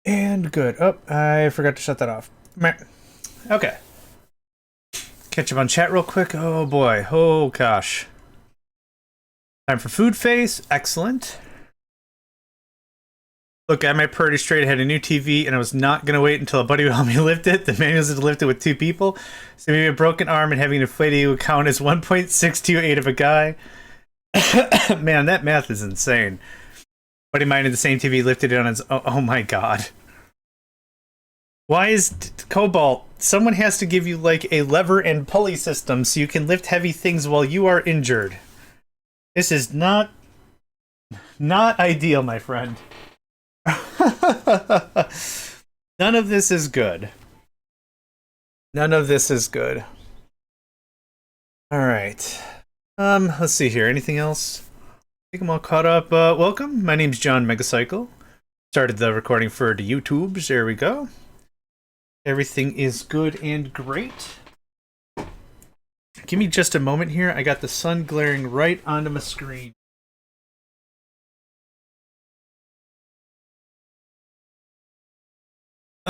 And good. Oh, I forgot to shut that off. Meh. Okay. Catch up on chat real quick. Oh boy. Oh gosh. Time for food face. Excellent. Look, I might pretty straight. I had a new TV, and I was not going to wait until a buddy would help me lift it. The manual is to lift it with 2 people. So maybe a broken arm and having an inflated would count as 1.628 of a guy. Man, that math is insane. Buddy of mine in the same TV lifted it on his... Oh my god. Why is... Cobalt, someone has to give you, like, a lever and pulley system so you can lift heavy things while you are injured. This is not ideal, my friend. None of this is good. None of this is good. Alright. Let's see here. Anything else? I think I'm all caught up. Welcome. My name's JohnMegacycle. Started the recording for the YouTubes. There we go. Everything is good and great. Give me just a moment here. I got the sun glaring right onto my screen.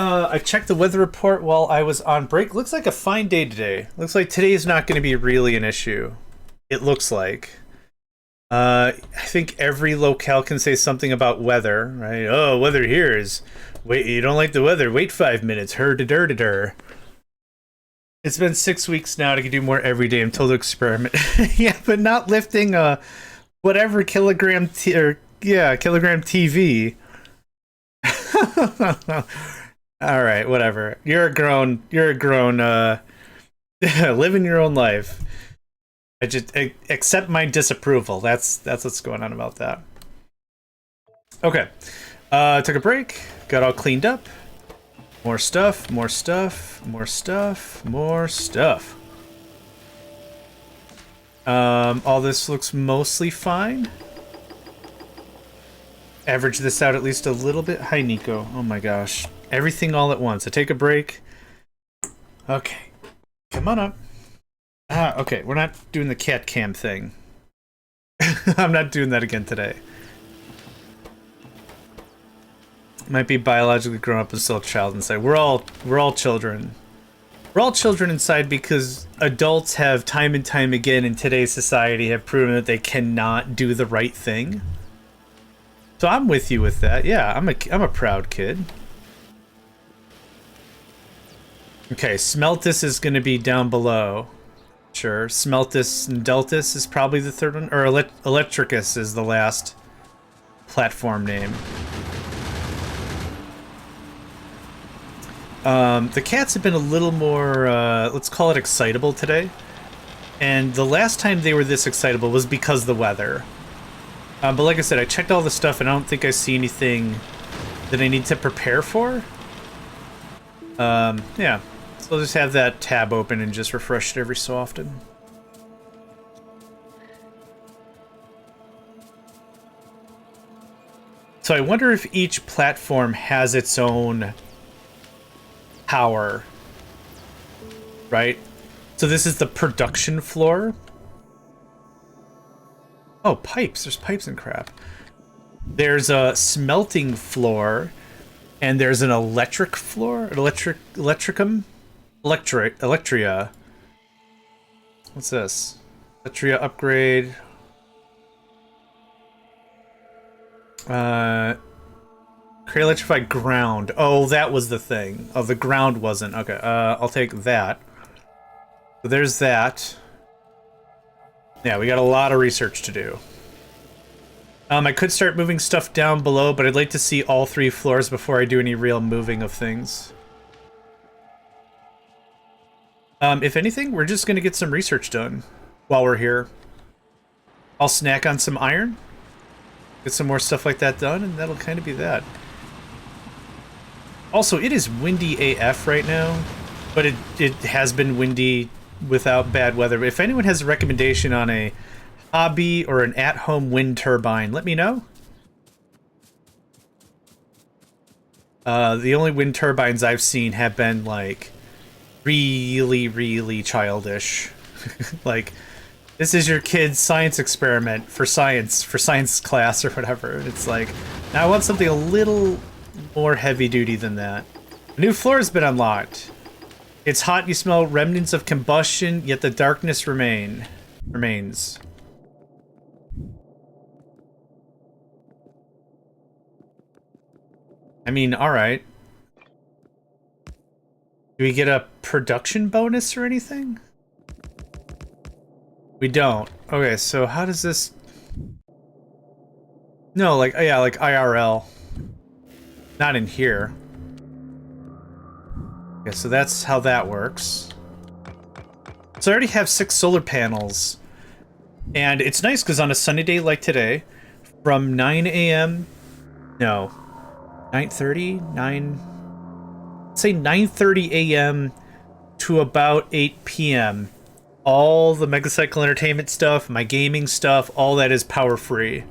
I checked the weather report while I was on break. Looks like a fine day today. Looks like today is not going to be really an issue. It looks like. I think every locale can say something about weather, right? Oh, weather here is... Wait, you don't like the weather? Wait 5 minutes. Her-da-dur-da-dur. It's been 6 weeks now to do more every day. I'm told to experiment. Yeah, but not lifting whatever kilogram kilogram TV. All right, whatever. You're a grown living your own life. I just accept my disapproval. That's what's going on about that. Okay. Took a break, got all cleaned up. More stuff, more stuff, more stuff, more stuff. All this looks mostly fine. Average this out at least a little bit. Hi, Nico. Oh my gosh. Everything all at once. I take a break. Okay. Come on up. Okay. We're not doing the cat cam thing. I'm not doing that again today. Might be biologically grown up and still a child inside. We're all children. We're all children inside because adults have time and time again in today's society have proven that they cannot do the right thing. So I'm with you with that. Yeah, I'm a proud kid. Okay, Smeltus is going to be down below. Sure. Smeltus and Deltus is probably the third one. Or Electricus is the last platform name. The cats have been a little more, let's call it excitable today. And the last time they were this excitable was because of the weather. But like I said, I checked all the stuff and I don't think I see anything that I need to prepare for. Yeah. So I'll just have that tab open and just refresh it every so often. So I wonder if each platform has its own power, right? So this is the production floor. Oh, pipes. There's pipes and crap. There's a smelting floor, and there's an electric floor. Electria. What's this? Electria upgrade. Create electrified ground. Oh, that was the thing. Oh, the ground wasn't. Okay, I'll take that. So there's that. Yeah, we got a lot of research to do. I could start moving stuff down below, but I'd like to see all 3 floors before I do any real moving of things. If anything, we're just going to get some research done while we're here. I'll snack on some iron, get some more stuff like that done, and that'll kind of be that. Also, it is windy AF right now, but it has been windy without bad weather. If anyone has a recommendation on a hobby or an at-home wind turbine, let me know. The only wind turbines I've seen have been, like, really childish. Like, this is your kid's science experiment for science class or whatever. It's like, now I want something a little more heavy duty than that. A new floor has been unlocked. It's hot, you smell remnants of combustion, yet the darkness remains. I mean, alright. Do we get a production bonus or anything? We don't. Okay, so how does this... No, like, yeah, like IRL. Not in here. Okay, so that's how that works. So I already have 6 solar panels. And it's nice because on a sunny day like today, from 9 a.m. No. 9:30? 9... Say 9:30 a.m. to about 8 p.m. All the Megacycle entertainment stuff, my gaming stuff, all that is power free.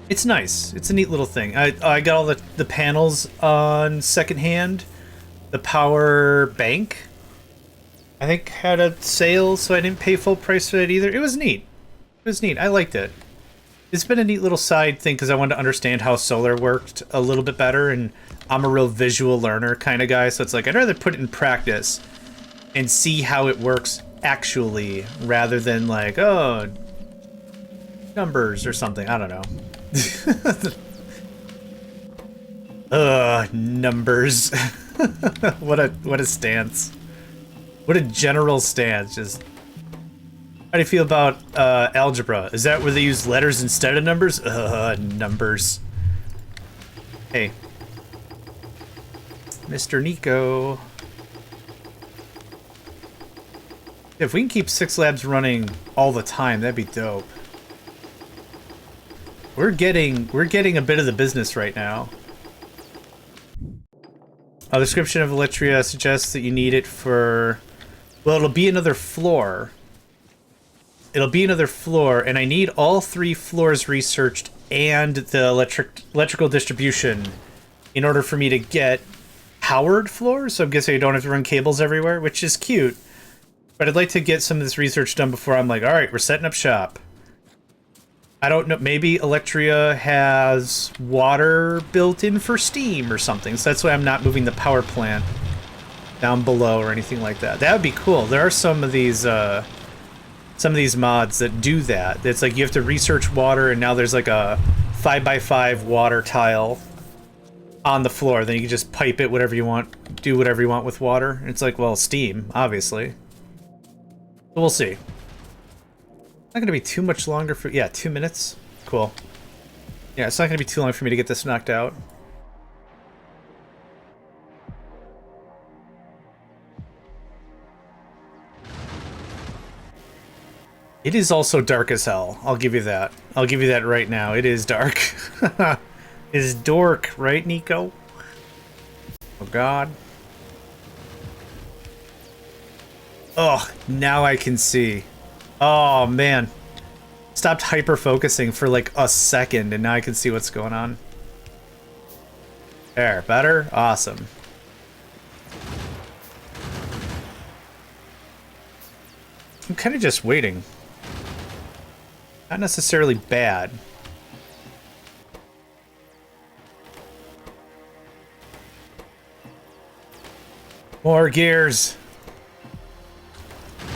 It's nice. It's a neat little thing. I got all the panels on secondhand. The power bank, I think, had a sale, so I didn't pay full price for that either. It was neat. It was neat. I liked it. It's been a neat little side thing because I wanted to understand how solar worked a little bit better, and I'm a real visual learner kind of guy, so it's like I'd rather put it in practice and see how it works actually, rather than like, oh, numbers or something. I don't know. Numbers. What a stance. What a general stance. Just how do you feel about algebra? Is that where they use letters instead of numbers? Numbers. Hey. Mr. Nico. If we can keep 6 labs running all the time, that'd be dope. We're getting a bit of the business right now. A description of Elytria suggests that you need it for... Well, it'll be another floor. It'll be another floor, and I need all 3 floors researched and the electrical distribution in order for me to get powered floors. So I'm guessing I don't have to run cables everywhere, which is cute. But I'd like to get some of this research done before I'm like, alright, we're setting up shop. I don't know, maybe Elytria has water built in for steam or something, so that's why I'm not moving the power plant down below or anything like that. That would be cool. There are some of these mods that do that. It's like you have to research water, and now there's like a 5x5 water tile on the floor. Then you can just pipe it whatever you want, do whatever you want with water. And it's like, well, steam, obviously. But we'll see. Not gonna be too much longer for... Yeah, 2 minutes. Cool. Yeah, it's not gonna be too long for me to get this knocked out. It is also dark as hell. I'll give you that. I'll give you that right now. It is dark. It is dork, right, Nico? Oh, God. Oh, now I can see. Oh, man. Stopped hyper-focusing for like a second, and now I can see what's going on. There, better? Awesome. I'm kind of just waiting. Not necessarily bad. More gears.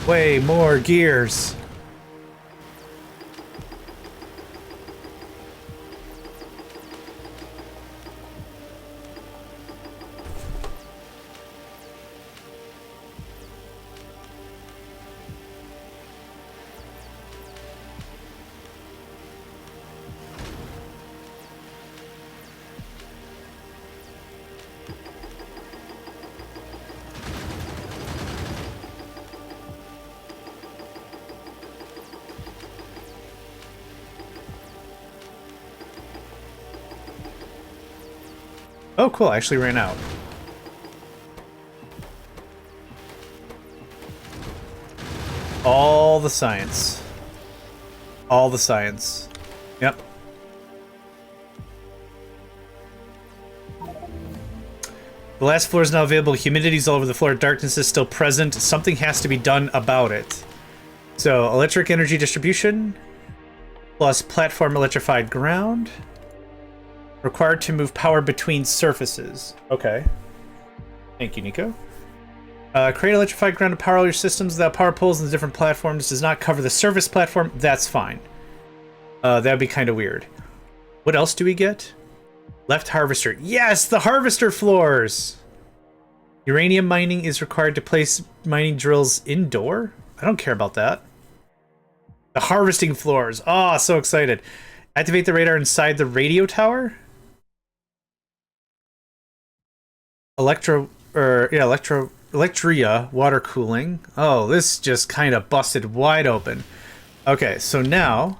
Way more gears. Oh, cool. I actually ran out. All the science. All the science. Yep. The last floor is now available. Humidity's all over the floor. Darkness is still present. Something has to be done about it. So, electric energy distribution plus platform electrified ground. Required to move power between surfaces. Okay. Thank you, Nico. Create electrified grounded power all your systems without power poles and the different platforms. Does not cover the surface platform. That's fine. That'd be kind of weird. What else do we get? Left harvester. Yes, the harvester floors! Uranium mining is required to place mining drills indoor? I don't care about that. The harvesting floors. Oh, so excited. Activate the radar inside the radio tower? Electria, water cooling. Oh, this just kind of busted wide open. Okay, so now...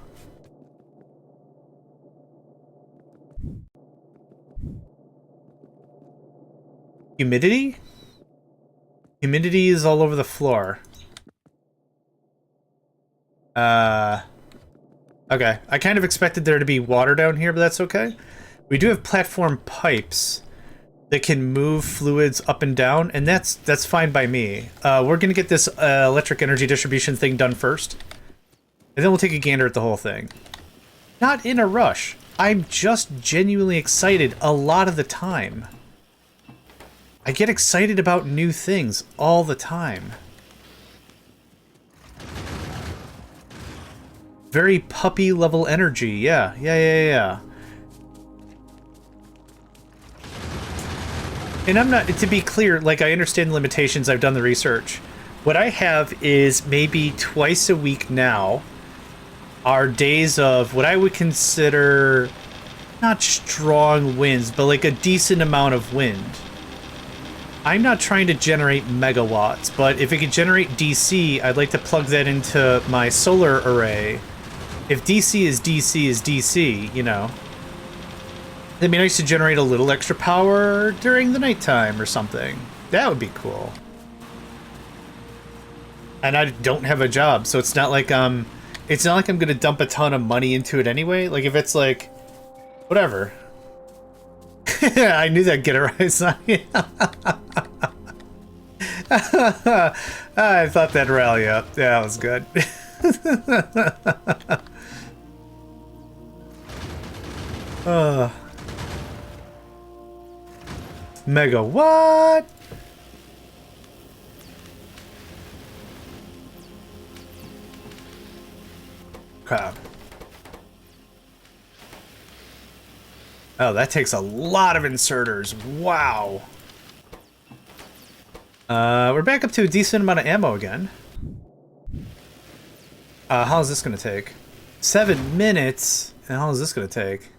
Humidity? Humidity is all over the floor. Okay. I kind of expected there to be water down here, but that's okay. We do have platform pipes that can move fluids up and down, and that's fine by me. We're gonna get this electric energy distribution thing done first, and then we'll take a gander at the whole thing. Not in a rush. I'm just genuinely excited a lot of the time. I get excited about new things all the time. Very puppy level energy, yeah. And I'm not, to be clear, like, I understand the limitations, I've done the research. What I have is maybe twice a week now are days of what I would consider not strong winds, but like a decent amount of wind. I'm not trying to generate megawatts, but if it could generate DC, I'd like to plug that into my solar array. If DC is DC is DC, you know. It'd be nice to generate a little extra power during the nighttime or something. That would be cool. And I don't have a job, so it's not like I'm gonna dump a ton of money into it anyway. Like if it's like, whatever. I knew that'd get a rise on you. I thought that'd rally up. Yeah, that was good. Mega what? Crap. Oh, that takes a lot of inserters. Wow. We're back up to a decent amount of ammo again. How is this gonna take? 7 minutes? And how is this gonna take?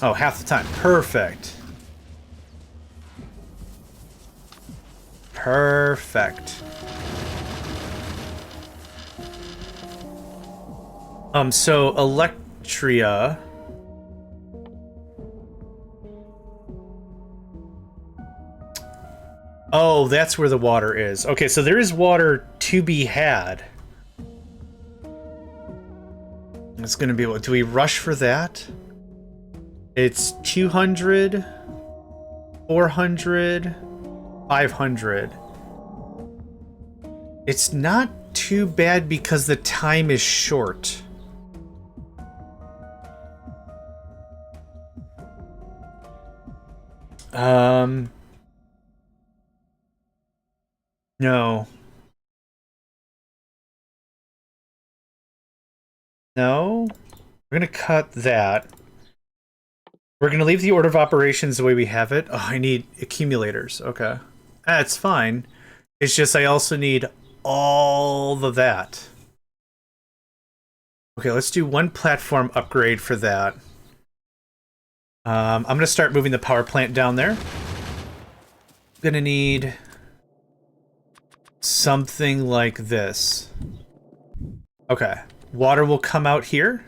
Oh, half the time. Perfect. Perfect. So Electria. Oh, that's where the water is. Okay, so there is water to be had. It's gonna be what? Do we rush for that? It's 200, 400, 500. It's not too bad because the time is short. No. No? We're gonna cut that. We're gonna leave the order of operations the way we have it. Oh, I need accumulators. Okay. That's fine. It's just I also need all of that. Okay, let's do one platform upgrade for that. I'm gonna start moving the power plant down there. Gonna need something like this. Okay. Water will come out here.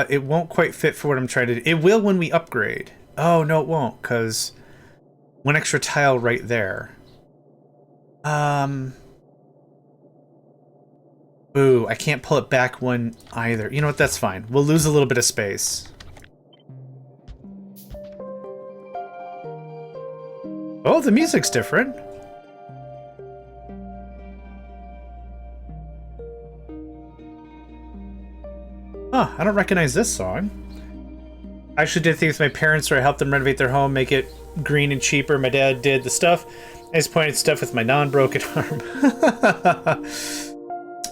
It won't quite fit for what I'm trying to do. It will when we upgrade. Oh, no, it won't, because one extra tile right there. Ooh, I can't pull it back one either. You know what? That's fine. We'll lose a little bit of space. Oh, the music's different. Huh, I don't recognize this song. I actually did things with my parents where I helped them renovate their home, make it green and cheaper. My dad did the stuff. I just pointed stuff with my non-broken arm.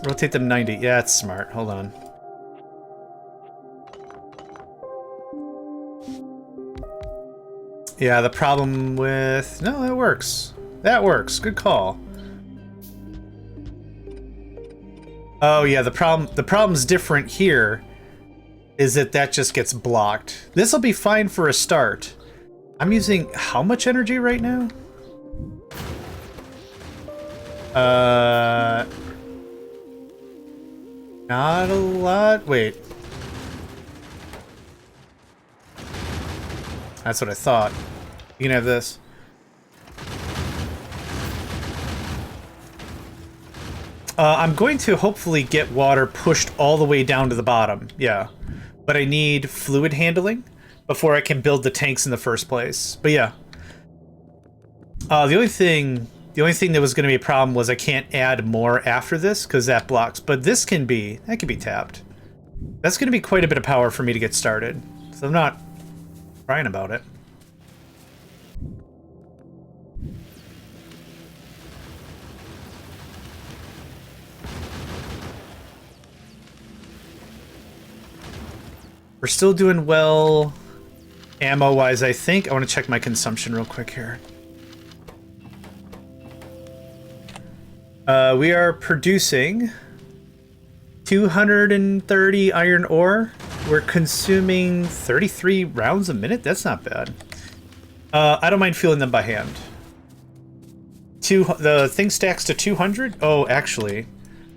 Rotate them 90. Yeah, it's smart. Hold on. Yeah, the problem with... No, that works. That works. Good call. Oh, yeah, the problem's different here is that just gets blocked. This will be fine for a start. I'm using how much energy right now? Not a lot. Wait. That's what I thought. You can have this. I'm going to hopefully get water pushed all the way down to the bottom. Yeah. But I need fluid handling before I can build the tanks in the first place. But yeah. The only thing that was going to be a problem was I can't add more after this because that blocks. But that can be tapped. That's going to be quite a bit of power for me to get started. So I'm not crying about it. We're still doing well ammo-wise, I think. I want to check my consumption real quick here. We are producing 230 iron ore. We're consuming 33 rounds a minute. That's not bad. I don't mind fueling them by hand. The thing stacks to 200? Oh, actually,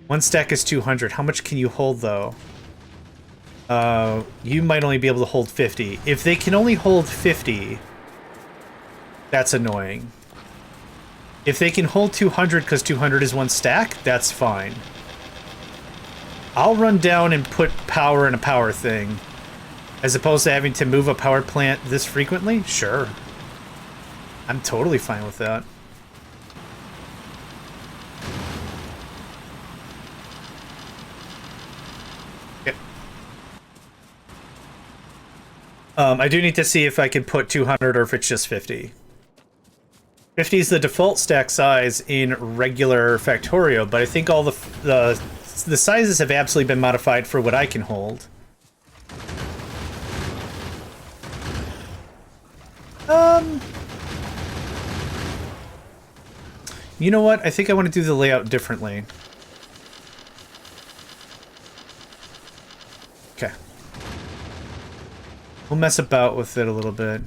one stack is 200. How much can you hold, though? You might only be able to hold 50. If they can only hold 50, that's annoying. If they can hold 200 because 200 is one stack, that's fine. I'll run down and put power in a power thing. As opposed to having to move a power plant this frequently? Sure. I'm totally fine with that. I do need to see if I can put 200 or if it's just 50. 50 is the default stack size in regular Factorio, but I think all the sizes have absolutely been modified for what I can hold. You know what? I think I want to do the layout differently. Okay. We'll mess about with it a little bit.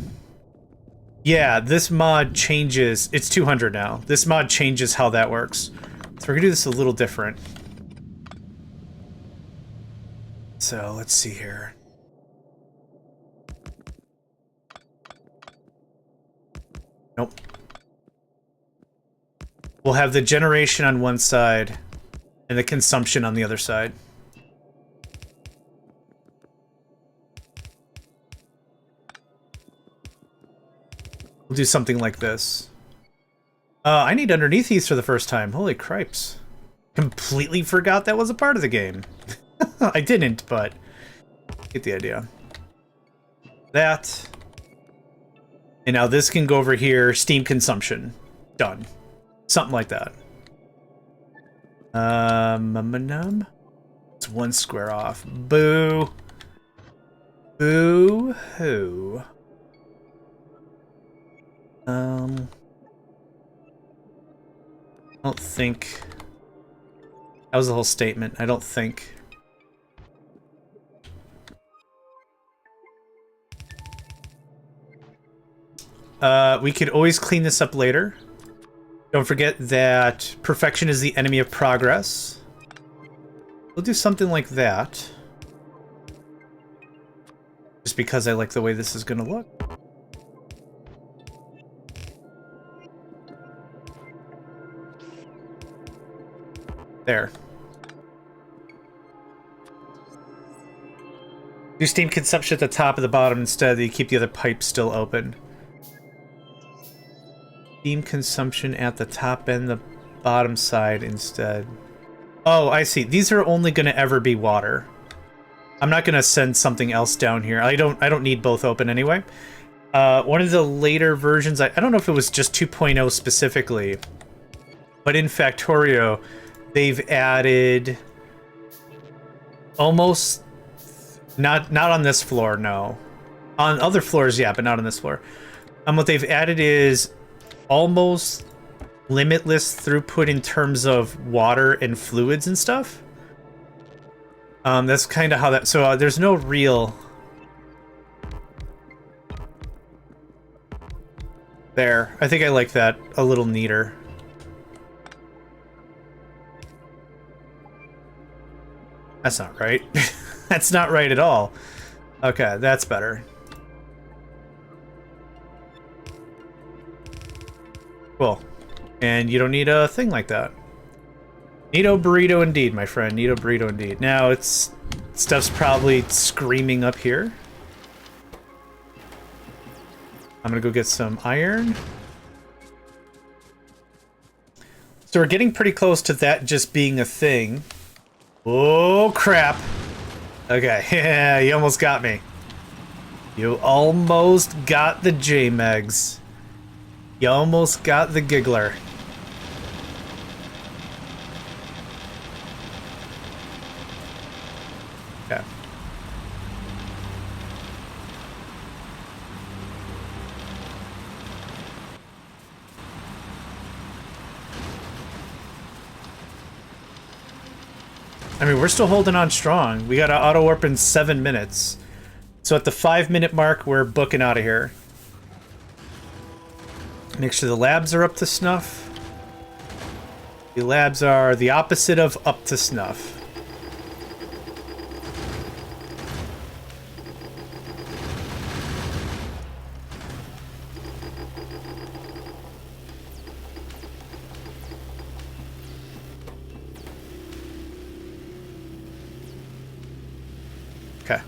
Yeah, this mod changes... It's 200 now. This mod changes how that works. So we're gonna do this a little different. So, let's see here. Nope. We'll have the generation on one side and the consumption on the other side. We'll do something like this. I need underneath these for the first time. Holy cripes. Completely forgot that was a part of the game. I didn't, but get the idea. That. And now this can go over here. Steam consumption. Done. Something like that. It's one square off. Boo. Boo hoo. I don't think... That was the whole statement. I don't think... we could always clean this up later. Don't forget that perfection is the enemy of progress. We'll do something like that. Just because I like the way this is gonna look. There. Do steam consumption at the top of the bottom instead. You keep the other pipes still open. Steam consumption at the top and the bottom side instead. Oh, I see. These are only going to ever be water. I'm not going to send something else down here. I don't need both open anyway. One of the later versions, I don't know if it was just 2.0 specifically, but in Factorio, they've added almost not on this floor, no. On other floors, yeah, but not on this floor. What they've added is almost limitless throughput in terms of water and fluids and stuff. That's kind of how that. So there's no real. There, I think I like that a little neater. That's not right. That's not right at all. Okay, that's better. Cool. And you don't need a thing like that. Neato burrito indeed, my friend. Neato burrito indeed. Now it's stuff's probably screaming up here. I'm gonna go get some iron. So we're getting pretty close to that just being a thing. Oh crap. Okay, yeah, you almost got me. You almost got the JMegs. You almost got the giggler. Okay. I mean, we're still holding on strong. We got to auto warp in 7 minutes. So at the 5-minute mark, we're booking out of here. Make sure the labs are up to snuff. The labs are the opposite of up to snuff. Okay.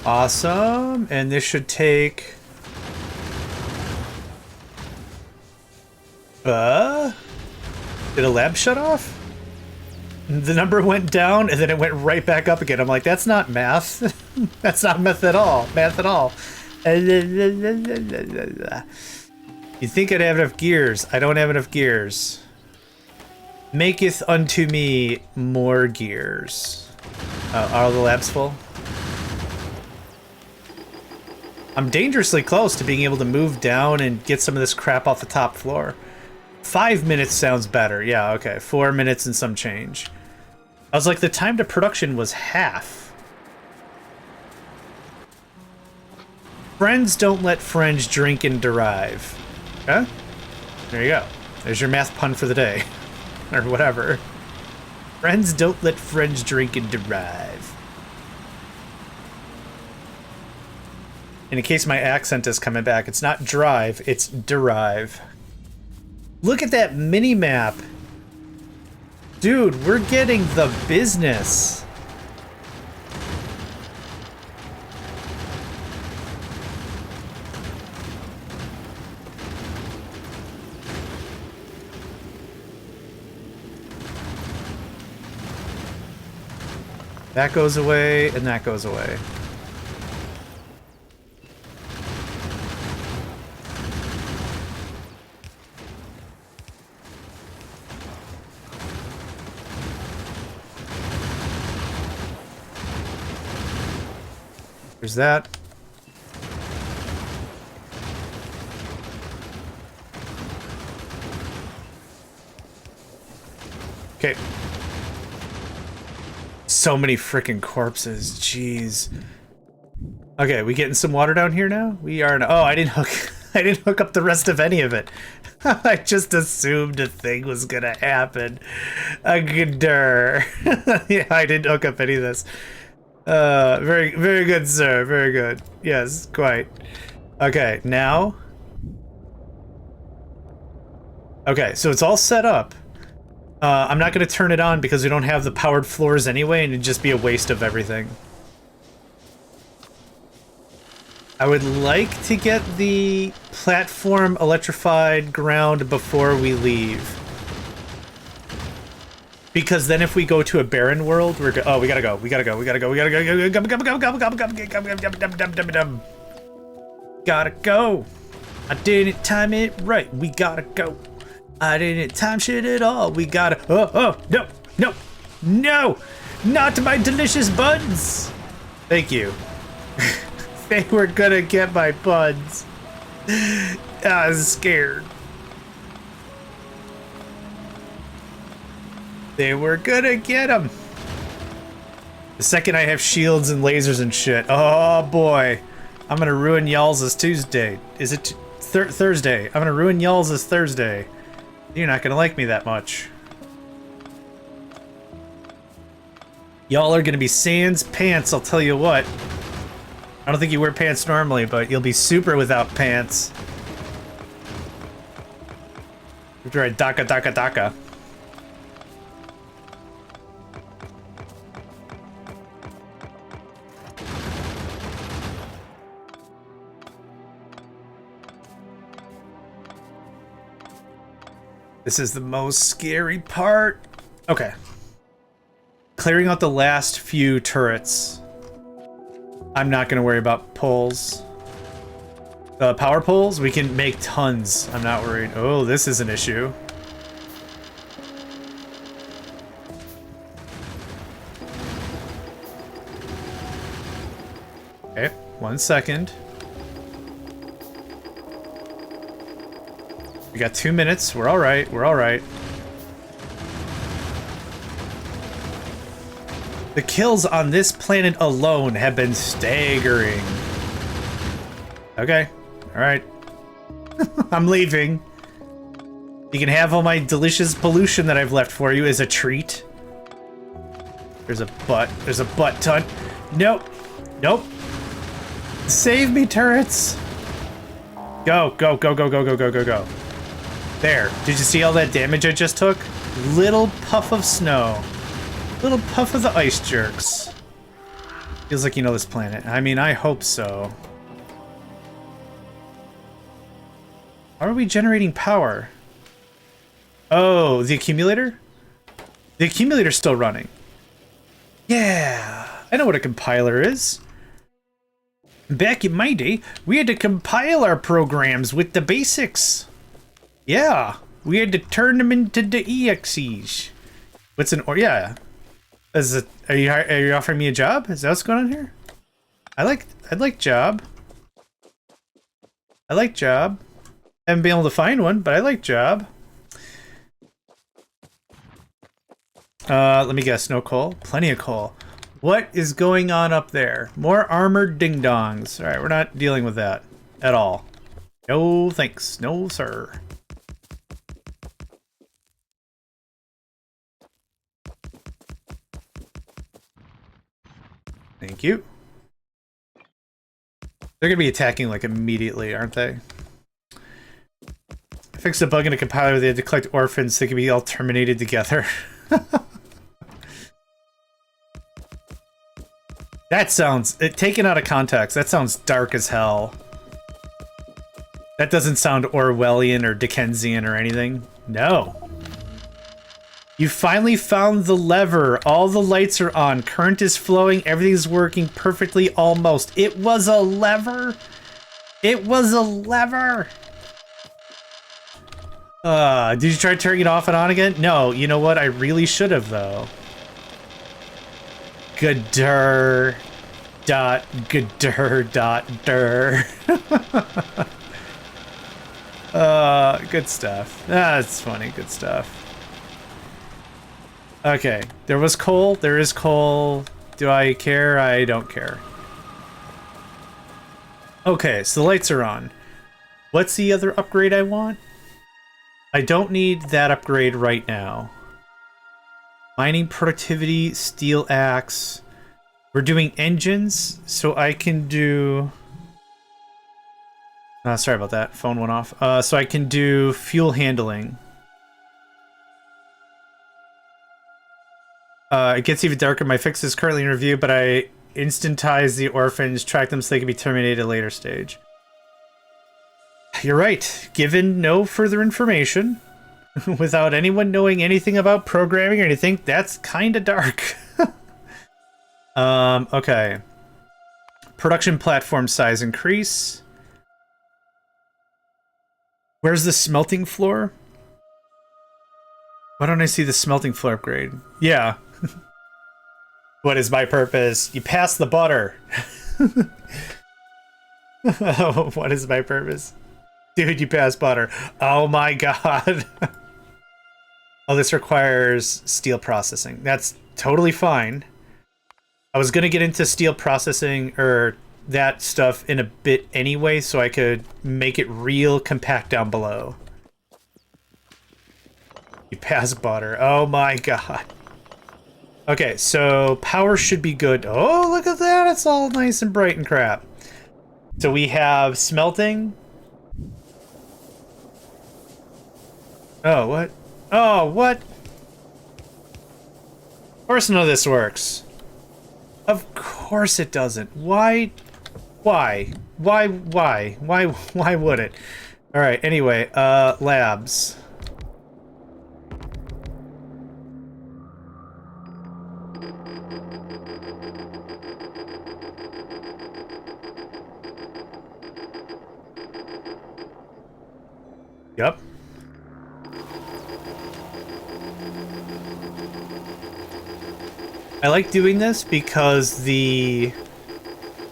Awesome. And this should take... Did a lab shut off? The number went down and then it went right back up again. I'm like, that's not math. That's not math at all. Math at all. You think I'd have enough gears? I don't have enough gears. Maketh unto me more gears. Are all the labs full? I'm dangerously close to being able to move down and get some of this crap off the top floor. 5 minutes sounds better. Yeah, okay. 4 minutes and some change. I was like, the time to production was half. Friends don't let friends drink and derive. Okay? There you go. There's your math pun for the day. Or whatever. Friends don't let friends drink and derive. And in case my accent is coming back, it's not drive, it's derive. Look at that mini-map. Dude, we're getting the business. That goes away, and that goes away. There's that. Okay. So many freaking corpses. Jeez. Okay, we getting some water down here now? We are. Oh, I didn't hook up the rest of any of it. I just assumed a thing was gonna happen. A grr. Yeah, I didn't hook up any of this. Very, very good, sir. Very good. Yes, quite. Okay, now. Okay, so it's all set up. I'm not going to turn it on because we don't have the powered floors anyway, and it'd just be a waste of everything. I would like to get the platform electrified ground before we leave. Because then if we go to a barren world, we're oh, we gotta go. We gotta go. We gotta go. We gotta go. Gotta go. I didn't time it right. We gotta go. I didn't time shit at all. We gotta. Oh, no, no, no, not my delicious buns. Thank you. They were gonna get my buns. I was scared. They were gonna get them. The second I have shields and lasers and shit. Oh boy. I'm gonna ruin y'all's Tuesday. Is it Thursday? I'm gonna ruin y'all's Thursday. You're not gonna like me that much. Y'all are gonna be sans pants, I'll tell you what. I don't think you wear pants normally, but you'll be super without pants. After I daka. This is the most scary part. Okay. Clearing out the last few turrets. I'm not going to worry about poles. The power poles, we can make tons. I'm not worried. Oh, this is an issue. Okay, 1 second. We got 2 minutes. We're all right. We're all right. The kills on this planet alone have been staggering. Okay. All right. I'm leaving. You can have all my delicious pollution that I've left for you as a treat. There's a butt. There's a butt ton. Nope. Nope. Save me, turrets. Go, go, go, go, go, go, go, go, go. There. Did you see all that damage I just took? Little puff of snow. Little puff of the ice jerks. Feels like you know this planet. I mean, I hope so. How are we generating power? Oh, the accumulator? The accumulator's still running. Yeah, I know what a compiler is. Back in my day, we had to compile our programs with the basics. Yeah, we had to turn them into the EXEs. What's an or? Yeah, are you offering me a job? Is that what's going on here? I'd like job. I like job. Haven't been able to find one, but I like job. Let me guess. No coal. Plenty of coal. What is going on up there? More armored ding-dongs. All right, we're not dealing with that at all. No thanks. No sir. Thank you. They're gonna be attacking like immediately, aren't they? I fixed a bug in a compiler. They had to collect orphans. They could be all terminated together. That sounds, taken out of context, that sounds dark as hell. That doesn't sound Orwellian or Dickensian or anything. No. You finally found the lever. All the lights are on. Current is flowing. Everything's working perfectly almost. It was a lever. It was a lever. Did you try turning it off and on again? No, you know what? I really should have, though. Gooder. Dot. Gooder. Dot. Der. Good stuff. That's funny. Good stuff. Okay, there was coal. There is coal. Do I care? I don't care. Okay, so the lights are on. What's the other upgrade I want? I don't need that upgrade right now. Mining productivity, steel axe. We're doing engines, so I can do... sorry about that. Phone went off. So I can do fuel handling. It gets even darker. My fix is currently in review, but I instantize the orphans, track them so they can be terminated at a later stage. You're right. Given no further information, without anyone knowing anything about programming or anything, that's kind of dark. Okay. Production platform size increase. Where's the smelting floor? Why don't I see the smelting floor upgrade? Yeah. What is my purpose? You pass the butter. What is my purpose? Dude, you pass butter. Oh my god. Oh, this requires steel processing. That's totally fine. I was going to get into steel processing or that stuff in a bit anyway, so I could make it real compact down below. You pass butter. Oh my god. Okay, so power should be good. Oh, look at that. It's all nice and bright and crap. So we have smelting. Oh, what? Oh, what? Of course none of this works. Of course it doesn't. Why? Why would it? All right, anyway, labs. Yep. I like doing this because the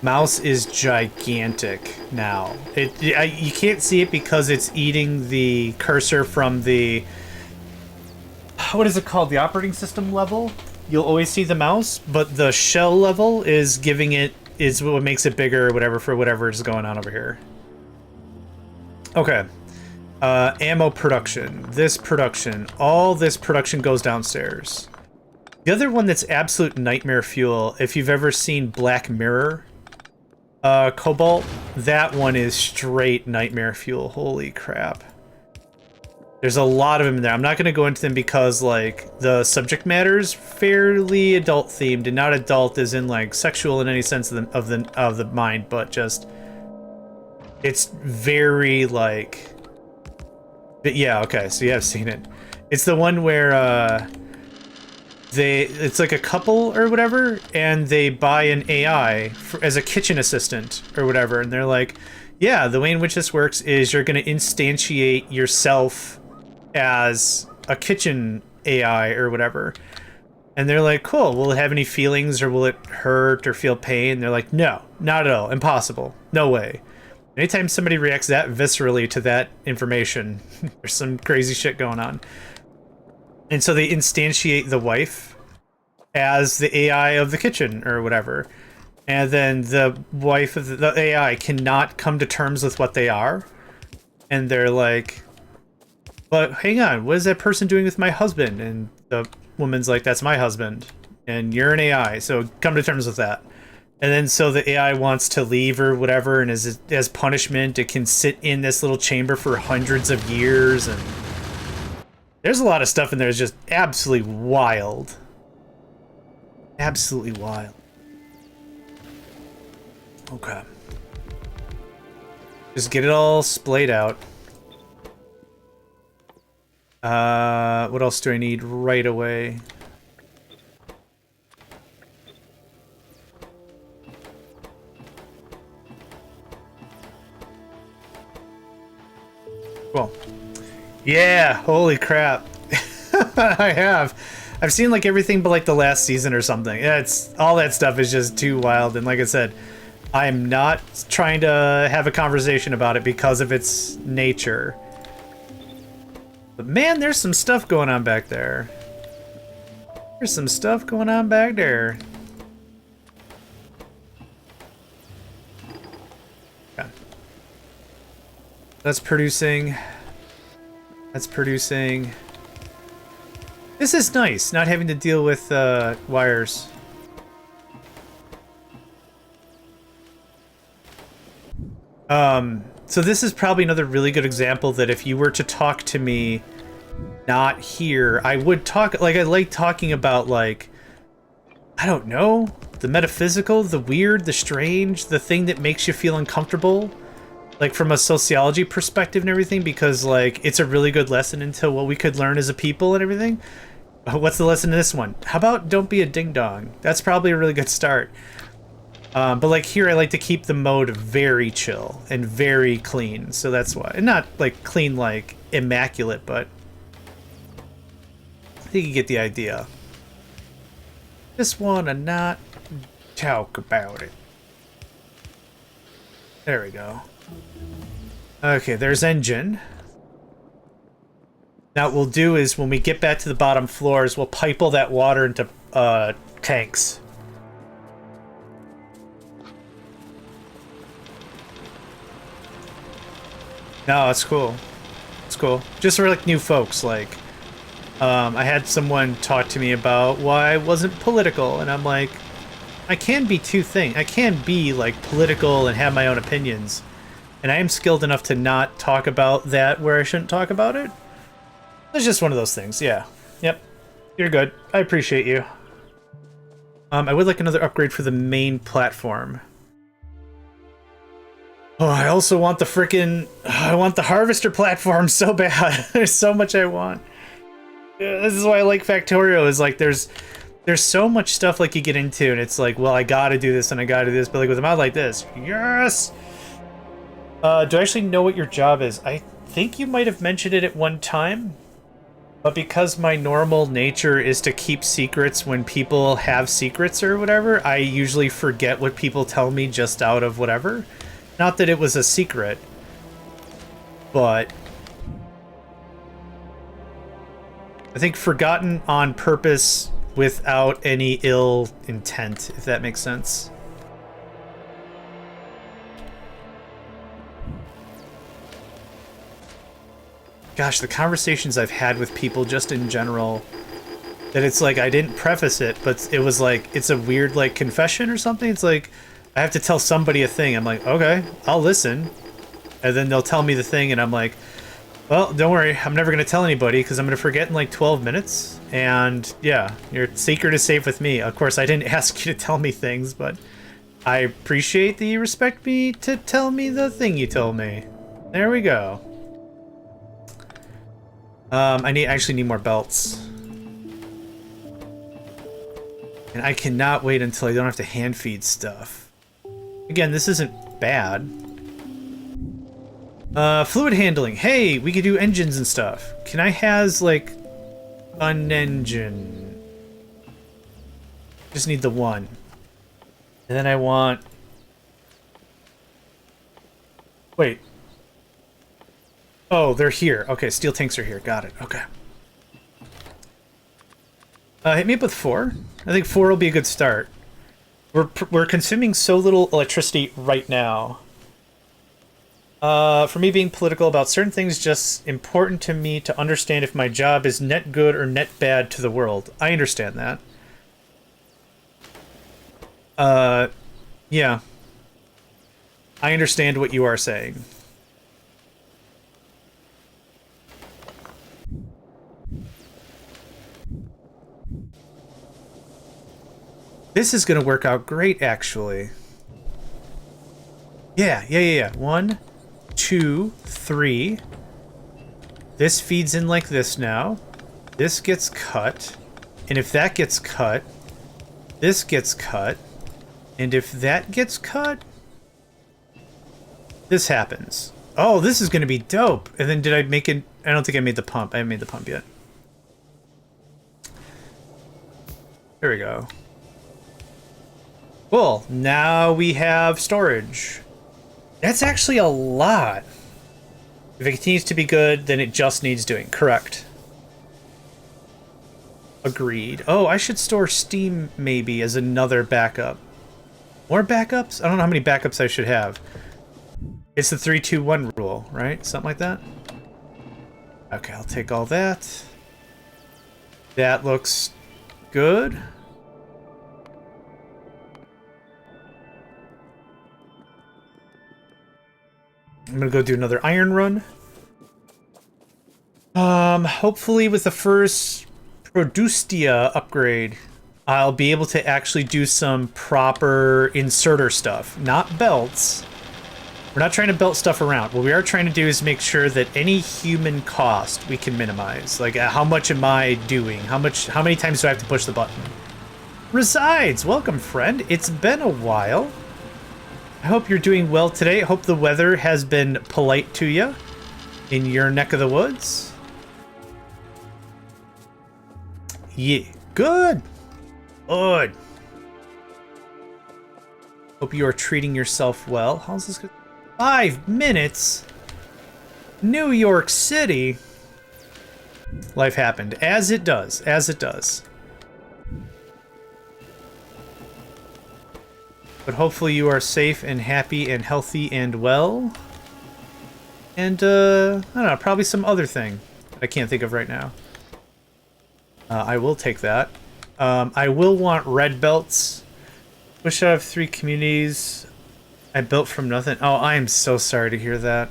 mouse is gigantic now. You can't see it because it's eating the cursor from the... What is it called? The operating system level? You'll always see the mouse, but the shell level is giving it... is what makes it bigger or whatever for whatever is going on over here. Okay. Ammo production. This production. All this production goes downstairs. The other one that's absolute nightmare fuel, if you've ever seen Black Mirror, Cobalt, that one is straight nightmare fuel. Holy crap. There's a lot of them in there. I'm not going to go into them because, like, the subject matter's fairly adult themed, and not adult as in, like, sexual in any sense of the mind, but just it's very, like... But yeah, okay, so you have seen it. It's the one where, it's like a couple or whatever, and they buy an AI as a kitchen assistant or whatever, and they're like, yeah, the way in which this works is you're going to instantiate yourself as a kitchen AI or whatever. And they're like, cool, will it have any feelings or will it hurt or feel pain? They're like, no, not at all, impossible, no way. Anytime somebody reacts that viscerally to that information, there's some crazy shit going on. And so they instantiate the wife as the AI of the kitchen or whatever. And then the wife of the AI cannot come to terms with what they are. And they're like, but hang on, what is that person doing with my husband? And the woman's like, that's my husband. And you're an AI, so come to terms with that. And then so the AI wants to leave or whatever, and as punishment, it can sit in this little chamber for hundreds of years. And there's a lot of stuff in there that's just absolutely wild. Absolutely wild. Okay. Just get it all splayed out. What else do I need right away? Cool. Yeah, holy crap. I have. I've seen like everything but like the last season or something. It's all that stuff is just too wild, and like I said, I'm not trying to have a conversation about it because of its nature. But man, there's some stuff going on back there. There's some stuff going on back there. Okay. That's producing. That's producing. This is nice, not having to deal with wires. So this is probably another really good example that if you were to talk to me not here, I would talk, like, I like talking about, like, I don't know, the metaphysical, the weird, the strange, the thing that makes you feel uncomfortable, like, from a sociology perspective and everything, because, like, it's a really good lesson into what we could learn as a people and everything. What's the lesson in this one? How about don't be a ding-dong? That's probably a really good start. But like here, I like to keep the mode very chill and very clean, so that's why. And not like clean like immaculate, but I think you get the idea. Just wanna not talk about it. There we go. Okay, there's engine. Now what we'll do is when we get back to the bottom floors, we'll pipe all that water into tanks. No, it's cool. It's cool. Just for like new folks, like I had someone talk to me about why I wasn't political, and I'm like, I can be two things. I can be like political and have my own opinions, and I am skilled enough to not talk about that where I shouldn't talk about it. It's just one of those things. Yeah. Yep. You're good. I appreciate you. I would like another upgrade for the main platform. Oh, I also want the frickin'... I want the harvester platform so bad. There's so much I want. This is why I like Factorio, is like there's so much stuff like you get into, and it's like, well, I gotta do this and I gotta do this, but like with a mod like this, yes! Do I actually know what your job is? I think you might have mentioned it at one time, but because my normal nature is to keep secrets when people have secrets or whatever, I usually forget what people tell me just out of whatever. Not that it was a secret, but I think forgotten on purpose without any ill intent, if that makes sense. Gosh, the conversations I've had with people just in general, that it's like I didn't preface it, but it was like, it's a weird like confession or something. It's like, I have to tell somebody a thing. I'm like, okay, I'll listen. And then they'll tell me the thing, and I'm like, well, don't worry, I'm never going to tell anybody because I'm going to forget in like 12 minutes. And yeah, your secret is safe with me. Of course, I didn't ask you to tell me things, but I appreciate that you respect me to tell me the thing you told me. There we go. I actually need more belts. And I cannot wait until I don't have to hand feed stuff. Again, this isn't bad. Fluid handling. Hey, we could do engines and stuff. Can I has, like, an engine? Just need the one. And then I want... Wait. Oh, they're here. Okay, steel tanks are here. Got it. Okay. Hit me up with 4. I think 4 will be a good start. We're consuming so little electricity right now. For me, being political about certain things just important to me to understand if my job is net good or net bad to the world. I understand that. Yeah. I understand what you are saying. This is gonna work out great, actually. Yeah. 1, 2, 3. This feeds in like this now. This gets cut. And if that gets cut, this gets cut. And if that gets cut, this happens. Oh, this is gonna be dope. And then did I make it? I don't think I made the pump. I haven't made the pump yet. There we go. Cool. Now we have storage. That's actually a lot. If it continues to be good, then it just needs doing. Correct. Agreed. Oh, I should store steam maybe as another backup. More backups? I don't know how many backups I should have. It's the 3-2-1 rule, right? Something like that? Okay, I'll take all that. That looks good. I'm gonna go do another iron run. Hopefully with the first Produstia upgrade, I'll be able to actually do some proper inserter stuff, not belts. We're not trying to belt stuff around. What we are trying to do is make sure that any human cost we can minimize. Like, how much am I doing? How many times do I have to push the button? Resides, welcome friend. It's been a while. I hope you're doing well today. I hope the weather has been polite to you in your neck of the woods. Yeah, good. Good. Hope you are treating yourself well. How's this going? 5 minutes? New York City? Life happened. As it does. As it does. But hopefully you are safe and happy and healthy and well. And, I don't know, probably some other thing that I can't think of right now. I will take that. I will want red belts. Wish I have 3 communities. I built from nothing. Oh, I am so sorry to hear that.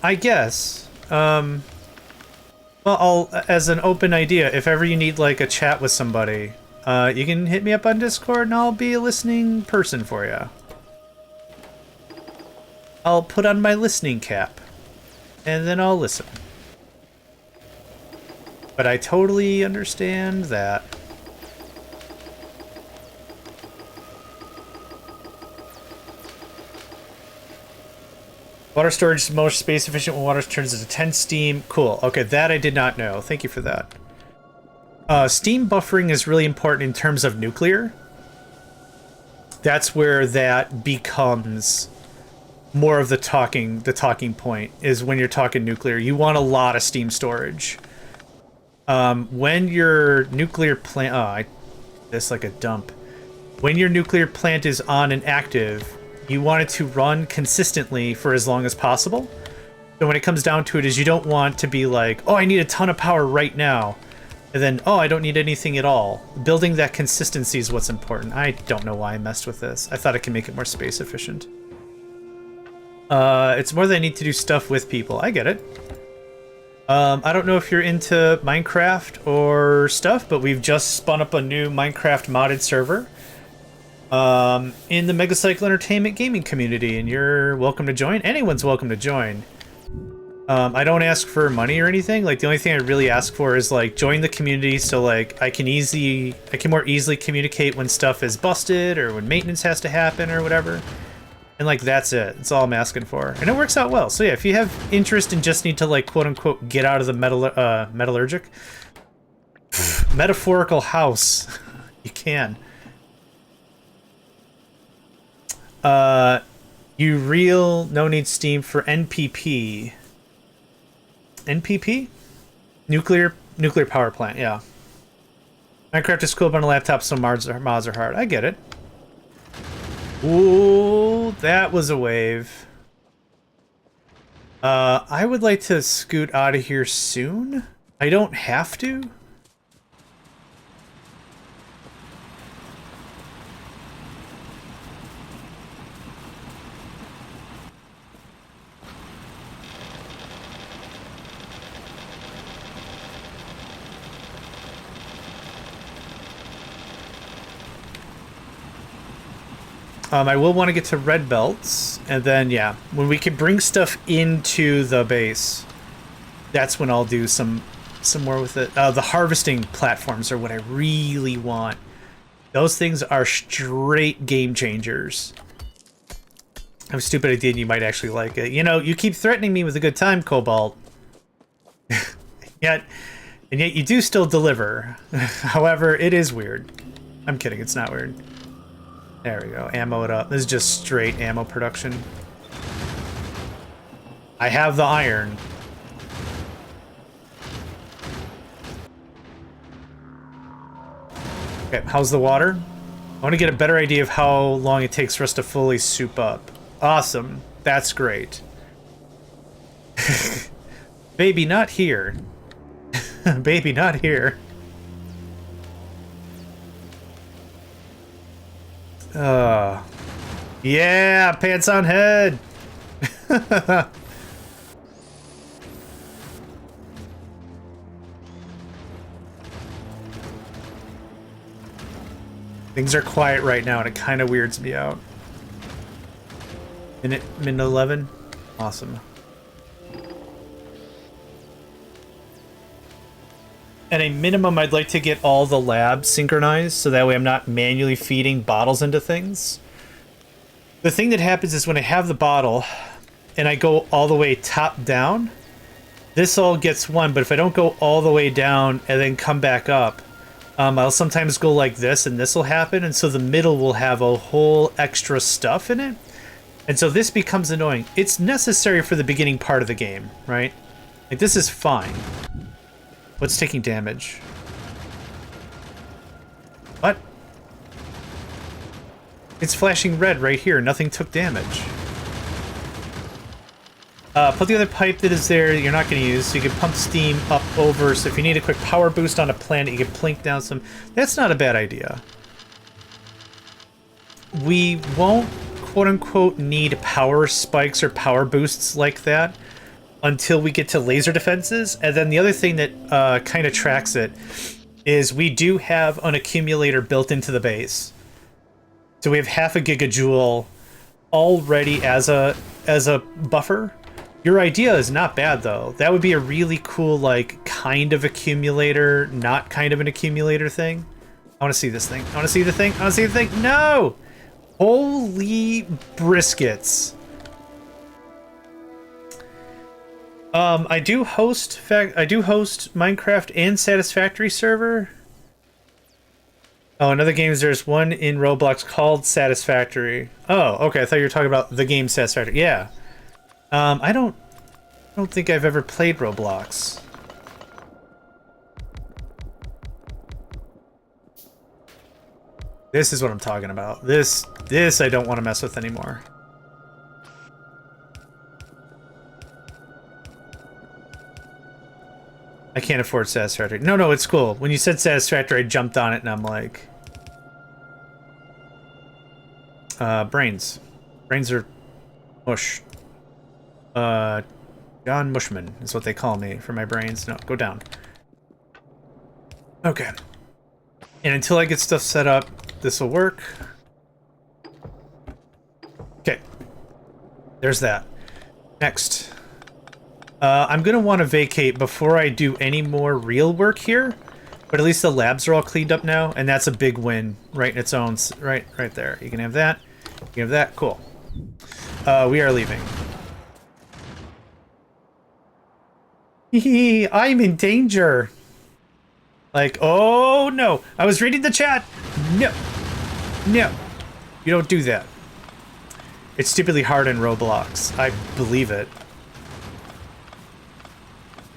I guess. Well, as an open idea, if ever you need like a chat with somebody, you can hit me up on Discord and I'll be a listening person for you. I'll put on my listening cap and then I'll listen. But I totally understand that. Water storage is most space efficient when water turns into 10 steam. Cool. Okay, that I did not know. Thank you for that. Steam buffering is really important in terms of nuclear. That's where that becomes more of the talking point, is when you're talking nuclear. You want a lot of steam storage. When your nuclear plant... this like a dump. When your nuclear plant is on and active, you want it to run consistently for as long as possible. So when it comes down to it, is you don't want to be like, oh, I need a ton of power right now. And then, oh, I don't need anything at all. Building that consistency is what's important. I don't know why I messed with this. I thought I could make it more space efficient. It's more that I need to do stuff with people. I get it. I don't know if you're into Minecraft or stuff, but we've just spun up a new Minecraft modded server in the Megacycle Entertainment gaming community, and you're welcome to join. Anyone's welcome to join. I don't ask for money or anything. Like, the only thing I really ask for is like join the community, so like I can more easily communicate when stuff is busted or when maintenance has to happen or whatever. And like that's it. That's all I'm asking for, and it works out well. So yeah, if you have interest and just need to like quote unquote get out of the metallurgic metaphorical house, you can. You real no need steam for NPP. NPP? Nuclear power plant, yeah. Minecraft is cool on a laptop, so mods are hard. I get it. Ooh, that was a wave. I would like to scoot out of here soon. I don't have to. I will want to get to red belts, and then, yeah, when we can bring stuff into the base, that's when I'll do some more with it. The harvesting platforms are what I really want. Those things are straight game changers. I'm stupid I did, you might actually like it. You know, you keep threatening me with a good time, Cobalt. And yet you do still deliver. However, it is weird. I'm kidding, it's not weird. There we go, ammo it up. This is just straight ammo production. I have the iron. Okay, how's the water? I want to get a better idea of how long it takes for us to fully soup up. Awesome, that's great. Baby, not here. Baby, not here. Yeah, pants on head. Things are quiet right now, and it kind of weirds me out. Minute 11. Awesome. At a minimum, I'd like to get all the labs synchronized, so that way I'm not manually feeding bottles into things. The thing that happens is when I have the bottle, and I go all the way top down, this all gets one, but if I don't go all the way down and then come back up, I'll sometimes go like this, and this will happen, and so the middle will have a whole extra stuff in it. And so this becomes annoying. It's necessary for the beginning part of the game, right? Like, this is fine. What's taking damage? What? It's flashing red right here. Nothing took damage. Put the other pipe that is there that you're not going to use, so you can pump steam up over, so if you need a quick power boost on a planet, you can plink down some. That's not a bad idea. We won't, quote-unquote, need power spikes or power boosts like that until we get to laser defenses. And then the other thing that kind of tracks it is we do have an accumulator built into the base. So we have half a gigajoule already as a buffer. Your idea is not bad, though. That would be a really cool, like, kind of accumulator, not kind of an accumulator thing. I want to see this thing. I want to see the thing. I want to see the thing. No! Holy briskets. I do host Minecraft and Satisfactory server. Oh, in other games, there's one in Roblox called Satisfactory. Oh, okay. I thought you were talking about the game Satisfactory. Yeah. I don't think I've ever played Roblox. This is what I'm talking about. This I don't want to mess with anymore. I can't afford Satisfactory. No, it's cool. When you said Satisfactory, I jumped on it and I'm like... brains. Brains are mush. John Mushman is what they call me for my brains. No, go down. Okay. And until I get stuff set up, this will work. Okay. There's that. Next. I'm going to want to vacate before I do any more real work here. But at least the labs are all cleaned up now. And that's a big win right in its own. Right there. You can have that. You can have that. Cool. We are leaving. I'm in danger. Like, oh no. I was reading the chat. No. No. You don't do that. It's stupidly hard in Roblox. I believe it.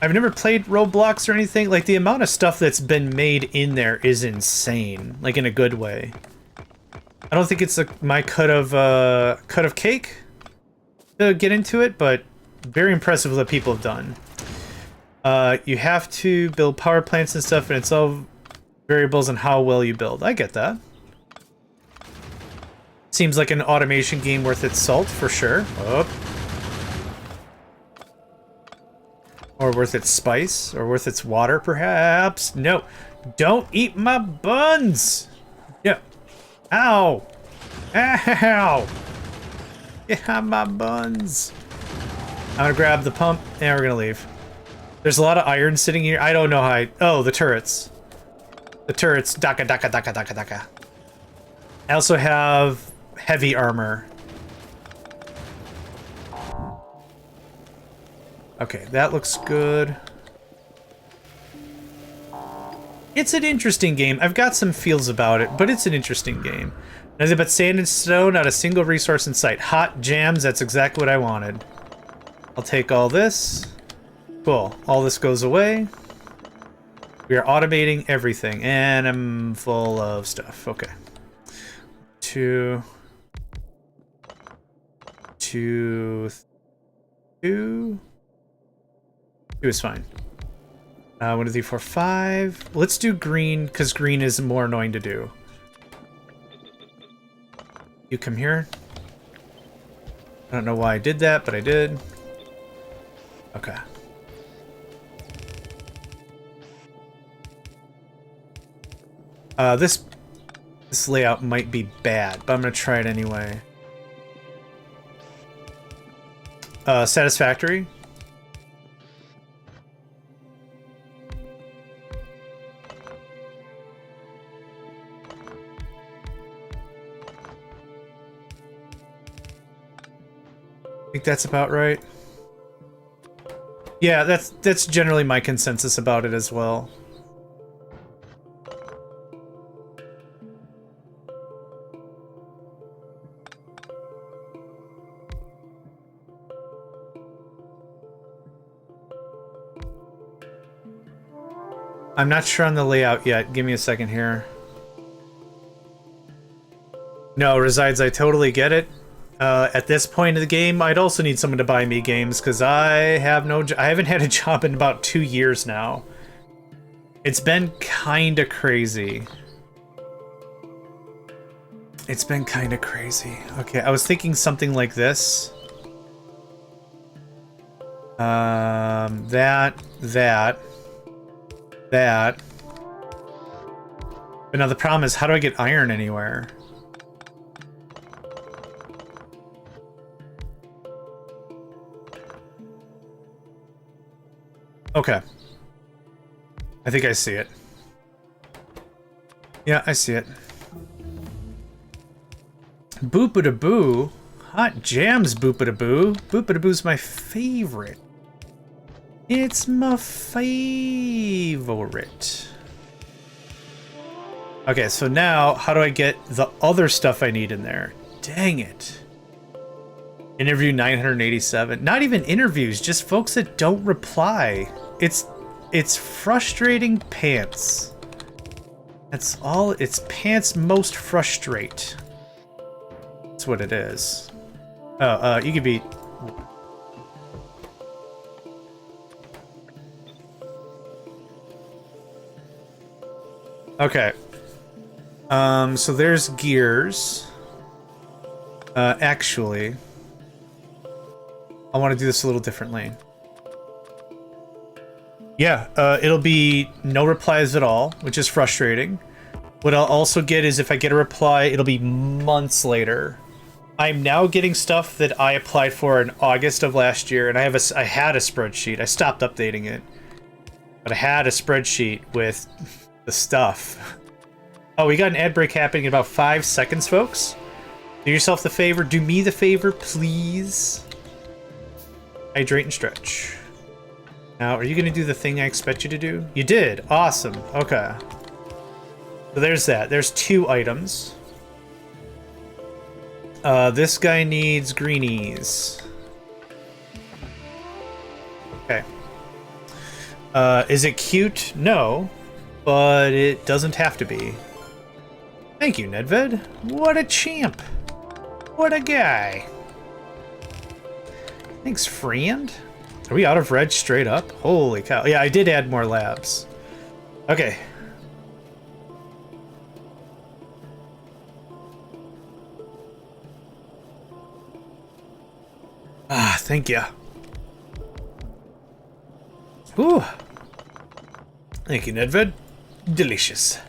I've never played Roblox or anything. Like, the amount of stuff that's been made in there is insane. Like, in a good way. I don't think it's my cut of cake to get into it, but very impressive what people have done. You have to build power plants and stuff, and it's all variables on how well you build. I get that. Seems like an automation game worth its salt, for sure. Oh. Or worth its spice, or worth its water, perhaps. No, don't eat my buns. Yeah. Ow. Ow. Yeah, my buns. I'm gonna grab the pump, and we're gonna leave. There's a lot of iron sitting here. I don't know how oh, the turrets. The turrets. Daka, daka, daka, daka, daka. I also have heavy armor. Okay, that looks good. It's an interesting game. I've got some feels about it, but it's an interesting game. Nothing but sand and stone, not a single resource in sight. Hot jams, that's exactly what I wanted. I'll take all this. Cool. All this goes away. We are automating everything, and I'm full of stuff. Okay. Two is fine. 1, 2, 3, 4, 5. Let's do green, because green is more annoying to do. You come here. I don't know why I did that, but I did. Okay. This layout might be bad, but I'm gonna try it anyway. Satisfactory. I think that's about right. Yeah, that's generally my consensus about it as well. I'm not sure on the layout yet. Give me a second here. No, Resides, I totally get it. At this point of the game, I'd also need someone to buy me games because I haven't had a job in about 2 years now. It's been kinda crazy. It's been kinda crazy. Okay, I was thinking something like this. That. But now the problem is, how do I get iron anywhere? Okay. I think I see it. Yeah, I see it. Boop-a-da-boo. Hot jams, boop-a-da-boo. Boop-a-da-boo's my favorite. It's my favorite. Okay, so now, how do I get the other stuff I need in there? Dang it. Interview 987. Not even interviews, just folks that don't reply. It's frustrating pants. That's all. It's pants most frustrate. That's what it is. Oh, you could be. Okay. So there's gears. Actually, I want to do this a little differently. Yeah, it'll be no replies at all, which is frustrating. What I'll also get is if I get a reply, it'll be months later. I'm now getting stuff that I applied for in August of last year, and I had a spreadsheet. I stopped updating it, but I had a spreadsheet with the stuff. Oh, we got an ad break happening in about 5 seconds, folks. Do yourself the favor. Do me the favor, please. Hydrate and stretch. Now, are you going to do the thing I expect you to do? You did. Awesome. Okay. So there's that. There's 2 items. This guy needs greenies. Okay. Is it cute? No. But it doesn't have to be. Thank you, Nedved. What a champ. What a guy. Thanks, friend. Are we out of red straight up? Holy cow. Yeah, I did add more labs. Okay. Ah, thank you. Ooh. Thank you, Nedved. Delicious.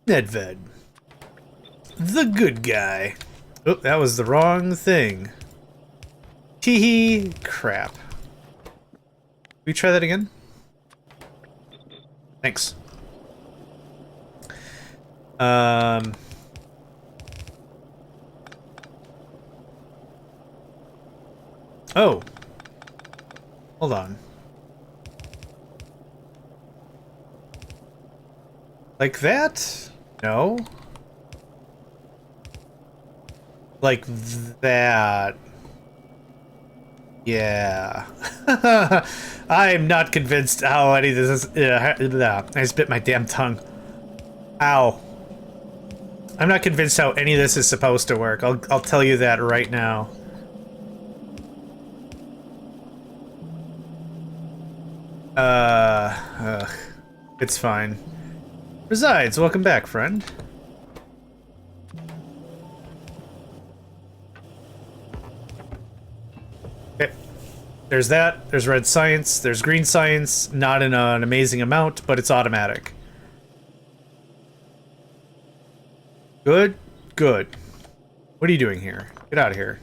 Nedved. The good guy. Oh, that was the wrong thing. Tee-hee. Crap. Can we try that again? Thanks. Oh. Hold on. Like that? No. Like that. Yeah. I'm not convinced how any of this is. I just bit my damn tongue. Ow. I'm not convinced how any of this is supposed to work. I'll tell you that right now. Ugh. It's fine. Besides, welcome back, friend. Okay. There's that. There's red science. There's green science. Not in an amazing amount, but it's automatic. Good. Good. What are you doing here? Get out of here.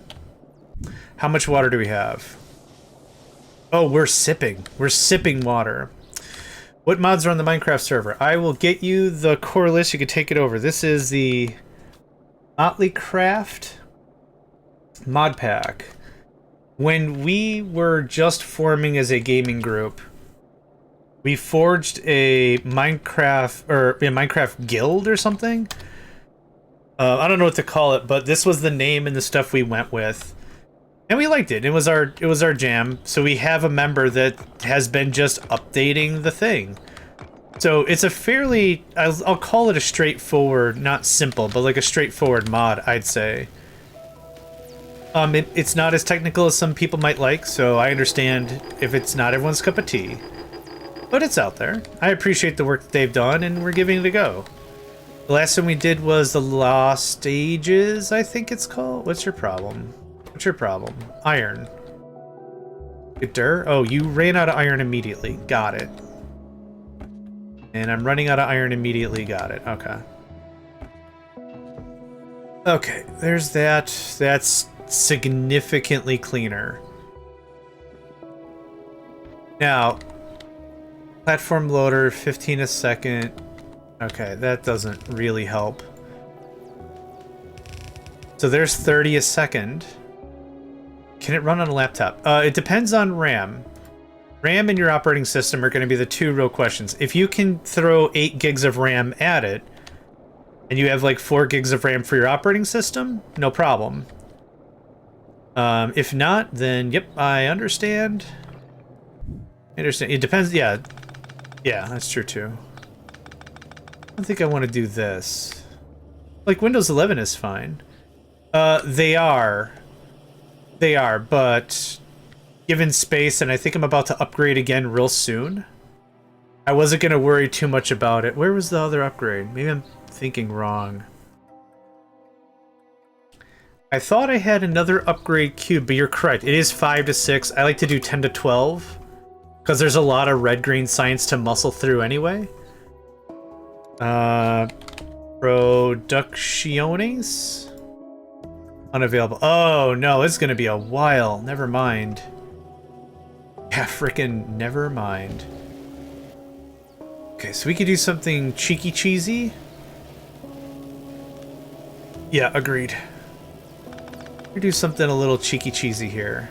How much water do we have? Oh, we're sipping. We're sipping water. What mods are on the Minecraft server? I will get you the core list. You can take it over. This is the Motley Craft mod pack. When we were just forming as a gaming group, we forged a Minecraft guild or something. I don't know what to call it, but this was the name and the stuff we went with. And we liked it. It was our jam. So we have a member that has been just updating the thing. So it's a fairly, I'll call it a straightforward, not simple, but like a straightforward mod, I'd say. It's not as technical as some people might like, so I understand if it's not everyone's cup of tea. But it's out there. I appreciate the work that they've done, and we're giving it a go. The last one we did was the Lost Ages, I think it's called. What's your problem? What's your problem? Iron. Oh, you ran out of iron immediately. Got it. And I'm running out of iron immediately. Got it. Okay. Okay, there's that. That's significantly cleaner. Now, platform loader, 15 a second. Okay, that doesn't really help. So there's 30 a second. Can it run on a laptop? It depends on RAM. RAM and your operating system are going to be the two real questions. If you can throw 8 gigs of RAM at it, and you have like 4 gigs of RAM for your operating system, no problem. If not, then yep, I understand. I understand. It depends. Yeah, that's true too. I don't think I want to do this. Like Windows 11 is fine. They are, but given space, and I think I'm about to upgrade again real soon. I wasn't gonna worry too much about it. Where was the other upgrade? Maybe I'm thinking wrong. I thought I had another upgrade cube, but you're correct. It is 5 to 6. I like to do 10 to 12 because there's a lot of red-green science to muscle through anyway. Producciones? Unavailable. Oh, no, it's gonna be a while. Never mind. Yeah, frickin' never mind. Okay, so we could do something cheeky cheesy. Yeah, agreed. We do something a little cheeky cheesy here.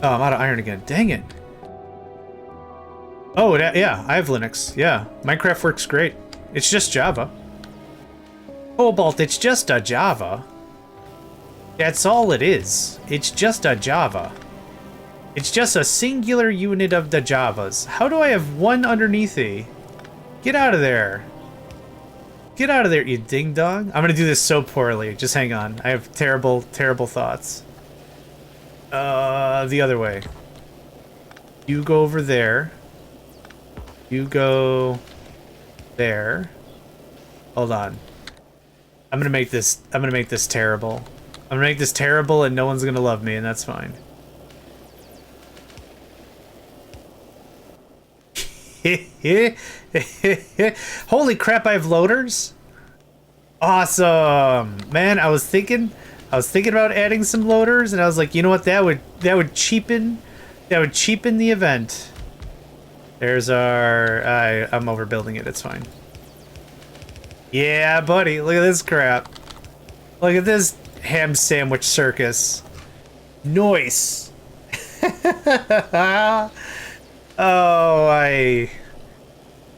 Oh, I'm out of iron again. Dang it. Oh, yeah, I have Linux. Yeah, Minecraft works great. It's just Java. Cobalt, it's just a Java. That's all it is. It's just a Java. It's just a singular unit of the Javas. How do I have one underneath E? Get out of there. Get out of there, you ding-dong. I'm gonna do this so poorly. Just hang on. I have terrible, terrible thoughts. The other way. You go over there. You go there. Hold on. I'm gonna make this terrible. I'm gonna make this terrible and no one's gonna love me, and that's fine. Holy crap, I have loaders? Awesome. Man, I was thinking about adding some loaders, and I was like, you know what, that would cheapen the event. There's our I'm overbuilding it, it's fine. Yeah, buddy, look at this crap. Look at this ham sandwich circus. Nice. Oh, I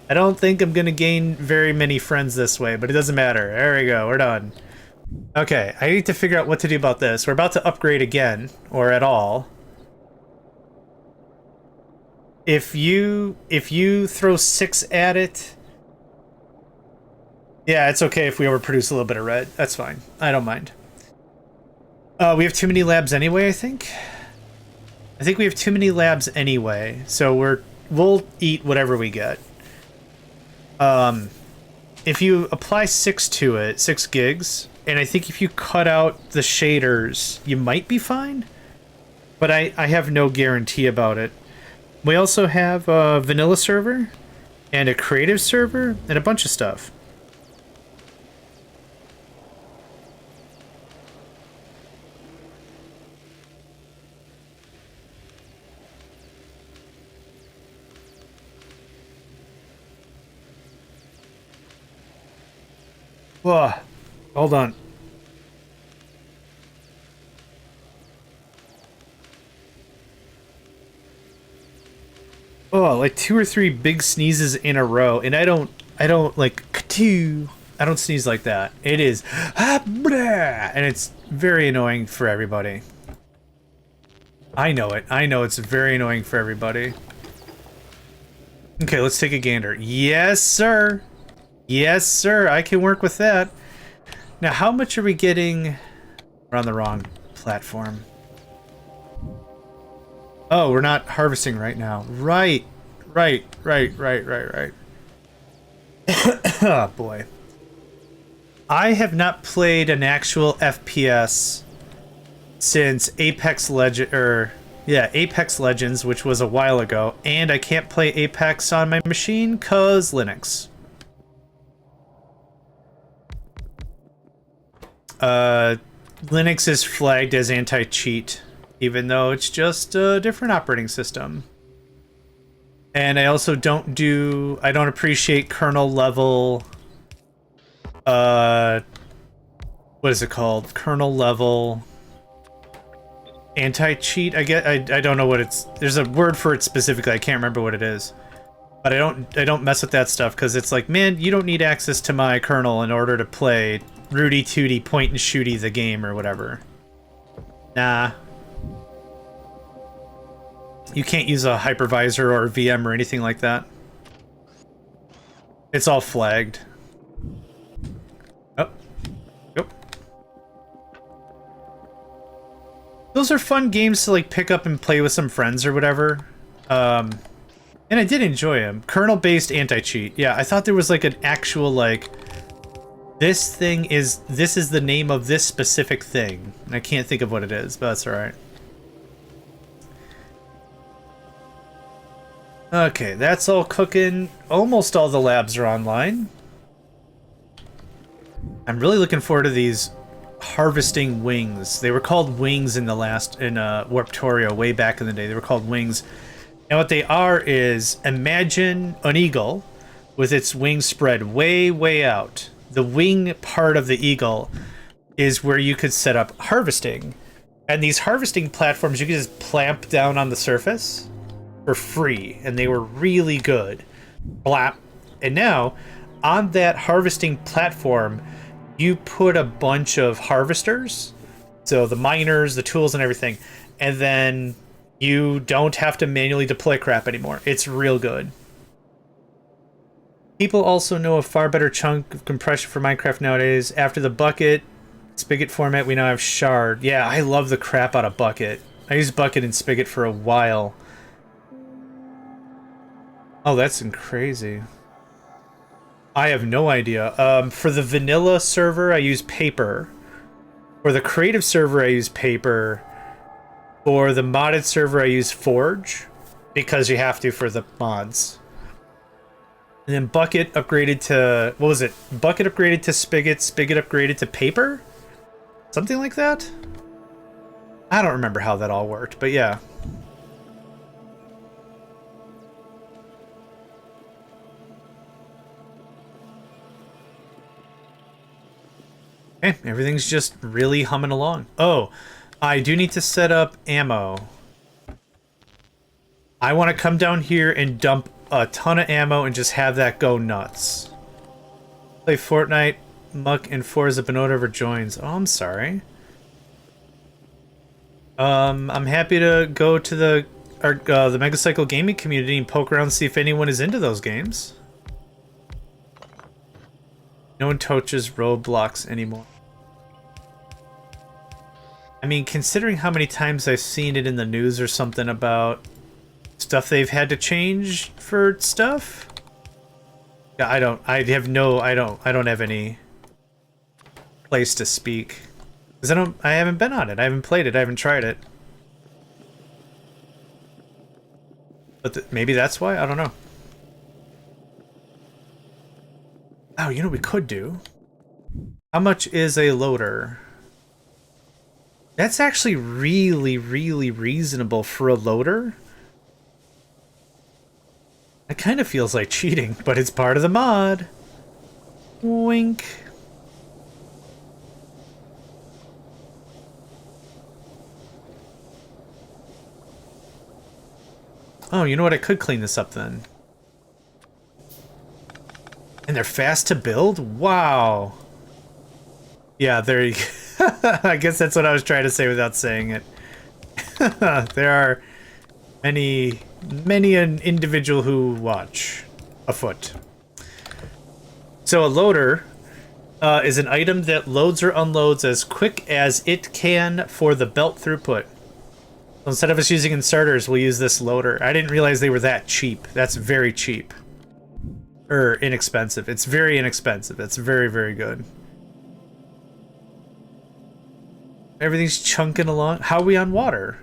don't think I'm gonna gain very many friends this way, but it doesn't matter. There we go, we're done. Okay, I need to figure out what to do about this. We're about to upgrade again, or at all. If you throw 6 at it, Yeah, it's okay if we overproduce a little bit of red. That's fine. I don't mind. We have too many labs anyway, I think. I think we have too many labs anyway, so we'll eat whatever we get. If you apply 6 to it, 6 gigs, and I think if you cut out the shaders, you might be fine. But I have no guarantee about it. We also have a vanilla server, and a creative server, and a bunch of stuff. Whoa, hold on. Oh, like 2 or 3 big sneezes in a row, and I don't like ka-too. I don't sneeze like that. It is and it's very annoying for everybody. I know it. I know it's very annoying for everybody. Okay, let's take a gander. Yes, sir. Yes, sir. I can work with that. Now, how much are we getting? We're on the wrong platform. Oh, we're not harvesting right now. Right. Oh, boy. I have not played an actual FPS since Apex Legends, which was a while ago, and I can't play Apex on my machine cause Linux. Linux is flagged as anti-cheat, even though it's just a different operating system. And I also don't appreciate kernel level, what is it called? Kernel level anti-cheat, I guess. I don't know what there's a word for it specifically, I can't remember what it is. But I don't mess with that stuff, because it's like, man, you don't need access to my kernel in order to play Rudy Tooty point and shooty the game or whatever. Nah. You can't use a hypervisor or a VM or anything like that. It's all flagged. Oh. Yep. Those are fun games to like pick up and play with some friends or whatever. And I did enjoy them. Kernel-based anti-cheat. Yeah, I thought there was like an actual like this is the name of this specific thing. And I can't think of what it is, but that's alright. Okay, that's all cooking. Almost all the labs are online. I'm really looking forward to these harvesting wings. They were called wings in Warptorio way back in the day. They were called wings. And what they are is, imagine an eagle with its wings spread way, way out. The wing part of the eagle is where you could set up harvesting. And these harvesting platforms, you could just clamp down on the surface for free, and they were really good. Blap. And now, on that harvesting platform, you put a bunch of harvesters, so the miners, the tools, and everything, and then you don't have to manually deploy crap anymore. It's real good. People also know a far better chunk of compression for Minecraft nowadays. After the bucket, spigot format, we now have shard. Yeah, I love the crap out of bucket. I used bucket and spigot for a while. Oh, that's crazy. I have no idea. For the vanilla server, I use paper. For the creative server, I use paper. For the modded server, I use forge, because you have to for the mods. And then bucket upgraded to, what was it? Bucket upgraded to spigot, spigot upgraded to paper? Something like that? I don't remember how that all worked, but yeah. Okay, everything's just really humming along. Oh, I do need to set up ammo. I want to come down here and dump a ton of ammo and just have that go nuts. Play Fortnite, Muck, and Forza, but no one ever joins. Oh, I'm sorry. I'm happy to go to the Megacycle gaming community and poke around and see if anyone is into those games. No one touches roadblocks anymore. I mean, considering how many times I've seen it in the news or something about stuff they've had to change for stuff. Yeah, I don't have any place to speak. Because I haven't been on it. I haven't played it. I haven't tried it. But maybe that's why? I don't know. Oh, you know what we could do? How much is a loader? That's actually really, really reasonable for a loader. It kind of feels like cheating, but it's part of the mod. Wink. Oh, you know what? I could clean this up then. And they're fast to build? Wow. Yeah, there you go. I guess that's what I was trying to say without saying it. There are many an individual who watch afoot. So a loader is an item that loads or unloads as quick as it can for the belt throughput. So instead of us using inserters, we'll use this loader. I didn't realize they were that cheap. That's very cheap. Or inexpensive. It's very inexpensive. It's very, very good. Everything's chunking along. How are we on water?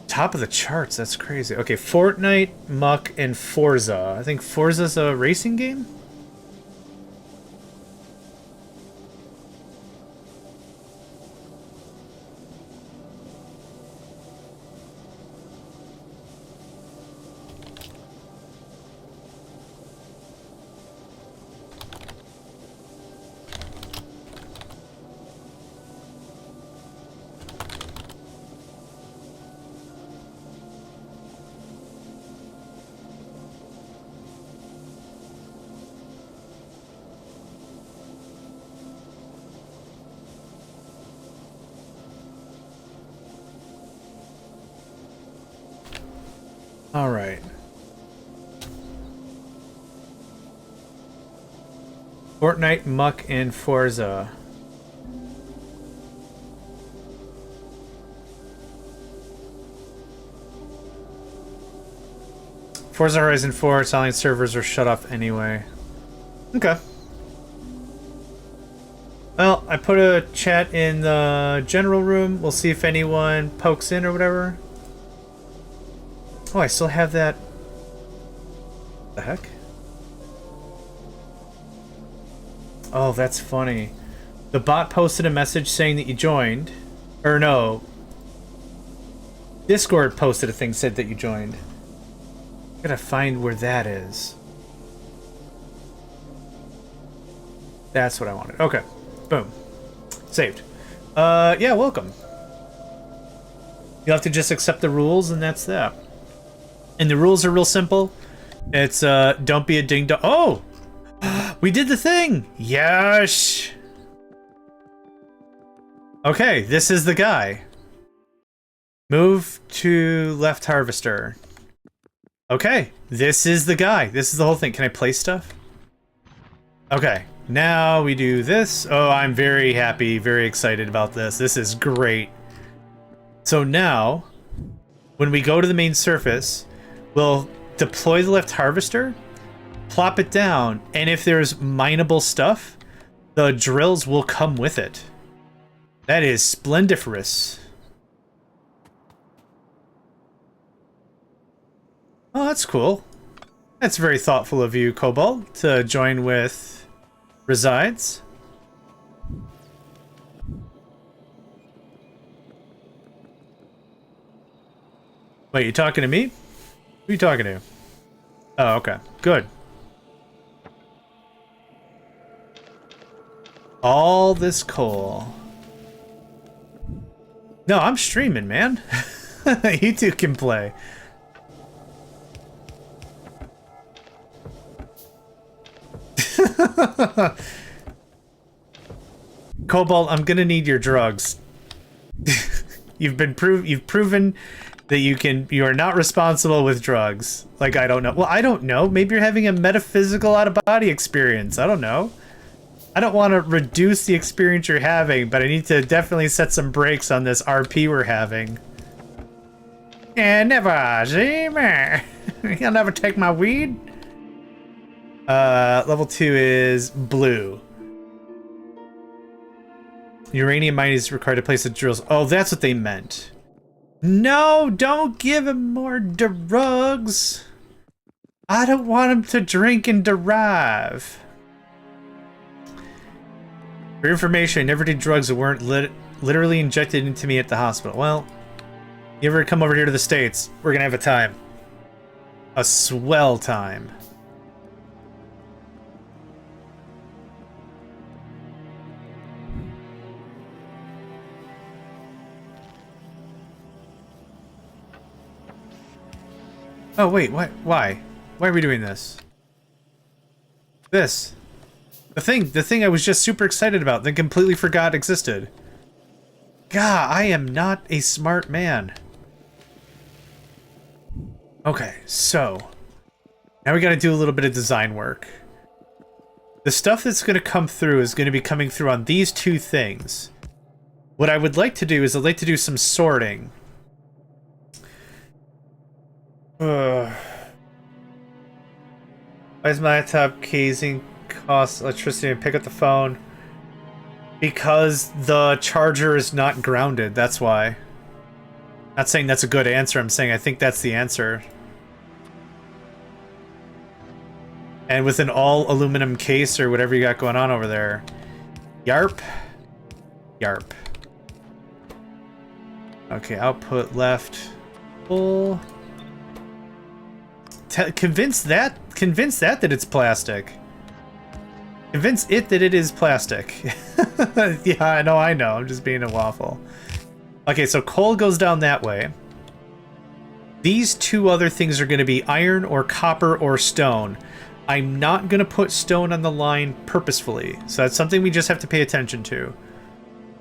Top of the charts. That's crazy. Okay, Fortnite, Muck, and Forza. I think Forza's a racing game? All right. Fortnite, Muck, and Forza. Forza Horizon 4, selling servers are shut off anyway. Okay. Well, I put a chat in the general room. We'll see if anyone pokes in or whatever. Oh, I still have that. What the heck? Oh, that's funny. The bot posted a message saying that you joined. Or no. Discord posted a thing said that you joined. I gotta find where that is. That's what I wanted. Okay. Boom. Saved. Yeah, welcome. You'll have to just accept the rules and that's that. And the rules are real simple. It's, don't be a ding-dong. Oh! We did the thing! Yes! Okay, this is the guy. Move to left harvester. Okay, this is the guy. This is the whole thing. Can I place stuff? Okay, now we do this. Oh, I'm very happy, very excited about this. This is great. So now, when we go to the main surface, we'll deploy the left harvester, plop it down, and if there's mineable stuff, the drills will come with it. That is splendiferous. Oh, that's cool. That's very thoughtful of you, Cobalt, to join with Resides. Wait, you talking to me? Who are you talking to? Oh, okay. Good. All this coal. No, I'm streaming, man. You two can play. Cobalt, I'm gonna need your drugs. You've proven that you are not responsible with drugs. Like, I don't know. Well, I don't know. Maybe you're having a metaphysical out-of-body experience. I don't know. I don't want to reduce the experience you're having, but I need to definitely set some brakes on this RP we're having. Yeah, never, see me. You'll never take my weed. Level 2 is blue. Uranium mine is required to place the drills. Oh, that's what they meant. No, don't give him more drugs. I don't want him to drink and derive. For information, I never did drugs that weren't literally injected into me at the hospital. Well, you ever come over here to the States, we're gonna have a time. A swell time. Oh wait, what? Why? Why are we doing this? The thing I was just super excited about, then completely forgot existed. God, I am not a smart man. Okay, so now we gotta do a little bit of design work. The stuff that's gonna come through is gonna be coming through on these two things. What I would like to do is I'd like to do some sorting. Why is my laptop casing cost electricity and pick up the phone? Because the charger is not grounded, that's why. Not saying that's a good answer, I'm saying I think that's the answer. And with an all aluminum case or whatever you got going on over there. Yarp. Yarp. Okay, output left. Full. Convince that it's plastic. Convince it that it is plastic. Yeah, I know, I'm just being a waffle. Okay, so coal goes down that way. These two other things are going to be iron or copper or stone. I'm not going to put stone on the line purposefully, so that's something we just have to pay attention to.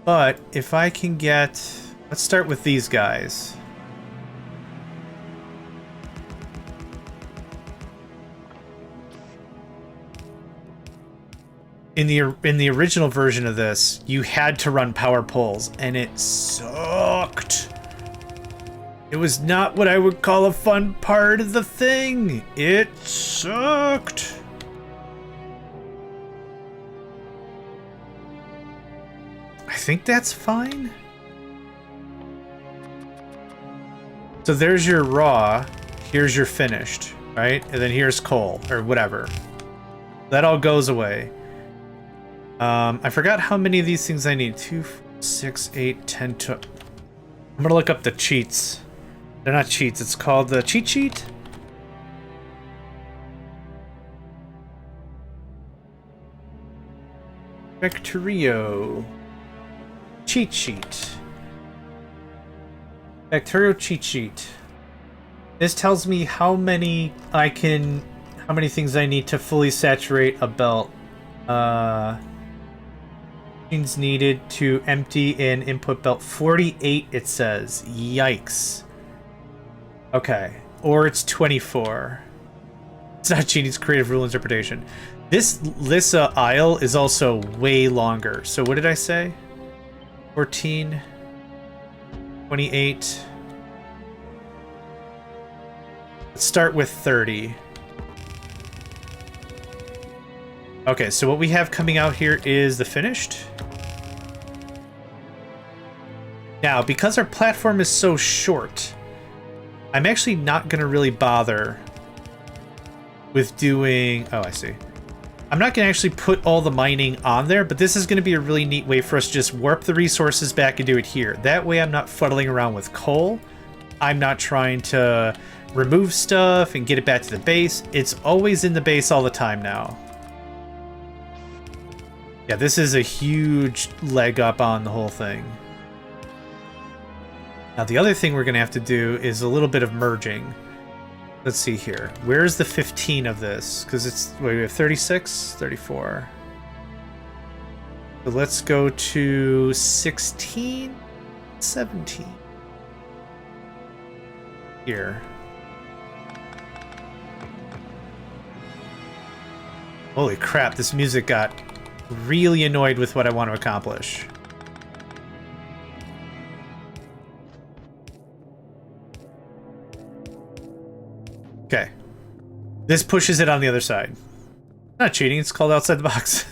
But if I can get... Let's start with these guys. In the original version of this, you had to run power poles, and it sucked. It was not what I would call a fun part of the thing. It sucked. I think that's fine. So there's your raw, here's your finished, right? And then here's coal, or whatever. That all goes away. I forgot how many of these things I need. 2, 6, 8, 10, 12. I'm gonna look up the cheats. They're not cheats, it's called the cheat sheet. Factorio. Cheat sheet. Factorio cheat sheet. This tells me how many things I need to fully saturate a belt. Needed to empty an input belt. 48 it says. Yikes. Okay. Or it's 24. It's not cheating, it's creative rule interpretation. This Lissa aisle is also way longer. So what did I say? 14. 28. Let's start with 30. Okay, so what we have coming out here is the finished. Now, because our platform is so short, I'm actually not going to really bother with doing... Oh, I see. I'm not going to actually put all the mining on there, but this is going to be a really neat way for us to just warp the resources back and do it here. That way I'm not fuddling around with coal. I'm not trying to remove stuff and get it back to the base. It's always in the base all the time now. Yeah, this is a huge leg up on the whole thing. Now, the other thing we're going to have to do is a little bit of merging. Let's see here. Where's the 15 of this? Because it's... Wait, we have 36? 34. So let's go to 16? 17. here. Holy crap, this music got really annoyed with what I want to accomplish. Okay. This pushes it on the other side. Not cheating, it's called outside the box.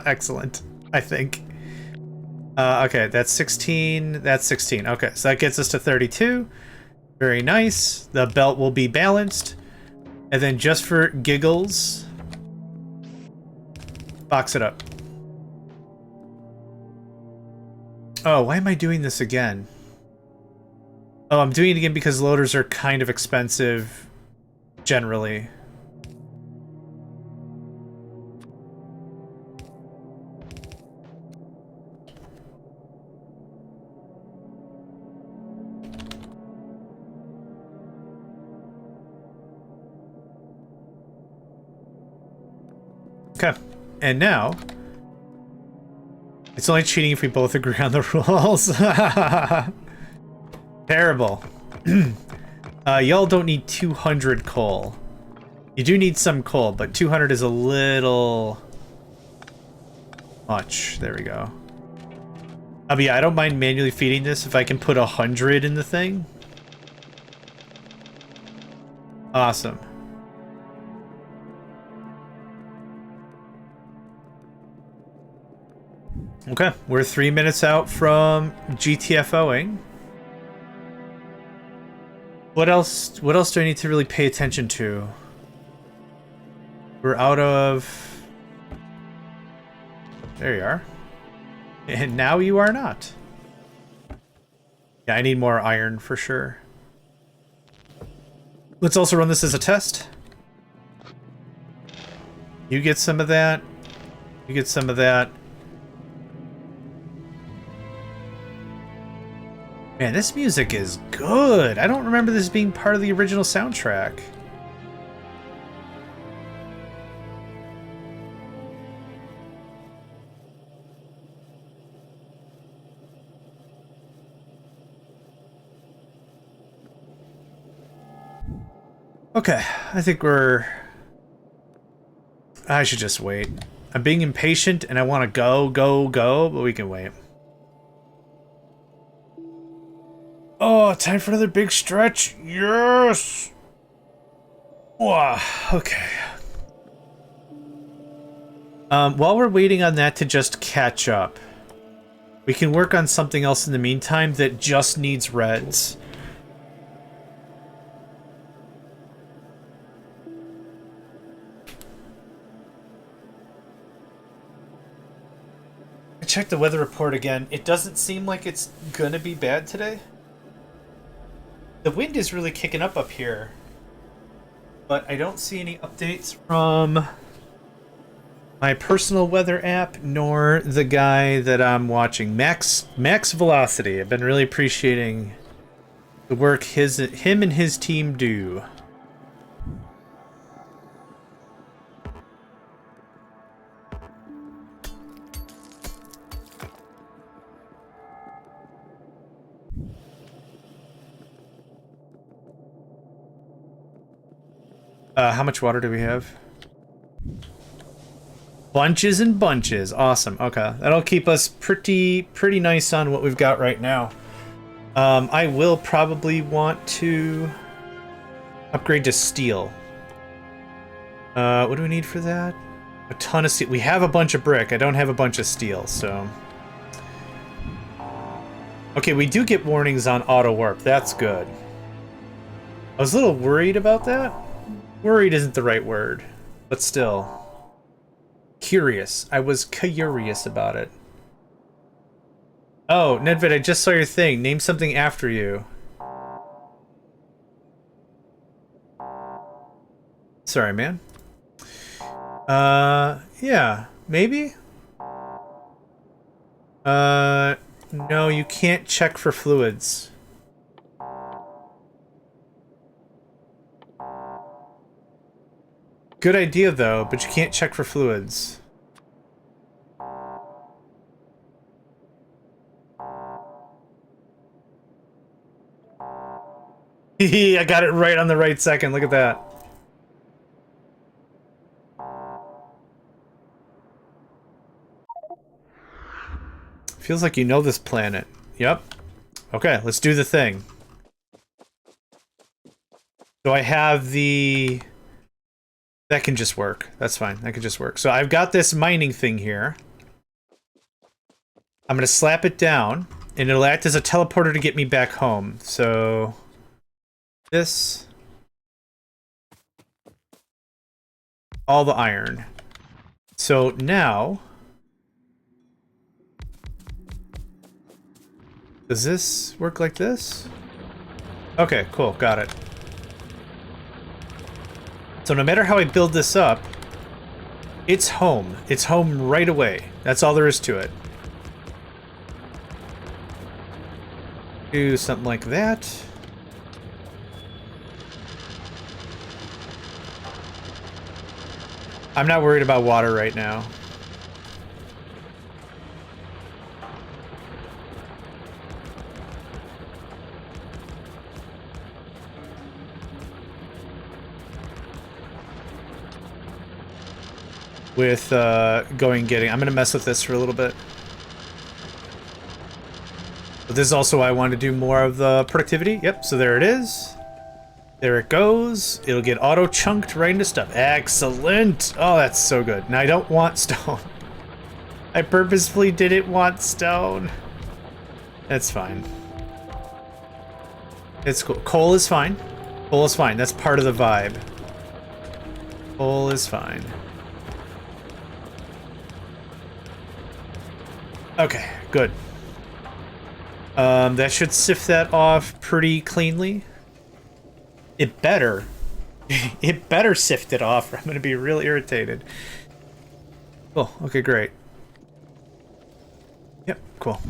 Excellent, I think. Okay, that's 16, that's 16. Okay, so that gets us to 32. Very nice. The belt will be balanced. And then just for giggles, box it up. Oh, why am I doing this again? Oh, I'm doing it again because loaders are kind of expensive, generally. Okay, and now it's only cheating if we both agree on the rules. Terrible. Y'all don't need 200 coal. You do need some coal, but 200 is a little much. There we go. But yeah, I don't mind manually feeding this if I can put 100 in the thing. Awesome. Okay, we're 3 minutes out from GTFOing. What else do I need to really pay attention to? We're out of... There you are. And now you are not. Yeah, I need more iron for sure. Let's also run this as a test. You get some of that. You get some of that. Man, this music is good. I don't remember this being part of the original soundtrack. Okay, I think we're... I should just wait. I'm being impatient and I want to go, but we can wait. Oh, time for another big stretch. Yes! Wow, okay. While we're waiting on that to just catch up, we can work on something else in the meantime that just needs reds. I checked the weather report again. It doesn't seem like it's gonna be bad today. The wind is really kicking up here, but I don't see any updates from my personal weather app nor the guy that I'm watching, Max Velocity. I've been really appreciating the work him and his team do. How much water do we have? Bunches and bunches. Awesome. Okay. That'll keep us pretty nice on what we've got right now. I will probably want to upgrade to steel. What do we need for that? A ton of steel. We have a bunch of brick. I don't have a bunch of steel, so... Okay, we do get warnings on auto warp. That's good. I was a little worried about that. Worried isn't the right word, but still. Curious. I was curious about it. Oh, Nedvid, I just saw your thing. Name something after you. Sorry, man. Yeah, maybe? No, you can't check for fluids. Good idea, though, but you can't check for fluids. I got it right on the right second. Look at that. Feels like you know this planet. Yep. Okay, let's do the thing. So I have the... That can just work. That's fine. That can just work. So I've got this mining thing here. I'm going to slap it down, and it'll act as a teleporter to get me back home. So... This... All the iron. So now... Does this work like this? Okay, cool. Got it. So no matter how I build this up, it's home. It's home right away. That's all there is to it. Do something like that. I'm not worried about water right now. With going getting. I'm gonna mess with this for a little bit. But this is also why I want to do more of the productivity. Yep, so there it is. There it goes. It'll get auto-chunked right into stuff. Excellent! Oh, that's so good. Now I don't want stone. I purposefully didn't want stone. That's fine. It's cool. Coal is fine. Coal is fine. That's part of the vibe. Coal is fine. Okay, good. That should sift that off pretty cleanly. It better. It better sift it off, or I'm going to be real irritated. Oh, okay, great. Yep, cool.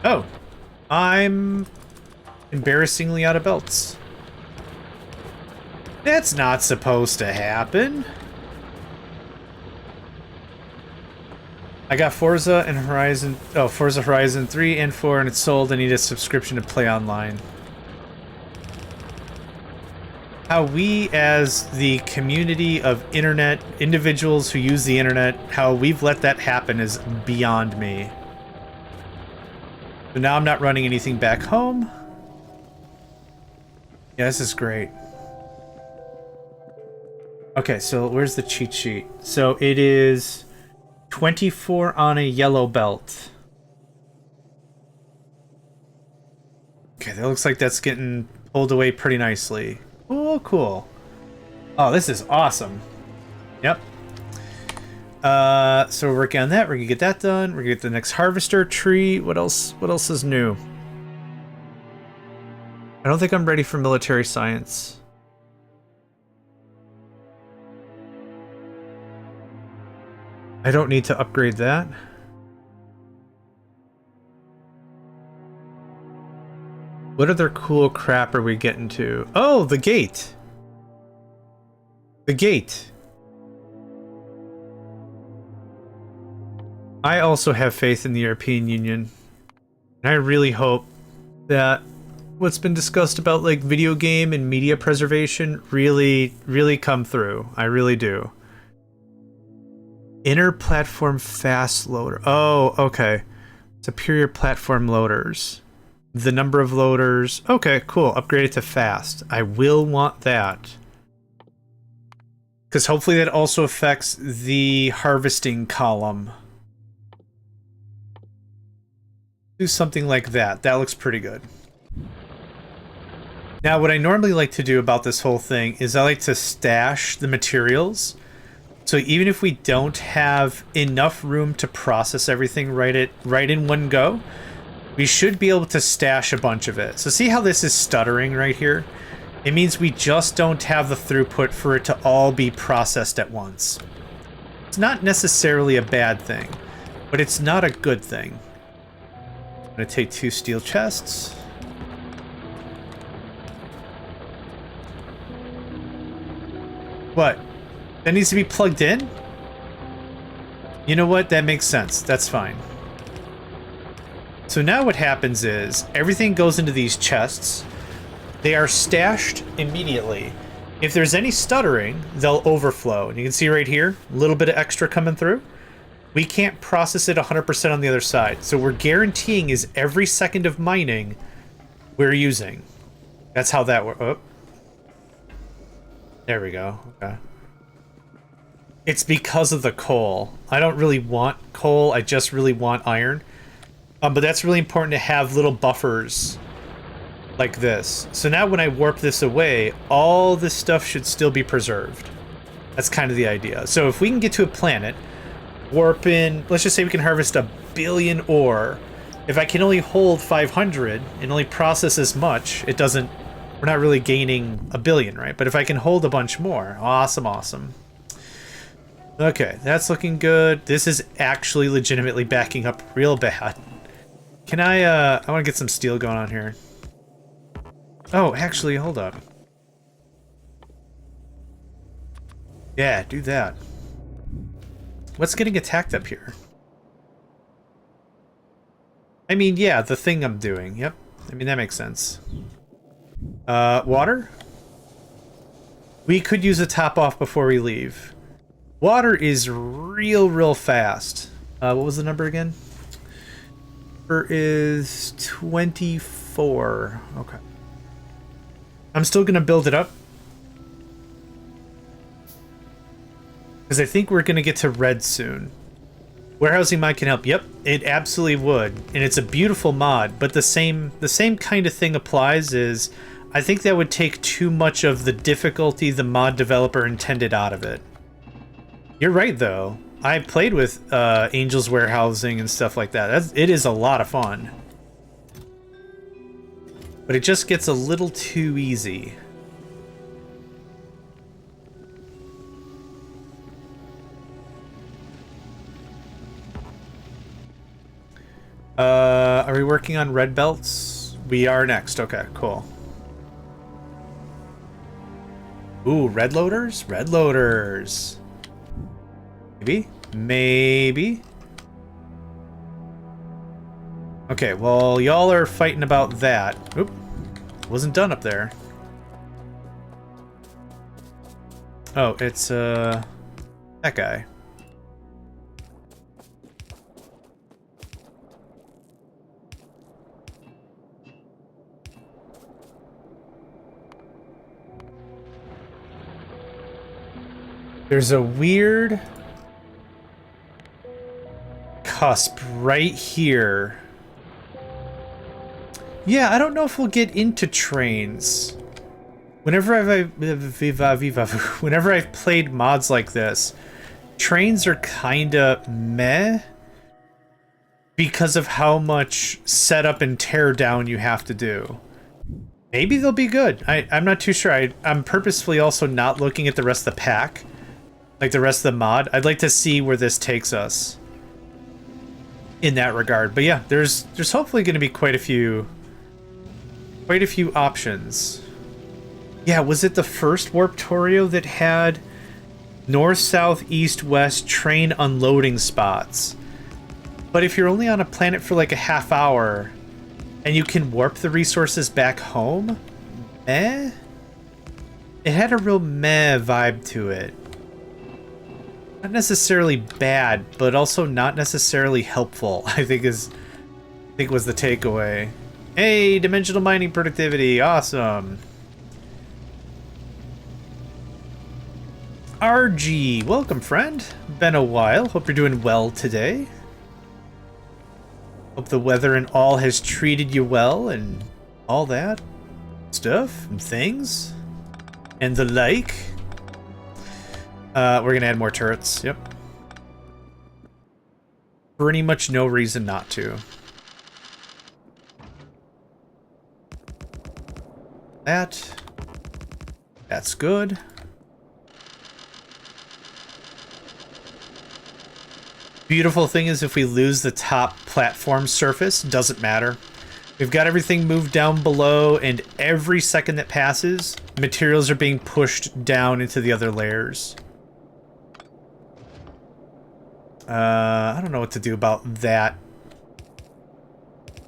Oh, I'm embarrassingly out of belts. That's not supposed to happen. I got Forza and Horizon... Oh, Forza Horizon 3 and 4, and it's sold. I need a subscription to play online. How we, as the community of internet individuals who use the internet, how we've let that happen is beyond me. So now I'm not running anything back home. Yeah, this is great. Okay, so where's the cheat sheet? So it is 24 on a yellow belt. Okay, that looks like that's getting pulled away pretty nicely. Oh, cool. Oh, this is awesome. Yep. So we're working on that. We're gonna get that done. We're gonna get the next harvester tree. What else? What else is new? I don't think I'm ready for military science. I don't need to upgrade that. What other cool crap are we getting to? Oh, the gate! The gate! I also have faith in the European Union. And I really hope that what's been discussed about like video game and media preservation really come through. I really do. Inter-platform fast loader. Oh, okay. Superior platform loaders. The number of loaders. Okay, cool. Upgrade it to fast. I will want that. Because hopefully that also affects the harvesting column. Do something like that. That looks pretty good. Now, what I normally like to do about this whole thing is I like to stash the materials. So even if we don't have enough room to process everything right in one go, we should be able to stash a bunch of it. So see how this is stuttering right here? It means we just don't have the throughput for it to all be processed at once. It's not necessarily a bad thing, but it's not a good thing. I'm gonna take 2 steel chests. What? That needs to be plugged in? You know what? That makes sense. That's fine. So now what happens is everything goes into these chests. They are stashed immediately. If there's any stuttering, they'll overflow. And you can see right here, a little bit of extra coming through. We can't process it 100% on the other side. So we're guaranteeing is every second of mining we're using. That's how that works. Oh. There we go. Okay. It's because of the coal. I don't really want coal. I just really want iron. But that's really important to have little buffers like this. So now when I warp this away, all this stuff should still be preserved. That's kind of the idea. So if we can get to a planet, warp in, let's just say we can harvest 1 billion ore. If I can only hold 500 and only process as much, it doesn't, we're not really gaining 1 billion, right? But if I can hold a bunch more, awesome, awesome. Okay, that's looking good. This is actually legitimately backing up real bad. Can I want to get some steel going on here. Oh, actually, hold up. Yeah, do that. What's getting attacked up here? I mean, yeah, the thing I'm doing. Yep. I mean, that makes sense. Water? We could use a top off before we leave. Water is real fast. What was the number again? Number is 24. Okay. I'm still going to build it up. Because I think we're going to get to red soon. Warehousing mod can help. Yep, it absolutely would. And it's a beautiful mod, but the same kind of thing applies is I think that would take too much of the difficulty the mod developer intended out of it. You're right, though. I played with Angel's Warehousing and stuff like that. It is a lot of fun. But it just gets a little too easy. Are we working on red belts? We are next. Okay, cool. Ooh, red loaders? Red loaders. Maybe? Maybe? Okay, well, y'all are fighting about that. Oop. Wasn't done up there. Oh, it's, that guy. There's a weird cusp right here. Yeah, I don't know if we'll get into trains. Whenever I've played mods like this, trains are kinda meh because of how much setup and tear down you have to do. Maybe they'll be good. I'm not too sure. I'm purposefully also not looking at the rest of the pack. Like the rest of the mod. I'd like to see where this takes us in that regard. But yeah, there's hopefully going to be quite a few options. Yeah, was it the first Warptorio that had north, south, east, west train unloading spots? But if you're only on a planet for like a half hour and you can warp the resources back home, meh? It had a real meh vibe to it. Not necessarily bad, but also not necessarily helpful, I think was the takeaway. Hey, dimensional mining productivity, awesome. RG, welcome friend. Been a while, hope you're doing well today. Hope the weather and all has treated you well and all that stuff and things and the like. We're gonna add more turrets, yep. Pretty much no reason not to. That's good. Beautiful thing is if we lose the top platform surface, doesn't matter. We've got everything moved down below, and every second that passes, materials are being pushed down into the other layers. I don't know what to do about that.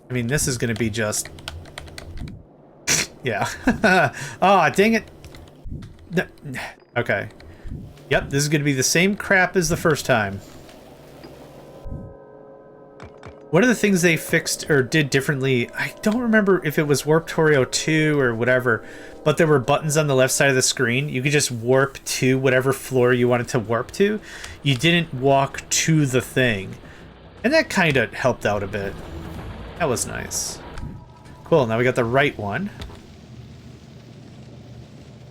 I mean, this is gonna be just... yeah. Aw, dang it. No. Okay. Yep, this is gonna be the same crap as the first time. One of the things they fixed or did differently, I don't remember if it was Warptorio 2 or whatever, but there were buttons on the left side of the screen. You could just warp to whatever floor you wanted to warp to. You didn't walk to the thing. And that kind of helped out a bit. That was nice. Cool, now we got the right one.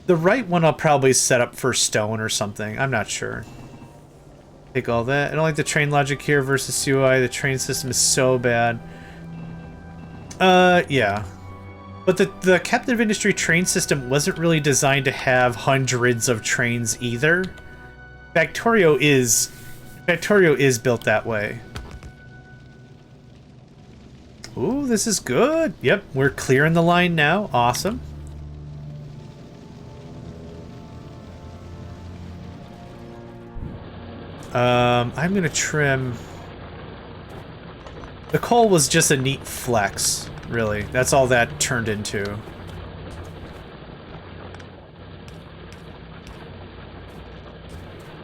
The right one I'll probably set up for stone or something. I'm not sure. Take all that. I don't like the train logic here versus UI. The train system is so bad. Yeah. But the captive industry train system wasn't really designed to have hundreds of trains either. Factorio is built that way. Ooh, this is good. Yep, we're clearing the line now. Awesome. I'm gonna trim... The coal was just a neat flex, really. That's all that turned into.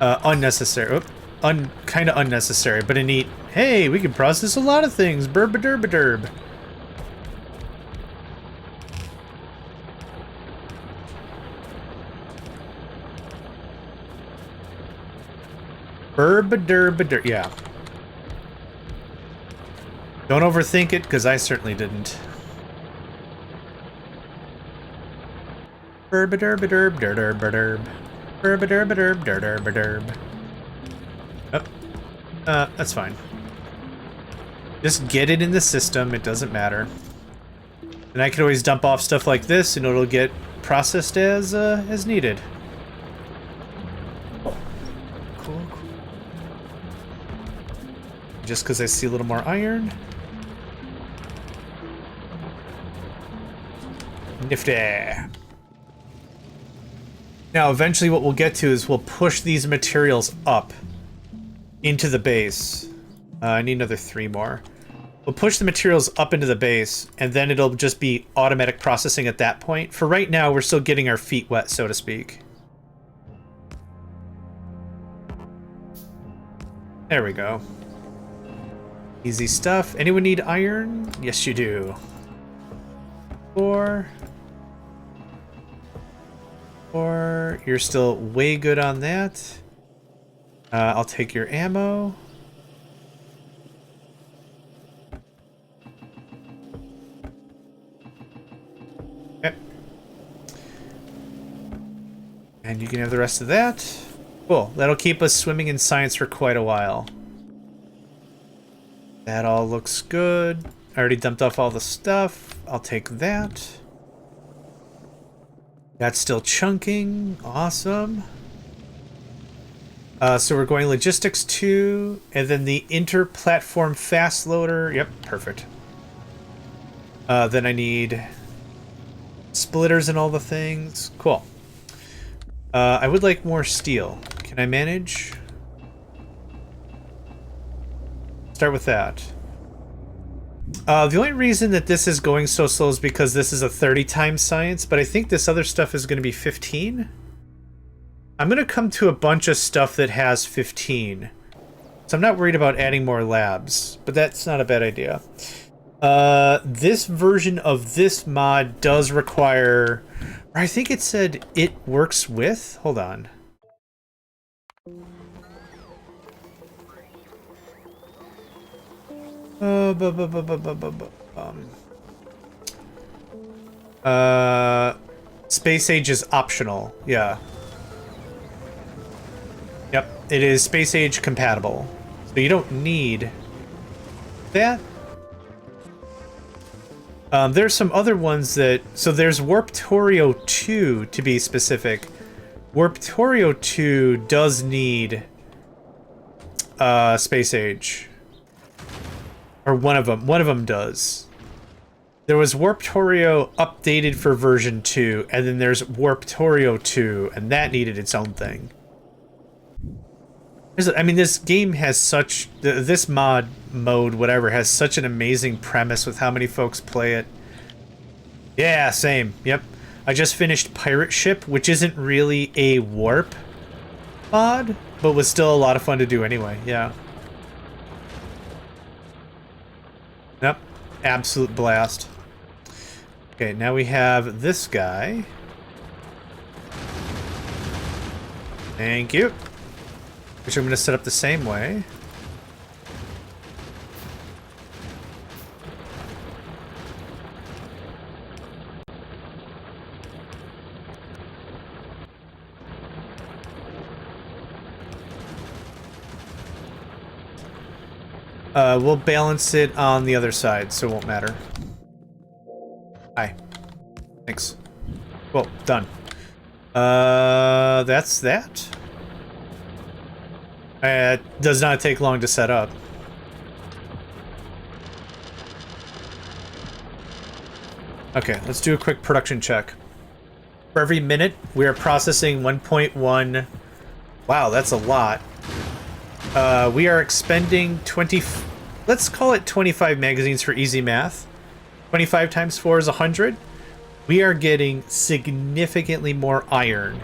Unnecessary. Oop. Kinda unnecessary, but a neat... Hey, we can process a lot of things. Burb-a-derb-a-derb. Burb-a-derb-a-derb. Yeah. Don't overthink it, because I certainly didn't. Burb-a-derb-a-derb-derb-derb-derb. Burb-a-derb-a-derb-derb-derb. Oh. That's fine. Just get it in the system, it doesn't matter. And I can always dump off stuff like this, and it'll get processed as needed. Cool. Just because I see a little more iron. Nifty. Now, eventually what we'll get to is we'll push these materials up into the base. I need another 3 more. We'll push the materials up into the base, and then it'll just be automatic processing at that point. For right now, we're still getting our feet wet, so to speak. There we go. Easy stuff. Anyone need iron? Yes, you do. 4. You're still way good on that. I'll take your ammo. Okay. And you can have the rest of that. Cool. That'll keep us swimming in science for quite a while. That all looks good. I already dumped off all the stuff. I'll take that. That's still chunking. Awesome. So we're going logistics 2, and then the inter-platform fast loader. Yep, perfect. Then I need splitters and all the things. Cool. I would like more steel. Can I manage? Start with that. The only reason that this is going so slow is because this is a 30 times science, but I think this other stuff is going to be 15. I'm going to come to a bunch of stuff that has 15. So I'm not worried about adding more labs, but that's not a bad idea. This version of this mod does require... Or I think it said it works with... Hold on. Space age is optional. Yeah. Yep, it is space age compatible. So you don't need that. There's some other ones that... So there's Warptorio 2, to be specific. Warptorio 2 does need space age. Or one of them does. There was Warptorio updated for version 2, and then there's Warptorio 2, and that needed its own thing. I mean, this game has such... This mode, whatever, has such an amazing premise with how many folks play it. Yeah, same. Yep. I just finished Pirate Ship, which isn't really a warp mod, but was still a lot of fun to do anyway. Yeah. Yep. Absolute blast. Okay, now we have this guy. Thank you. Which I'm going to set up the same way. We'll balance it on the other side, so it won't matter. Hi. Thanks. Well, done. That's that. It does not take long to set up. Okay, let's do a quick production check. For every minute, we are processing 1.1. Wow, that's a lot. We are expending 20... Let's call it 25 magazines for easy math. 25 times 4 is 100. We are getting significantly more iron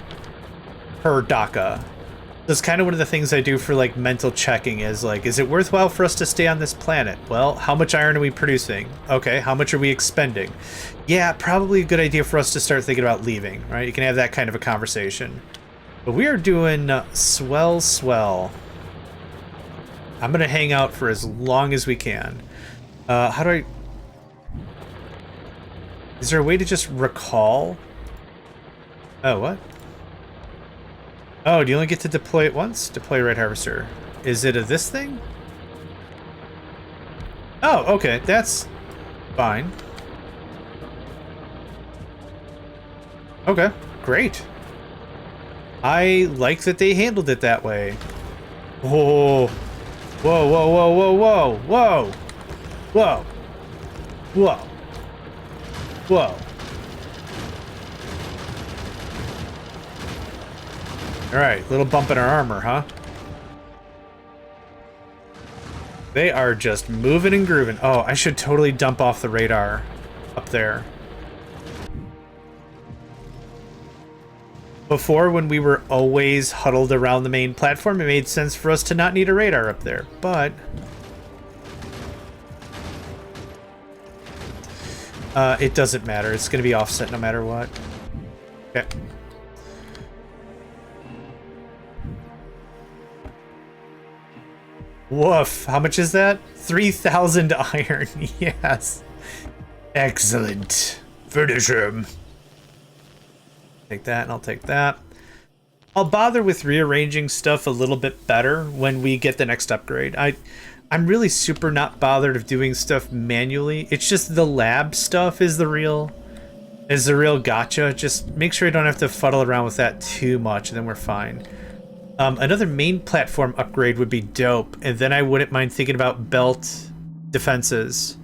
per DACA. That's kind of one of the things I do for, like, mental checking is, like, is it worthwhile for us to stay on this planet? Well, how much iron are we producing? Okay, how much are we expending? Yeah, probably a good idea for us to start thinking about leaving, right? You can have that kind of a conversation. But we are doing swell. I'm going to hang out for as long as we can. How do I... Is there a way to just recall? Oh, what? Oh, do you only get to deploy it once? Deploy Red Harvester. Is it this thing? Oh, okay. That's fine. Okay, great. I like that they handled it that way. Oh. Whoa, whoa, whoa, whoa, whoa, whoa. Whoa. Whoa. Whoa. Alright, little bump in our armor, huh? They are just moving and grooving. Oh, I should totally dump off the radar up there. Before, when we were always huddled around the main platform, it made sense for us to not need a radar up there, but... it doesn't matter. It's going to be offset no matter what. Okay. Woof. How much is that? 3,000 iron. Yes. Excellent. Finish him. Take that, and I'll take that. I'll bother with rearranging stuff a little bit better when we get the next upgrade. I'm really super not bothered of doing stuff manually. It's just the lab stuff is the real gotcha. Just make sure you don't have to fuddle around with that too much, and then we're fine. Another main platform upgrade would be dope, and then I wouldn't mind thinking about belt defenses.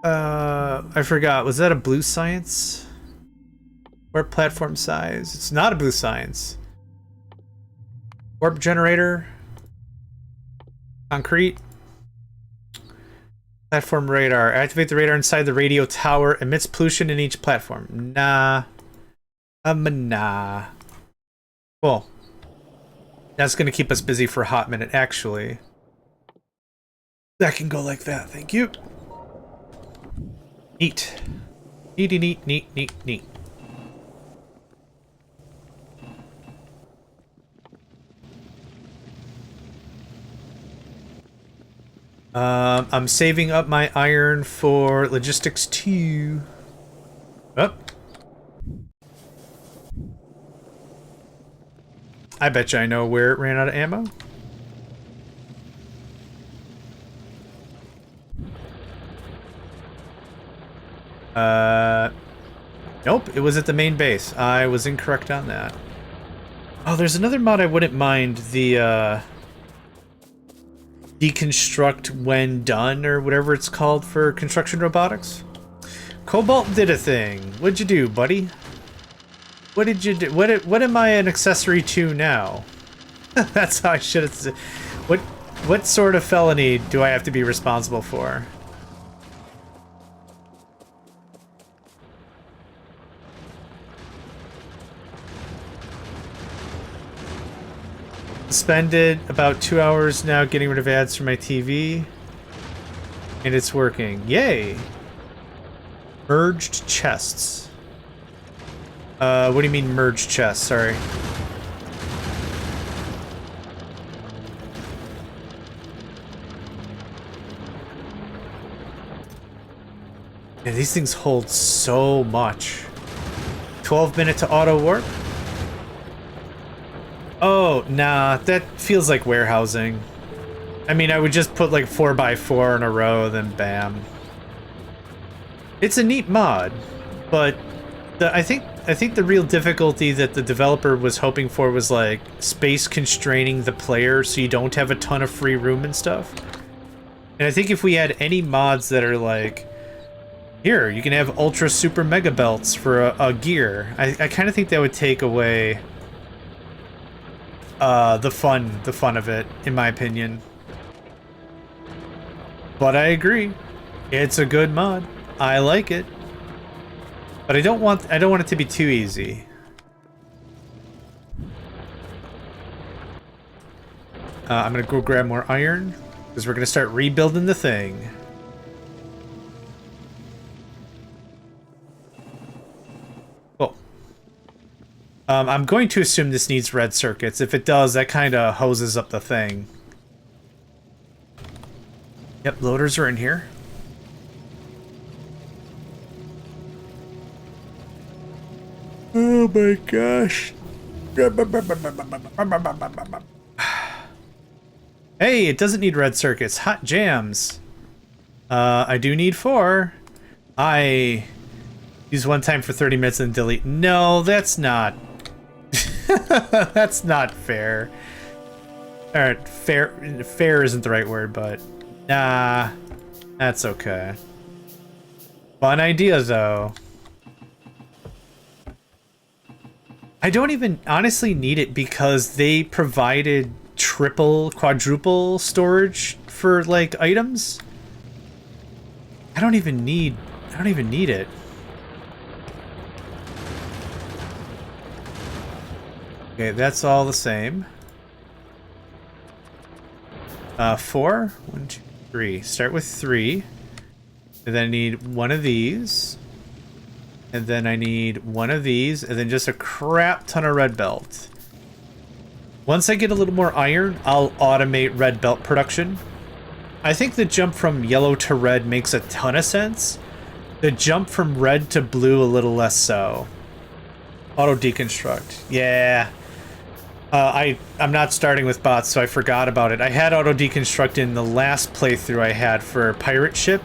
I forgot. Was that a blue science? Warp platform size. It's not a blue science. Warp generator. Concrete. Platform radar. Activate the radar inside the radio tower. Emits pollution in each platform. Nah. Nah. Cool. That's going to keep us busy for a hot minute, actually. That can go like that. Thank you. Neat. Neat. I'm saving up my iron for logistics 2. Oh. I bet you I know where it ran out of ammo. Nope, it was at the main base. I was incorrect on that. Oh, there's another mod I wouldn't mind. The, deconstruct when done, or whatever it's called for construction robotics. Cobalt did a thing. What'd you do, buddy? What did you do? What am I an accessory to now? That's how I should have said. What sort of felony do I have to be responsible for? Suspended about 2 hours now, getting rid of ads from my TV. And it's working. Yay! Merged chests. What do you mean merged chests? Sorry. Yeah, these things hold so much. 12-minute to auto warp? Oh, nah, that feels like warehousing. I mean, I would just put like 4x4 in a row, then bam. It's a neat mod, but I think the real difficulty that the developer was hoping for was like space constraining the player so you don't have a ton of free room and stuff. And I think if we had any mods that are like, here, you can have ultra super mega belts for a gear, I kind of think that would take away the fun of it, in my opinion. But I agree, it's a good mod. I like it, but I don't want it to be too easy. I'm gonna go grab more iron because we're gonna start rebuilding the thing. Cool. I'm going to assume this needs red circuits. If it does, that kind of hoses up the thing. Yep, loaders are in here. Oh my gosh. Hey, it doesn't need red circuits. Hot jams. I do need 4. I use one time for 30 minutes and delete. No, that's not. That's not fair. Alright, fair isn't the right word, but nah, that's okay. Fun idea, though. I don't even honestly need it because they provided triple, quadruple storage for like items. I don't even need it. Okay, that's all the same. 4? 1, 2, 3. Start with 3. And then I need one of these. And then I need one of these, and then just a crap ton of red belt. Once I get a little more iron, I'll automate red belt production. I think the jump from yellow to red makes a ton of sense. The jump from red to blue a little less so. Auto deconstruct. Yeah. I'm not starting with bots, so I forgot about it. I had auto deconstruct in the last playthrough I had for Pirate Ship,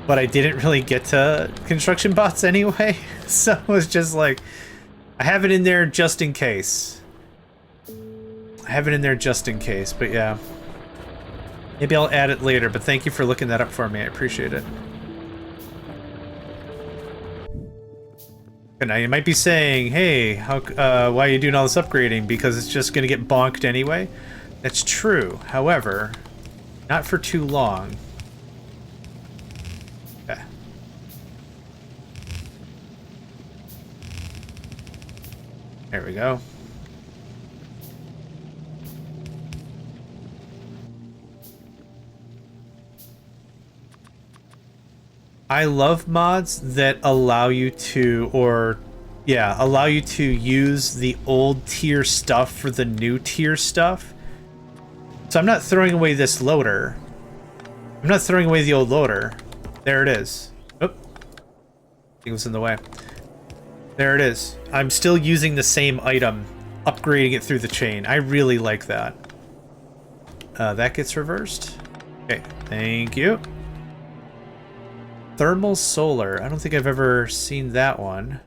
but I didn't really get to construction bots anyway, so it was just like, I have it in there just in case. But yeah. Maybe I'll add it later, but thank you for looking that up for me, I appreciate it. And now you might be saying, hey, why are you doing all this upgrading? Because it's just gonna get bonked anyway? That's true, however, not for too long. Okay. There we go. I love mods that allow you to, allow you to use the old tier stuff for the new tier stuff. So I'm not throwing away this loader. I'm not throwing away the old loader. There it is. Oh, I think it was in the way. There it is. I'm still using the same item, upgrading it through the chain. I really like that. That gets reversed. Okay, thank you. Thermal solar. I don't think I've ever seen that one.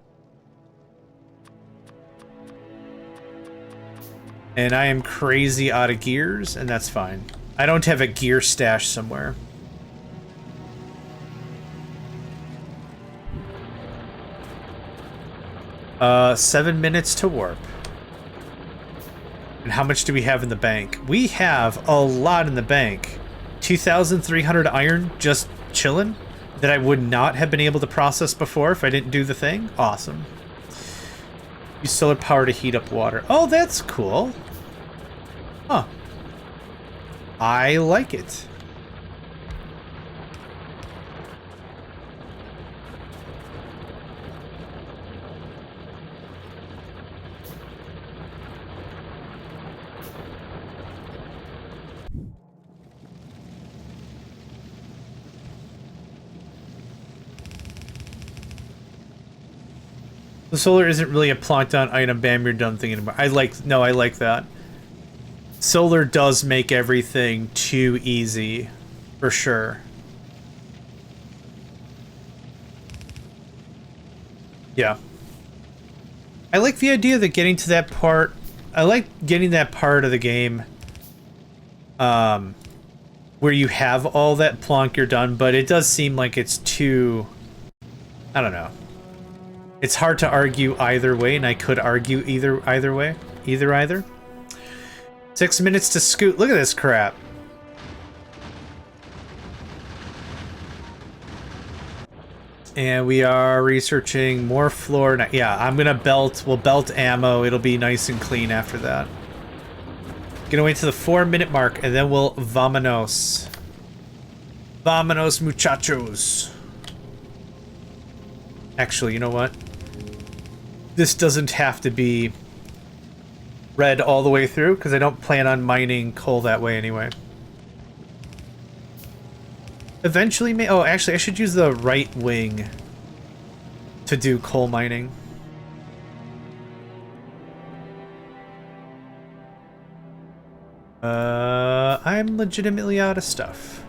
And I am crazy out of gears, and that's fine. I don't have a gear stash somewhere. Uh, 7 minutes to warp. And how much do we have in the bank? We have a lot in the bank. 2,300 iron just chilling that I would not have been able to process before if I didn't do the thing. Awesome. Use solar power to heat up water. Oh, that's cool. Huh. I like it. The solar isn't really a plonk down item, bam, you're done thing anymore. I like that. Solar does make everything too easy, for sure. Yeah. I like the idea that getting to that part, I like getting that part of the game where you have all that plonk, you're done, but it does seem like it's too, I don't know. It's hard to argue either way, and I could argue either way. Either. 6 minutes to scoot. Look at this crap. And we are researching more floor. Yeah, I'm gonna belt. We'll belt ammo. It'll be nice and clean after that. Gonna wait to the 4-minute mark, and then we'll vamonos. Vamonos, muchachos. Actually, you know what? This doesn't have to be red all the way through, because I don't plan on mining coal that way anyway. Eventually, oh, actually, I should use the right wing to do coal mining. I'm legitimately out of stuff.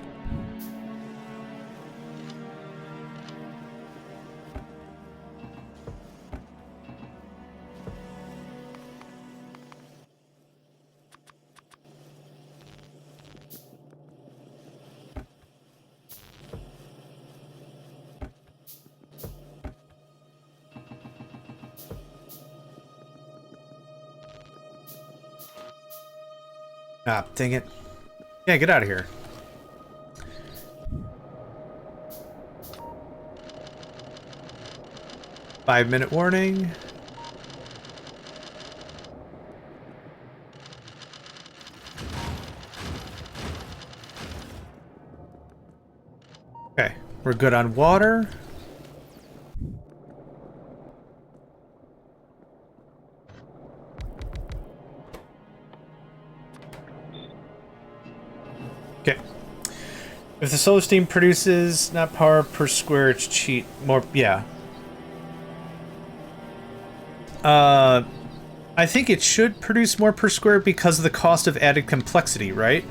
Ah, dang it. Yeah, get out of here. Five-minute warning. Okay, we're good on water. Okay. If the solar steam produces not power per square, it's cheat more. Yeah. I think it should produce more per square because of the cost of added complexity, right?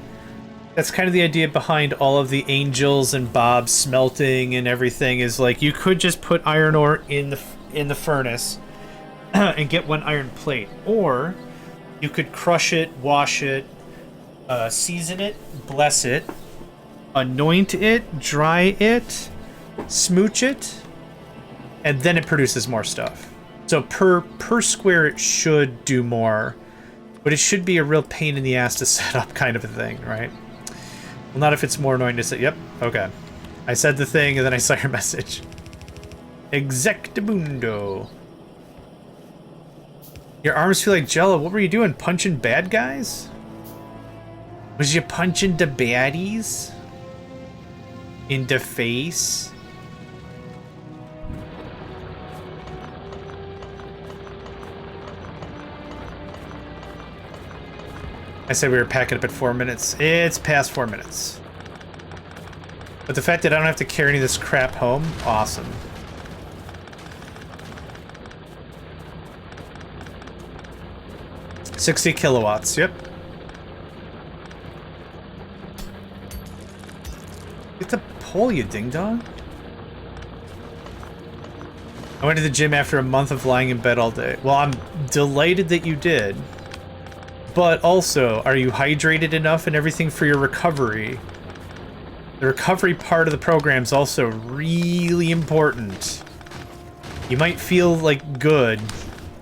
That's kind of the idea behind all of the angels and bobs smelting and everything. Is like you could just put iron ore in the furnace and get one iron plate, or you could crush it, wash it, season it, bless it, anoint it, dry it, smooch it, and then it produces more stuff. So per square it should do more, but it should be a real pain in the ass to set up kind of a thing, right? Well, not if it's more annoying to say. Yep, okay. I said the thing and then I saw your message. Exactamundo. Your arms feel like jello. What were you doing? Punching bad guys? Was you punching the baddies? In the face? I said we were packing up at 4 minutes. It's past 4 minutes. But the fact that I don't have to carry any of this crap home, awesome. $60 kilowatts, yep. Get the pole, you ding-dong. I went to the gym after a month of lying in bed all day. Well, I'm delighted that you did. But also, are you hydrated enough and everything for your recovery? The recovery part of the program is also really important. You might feel like good,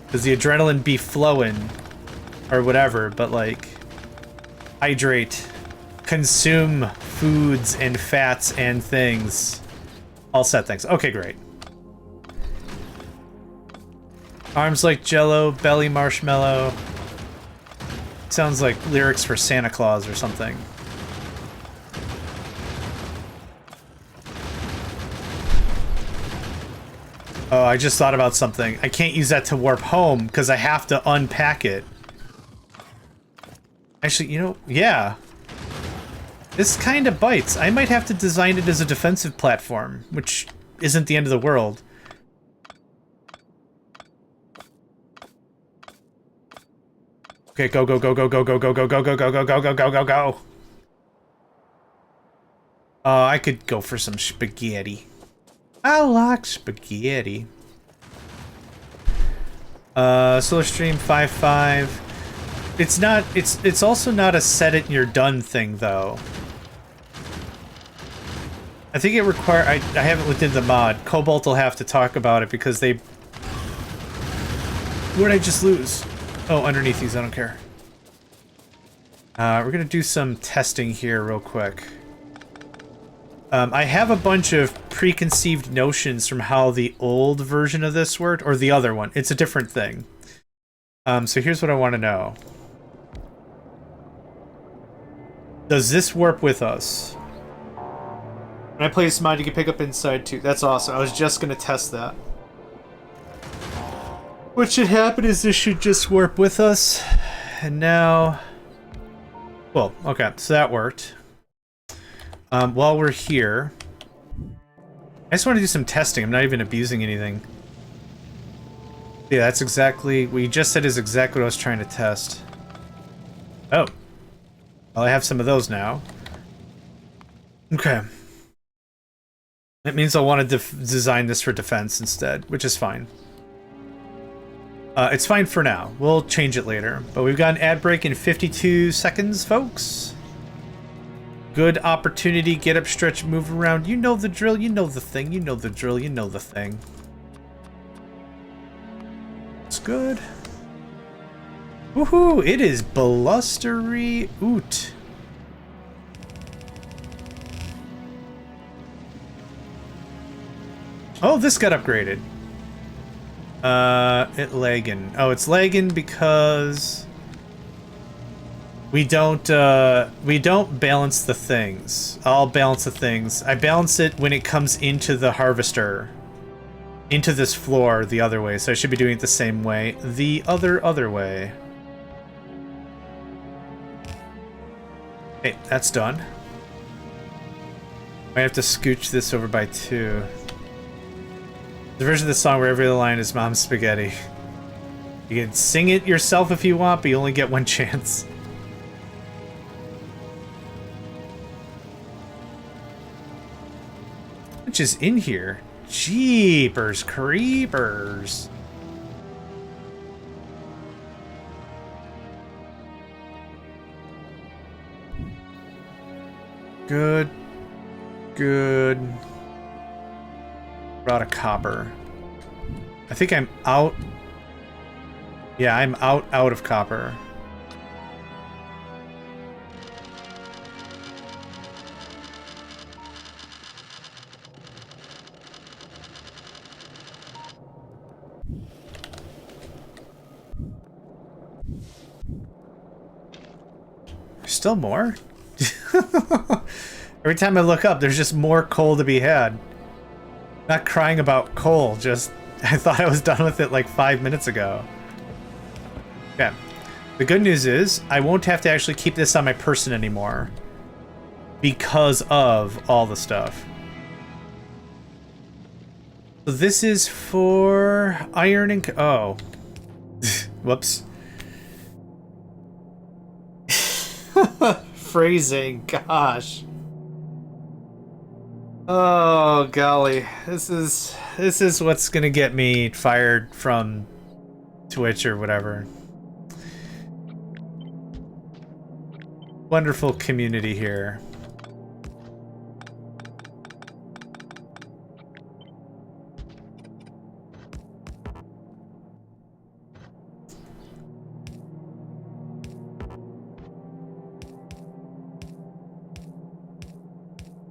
because the adrenaline be flowing, or whatever, but like hydrate, consume foods and fats and things. All set things. Okay, great. Arms like jello, belly marshmallow. Sounds like lyrics for Santa Claus or something. Oh, I just thought about something. I can't use that to warp home because I have to unpack it. Actually, you know, yeah. This kind of bites. I might have to design it as a defensive platform, which isn't the end of the world. Okay, go, go, go, go, go, go, go, go, go, go, go, go, go, go, go, go, go. I could go for some spaghetti. I like spaghetti. Solar Stream 5.5. It's not, it's also not a set it and you're done thing, though. I think it I haven't looked into the mod. Cobalt will have to talk about it because they... What did I just lose? Oh, underneath these, I don't care. We're gonna do some testing here real quick. I have a bunch of preconceived notions from how the old version of this worked, or the other one. It's a different thing. So here's what I want to know. Does this warp with us? When I play this mod, you can pick up inside too. That's awesome. I was just gonna test that. What should happen is this should just warp with us. And now... Well, okay, so that worked. While we're here... I just want to do some testing. I'm not even abusing anything. Yeah, that's exactly... What you just said is exactly what I was trying to test. Oh. Well, I have some of those now. Okay. That means I'll want to design this for defense instead, which is fine. It's fine for now. We'll change it later. But we've got an ad break in 52 seconds, folks. Good opportunity. Get up, stretch, move around. You know the drill. You know the thing. You know the drill. You know the thing. It's good. Woohoo! It is blustery oot. Oh, this got upgraded. It lagging. Oh, it's lagging because we don't balance the things. I'll balance the things. I balance it when it comes into the harvester. Into this floor the other way, so I should be doing it the same way. The other way. Okay, that's done. Might have to scooch this over by 2. The version of the song where every line is Mom's Spaghetti. You can sing it yourself if you want, but you only get one chance. Which is in here? Jeepers creepers. Good. Good. Out of copper. I think I'm out. Yeah, I'm out of copper. There's still more? Every time I look up, there's just more coal to be had. Not crying about coal, just... I thought I was done with it like 5 minutes ago. Okay. The good news is, I won't have to actually keep this on my person anymore. Because of all the stuff. So this is for iron and... Oh. Whoops. Phrasing, gosh. Oh golly, this is what's gonna get me fired from Twitch or whatever. Wonderful community here.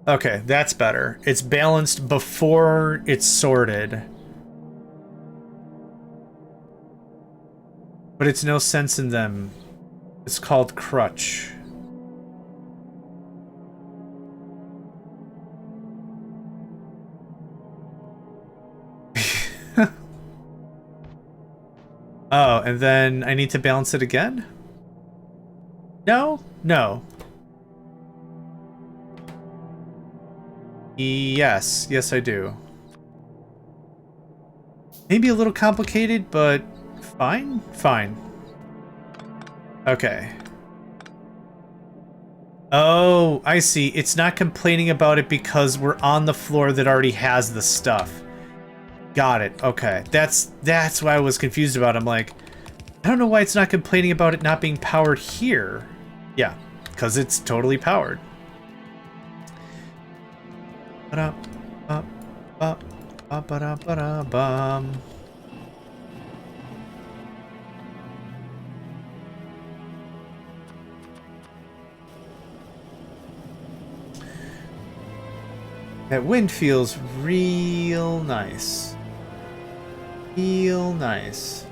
Okay, that's better. It's balanced before it's sorted. But it's no sense in them. It's called crutch. Oh, and then I need to balance it again? No? No. Yes. Yes, I do. Maybe a little complicated, but fine? Fine. Okay. Oh, I see. It's not complaining about it because we're on the floor that already has the stuff. Got it. Okay. That's why I was confused about it. I'm like, I don't know why it's not complaining about it not being powered here. Yeah, because it's totally powered. That wind feels real nice. Real nice.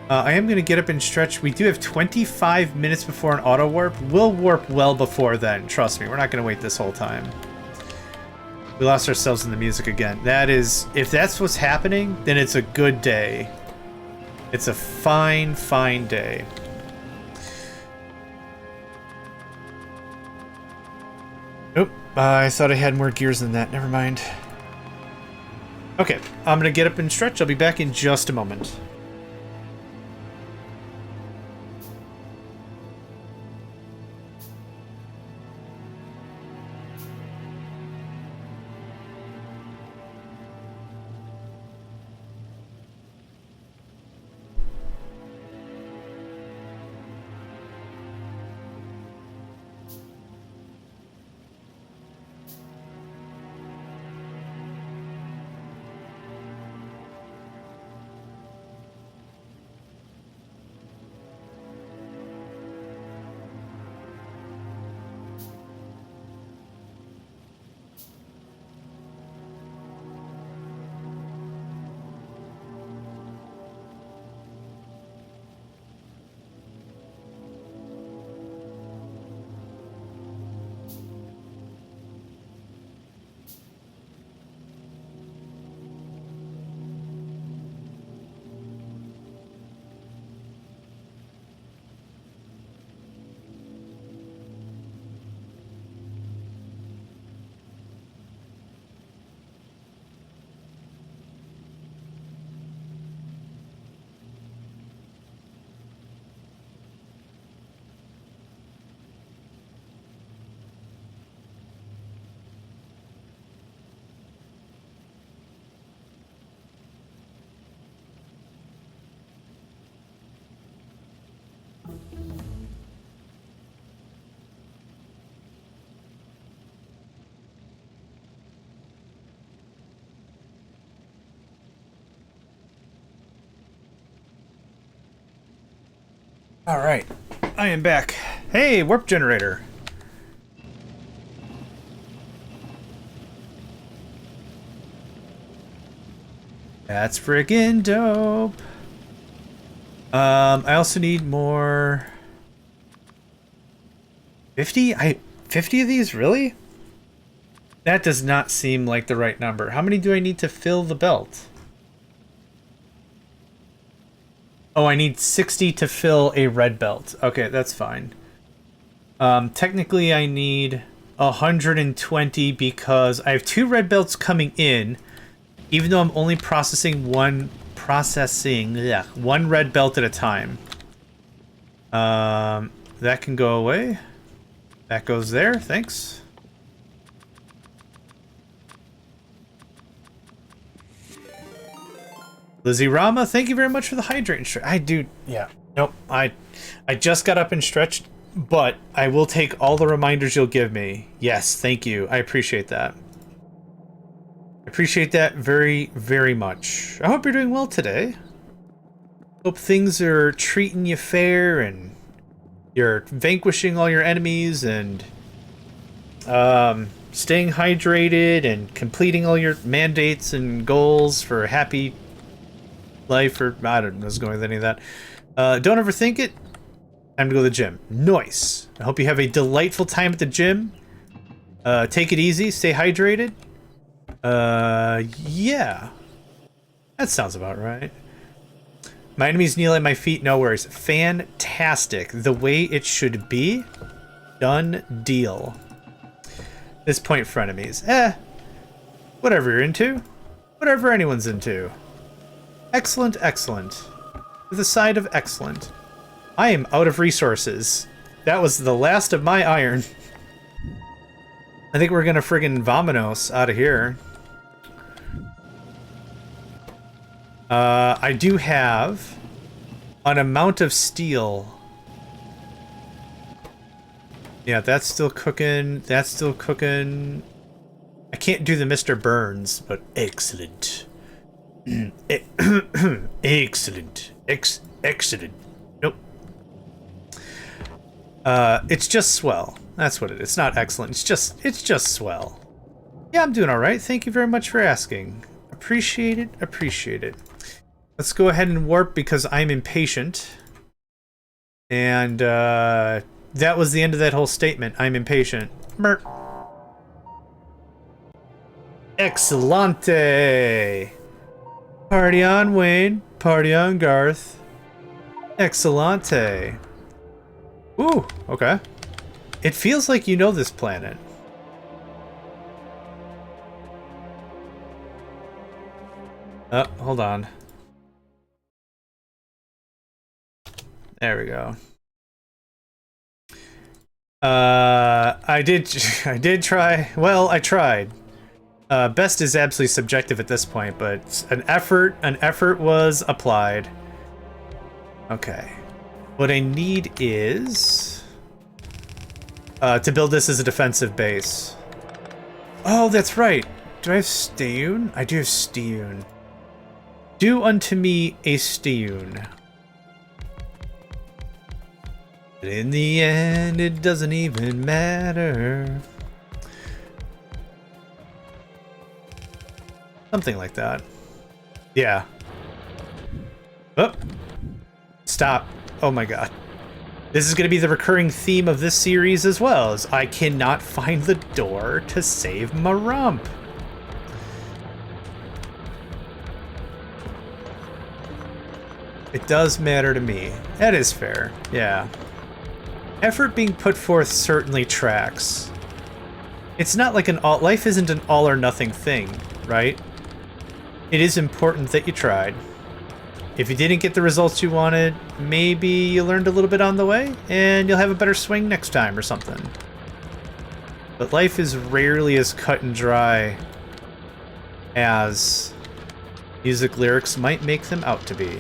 I am going to get up and stretch. We do have 25 minutes before an auto warp. We'll warp well before then. Trust me, we're not going to wait this whole time. We lost ourselves in the music again. That is, if that's what's happening, then it's a good day. It's a fine, fine day. Nope, I thought I had more gears than that. Never mind. Okay, I'm going to get up and stretch. I'll be back in just a moment. All right, I am back. Hey, warp generator. That's friggin' dope. I also need more. 50? 50 of these, really? That does not seem like the right number. How many do I need to fill the belt? Oh, I need 60 to fill a red belt. Okay, that's fine. Technically, I need 120 because I have 2 red belts coming in, even though I'm only processing one red belt at a time. That can go away. That goes there. Thanks. Lizzie Rama, thank you very much for the hydrate. I do, yeah. Nope, I just got up and stretched, but I will take all the reminders you'll give me. Yes, thank you. I appreciate that. I appreciate that very, very much. I hope you're doing well today. Hope things are treating you fair and you're vanquishing all your enemies and Staying hydrated and completing all your mandates and goals for a happy life, or I don't know what's going with any of that. Don't overthink it. Time to go to the gym. Nice. I hope you have a delightful time at the gym. Take it easy. Stay hydrated. Yeah. That sounds about right. My enemies kneel at my feet. No worries. Fantastic. The way it should be. Done deal. This point frenemies. Whatever you're into. Whatever anyone's into. Excellent, excellent. With a side of excellent. I am out of resources. That was the last of my iron. I think we're gonna friggin' Vominos out of here. I do have an amount of steel. Yeah, that's still cooking. That's still cooking. I can't do the Mr. Burns, but excellent. Excellent. Excellent. Nope. It's just swell. That's what it is. It's not excellent. It's just swell. Yeah, I'm doing all right. Thank you very much for asking. Appreciate it. Appreciate it. Let's go ahead and warp because I'm impatient. And that was the end of that whole statement. I'm impatient. Merp. Excellente. Party on, Wayne. Party on, Garth. Excellente. Ooh, okay. It feels like you know this planet. Hold on. There we go. I did try. Well, I tried. Best is absolutely subjective at this point, but an effort was applied. Okay. What I need is to build this as a defensive base. Oh, that's right. Do I have Steun? I do have Steun. Do unto me a Steun. But in the end, it doesn't even matter. Something like that. Yeah. Oh. Stop. Oh my god. This is going to be the recurring theme of this series as well, as I cannot find the door to save my rump. It does matter to me. That is fair. Yeah. Effort being put forth certainly tracks. It's not like life isn't an all or nothing thing, right? It is important that you tried. If you didn't get the results you wanted, maybe you learned a little bit on the way, and you'll have a better swing next time or something. But life is rarely as cut and dry as music lyrics might make them out to be.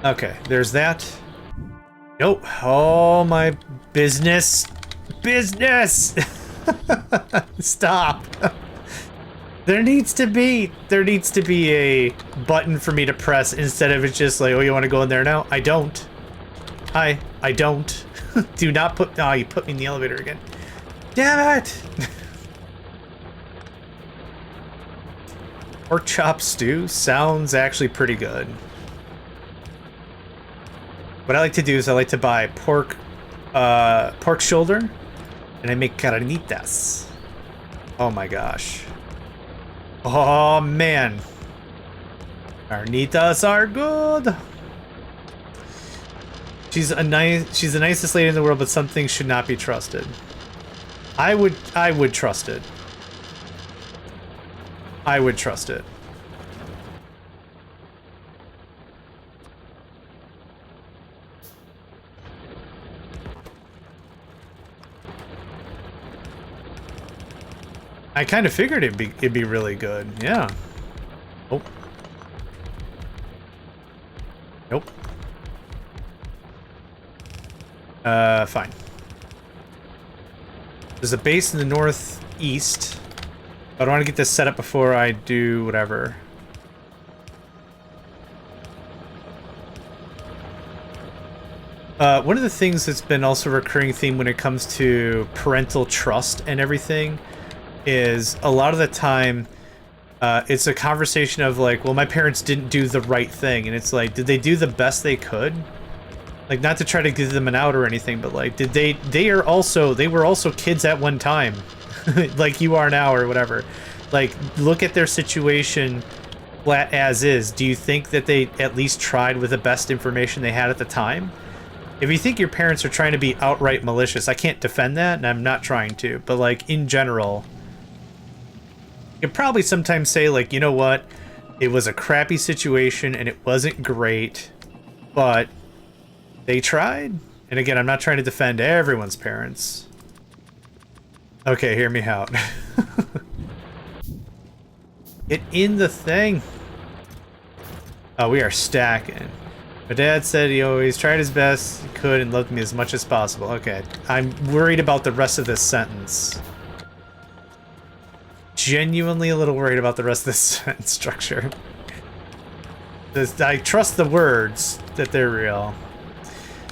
Okay, there's that. Nope. Oh, my business. Business! Stop. There needs to be a button for me to press instead of it's just like, oh, you want to go in there now? I don't. I don't. Do not put... Oh, you put me in the elevator again. Damn it! Pork chop stew sounds actually pretty good. What I like to do is I like to buy pork shoulder, and I make carnitas. Oh my gosh. Oh man. Carnitas are good. She's the nicest lady in the world, but some things should not be trusted. I would trust it. I would trust it. I kind of figured it'd be really good. Yeah. Oh. Nope. Fine. There's a base in the northeast. But I want to get this set up before I do whatever. One of the things that's been also a recurring theme when it comes to parental trust and everything is a lot of the time it's a conversation of like, well, my parents didn't do the right thing, and it's like, did they do the best they could? Like, not to try to give them an out or anything, but like, did they were also kids at one time, like you are now or whatever. Like, look at their situation flat as is. Do you think that they at least tried with the best information they had at the time? If you think your parents are trying to be outright malicious, I can't defend that, and I'm not trying to, but like, in general, you could probably sometimes say like, you know what, it was a crappy situation and it wasn't great, but they tried. And again, I'm not trying to defend everyone's parents. Okay, hear me out. Get in the thing. Oh, we are stacking. My dad said he always tried his best he could and loved me as much as possible. Okay, I'm worried about the rest of this sentence. Genuinely a little worried about the rest of this sentence structure. I trust the words that they're real.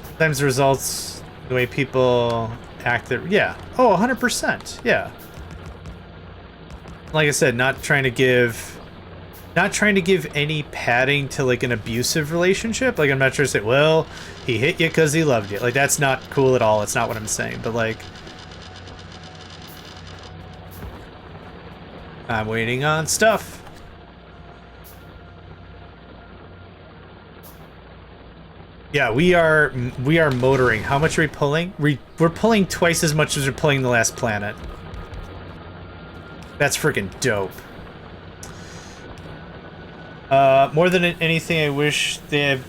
Sometimes the results, the way people act, yeah. Oh, 100%, yeah. Like I said, not trying to give any padding to like an abusive relationship. Like, I'm not trying to say, well, he hit you because he loved you. Like, that's not cool at all. It's not what I'm saying. But like, I'm waiting on stuff. Yeah, we are motoring. How much are we pulling? We're pulling twice as much as we're pulling the last planet. That's freaking dope. More than anything, I wish they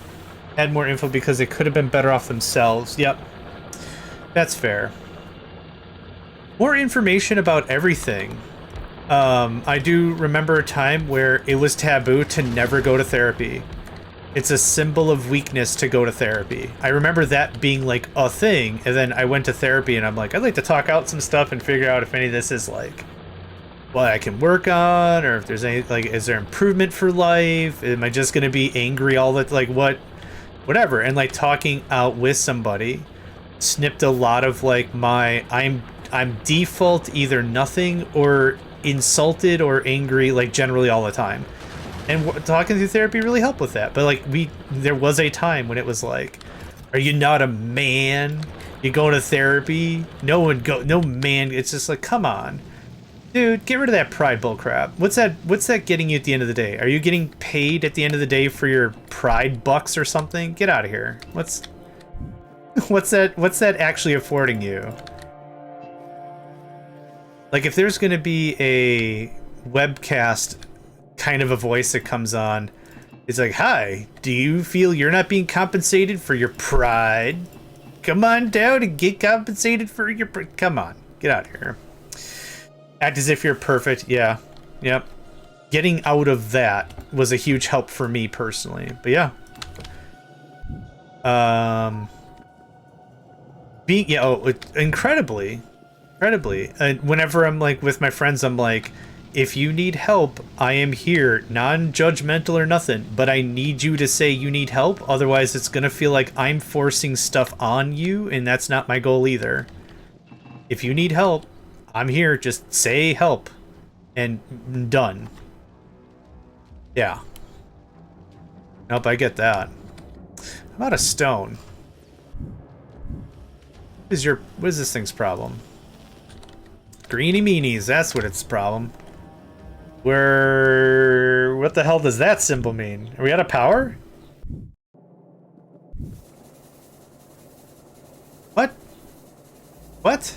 had more info because they could have been better off themselves. Yep. That's fair. More information about everything. I do remember a time where it was taboo to never go to therapy. It's a symbol of weakness to go to therapy. I remember that being like a thing, and then I went to therapy and I'm like, I'd like to talk out some stuff and figure out if any of this is like what I can work on, or if there's any, like, is there improvement for life? Am I just gonna be angry all the, like, whatever. And like talking out with somebody snipped a lot of like I'm default either nothing or insulted or angry, like generally all the time. And talking through therapy really helped with that. But like, there was a time when it was like, are you not a man? You go to therapy? No man. It's just like, come on. Dude, get rid of that pride bullcrap. What's that getting you at the end of the day? Are you getting paid at the end of the day for your pride bucks or something? Get out of here. What's that actually affording you? Like, if there's gonna be a webcast kind of a voice that comes on, it's like, hi, do you feel you're not being compensated for your pride? Come on down and get compensated for your come on, get out of here. Act as if you're perfect. Yeah. Yep. Getting out of that was a huge help for me personally. But yeah. Incredibly. And whenever I'm like with my friends, I'm like, if you need help, I am here, non-judgmental or nothing, but I need you to say you need help. Otherwise it's gonna feel like I'm forcing stuff on you, and that's not my goal either. If you need help, I'm here, just say help, and done. Yeah. Nope, I get that. How about a stone? What is this thing's problem? Greeny meanies, that's what its problem. What the hell does that symbol mean? Are we out of power? What? What?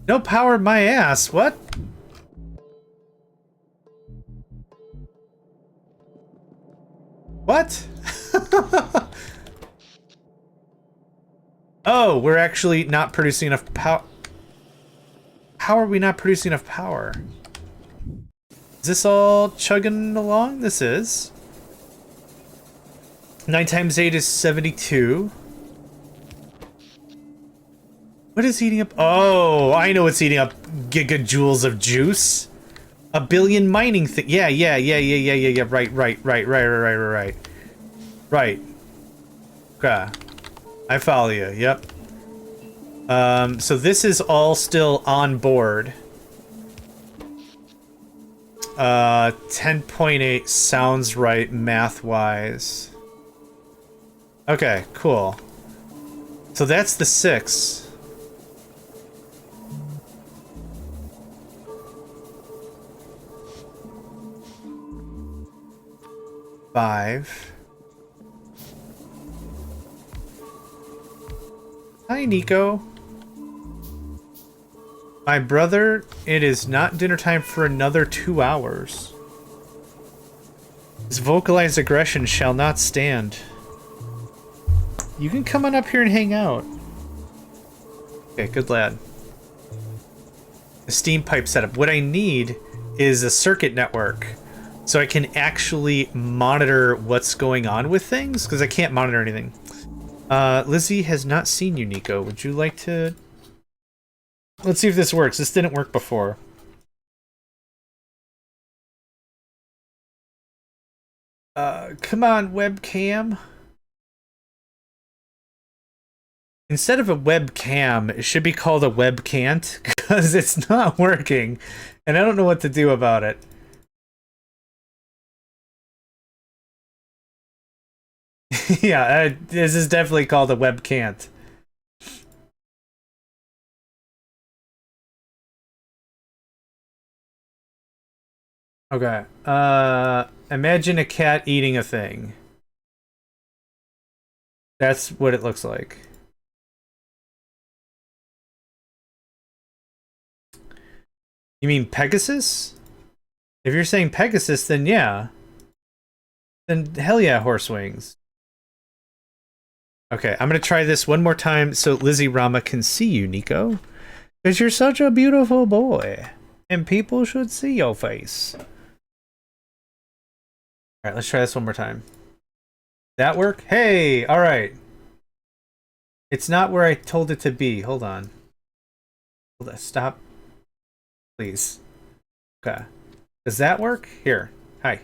No power in my ass, what? What? Oh, we're actually not producing enough power. How are we not producing enough power? Is this all chugging along? This is. 9 times 8 is 72. What is eating up? Oh, I know what's eating up gigajoules of juice. A billion mining thing. Yeah. Right. Right. Okay. I follow you, yep. So this is all still on board. 10.8 sounds right math-wise. Okay, cool. So that's the 6. Five. Hi, Nico. My brother, it is not dinner time for another 2 hours. This vocalized aggression shall not stand. You can come on up here and hang out. Okay, good lad. The steam pipe setup. What I need is a circuit network so I can actually monitor what's going on with things, because I can't monitor anything. Lizzie has not seen you, Nico. Would you like to... Let's see if this works. This didn't work before. Come on, webcam. Instead of a webcam, it should be called a webcant, because it's not working, and I don't know what to do about it. Yeah, this is definitely called a webcant. Okay. Imagine a cat eating a thing. That's what it looks like. You mean Pegasus? If you're saying Pegasus, then yeah. Then hell yeah, horse wings. Okay, I'm gonna try this one more time so Lizzie Rama can see you, Nico. Because you're such a beautiful boy. And people should see your face. Alright, let's try this one more time. That work? Hey! Alright. It's not where I told it to be. Hold on. Hold on. Stop. Please. Okay. Does that work? Here. Hi.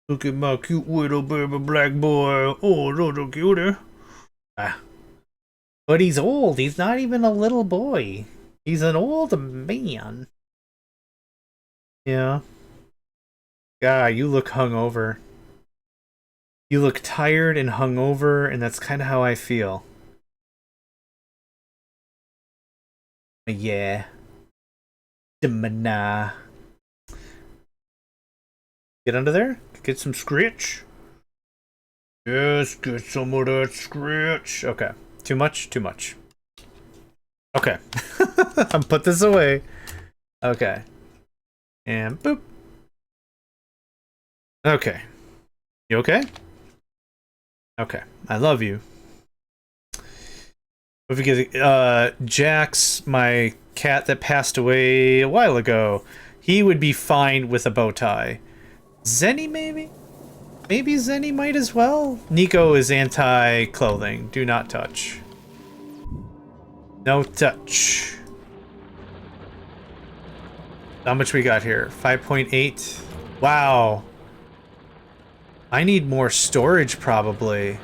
Look at my cute little baby black boy. Oh, little cutie. Ah. But he's old. He's not even a little boy. He's an old man. Yeah. God, you look hungover. You look tired and hungover, and that's kind of how I feel. Yeah. Nah. Get under there. Get some scratch. Yes, get some of that scratch. Okay. Too much? Too much. Okay. I'll put this away. Okay. And boop. Okay. You okay? Okay. I love you. Jax, my cat that passed away a while ago, he would be fine with a bow tie. Zenny, maybe? Maybe Zenny might as well? Nico is anti-clothing. Do not touch. No touch. How much we got here? 5.8? Wow. I need more storage, probably.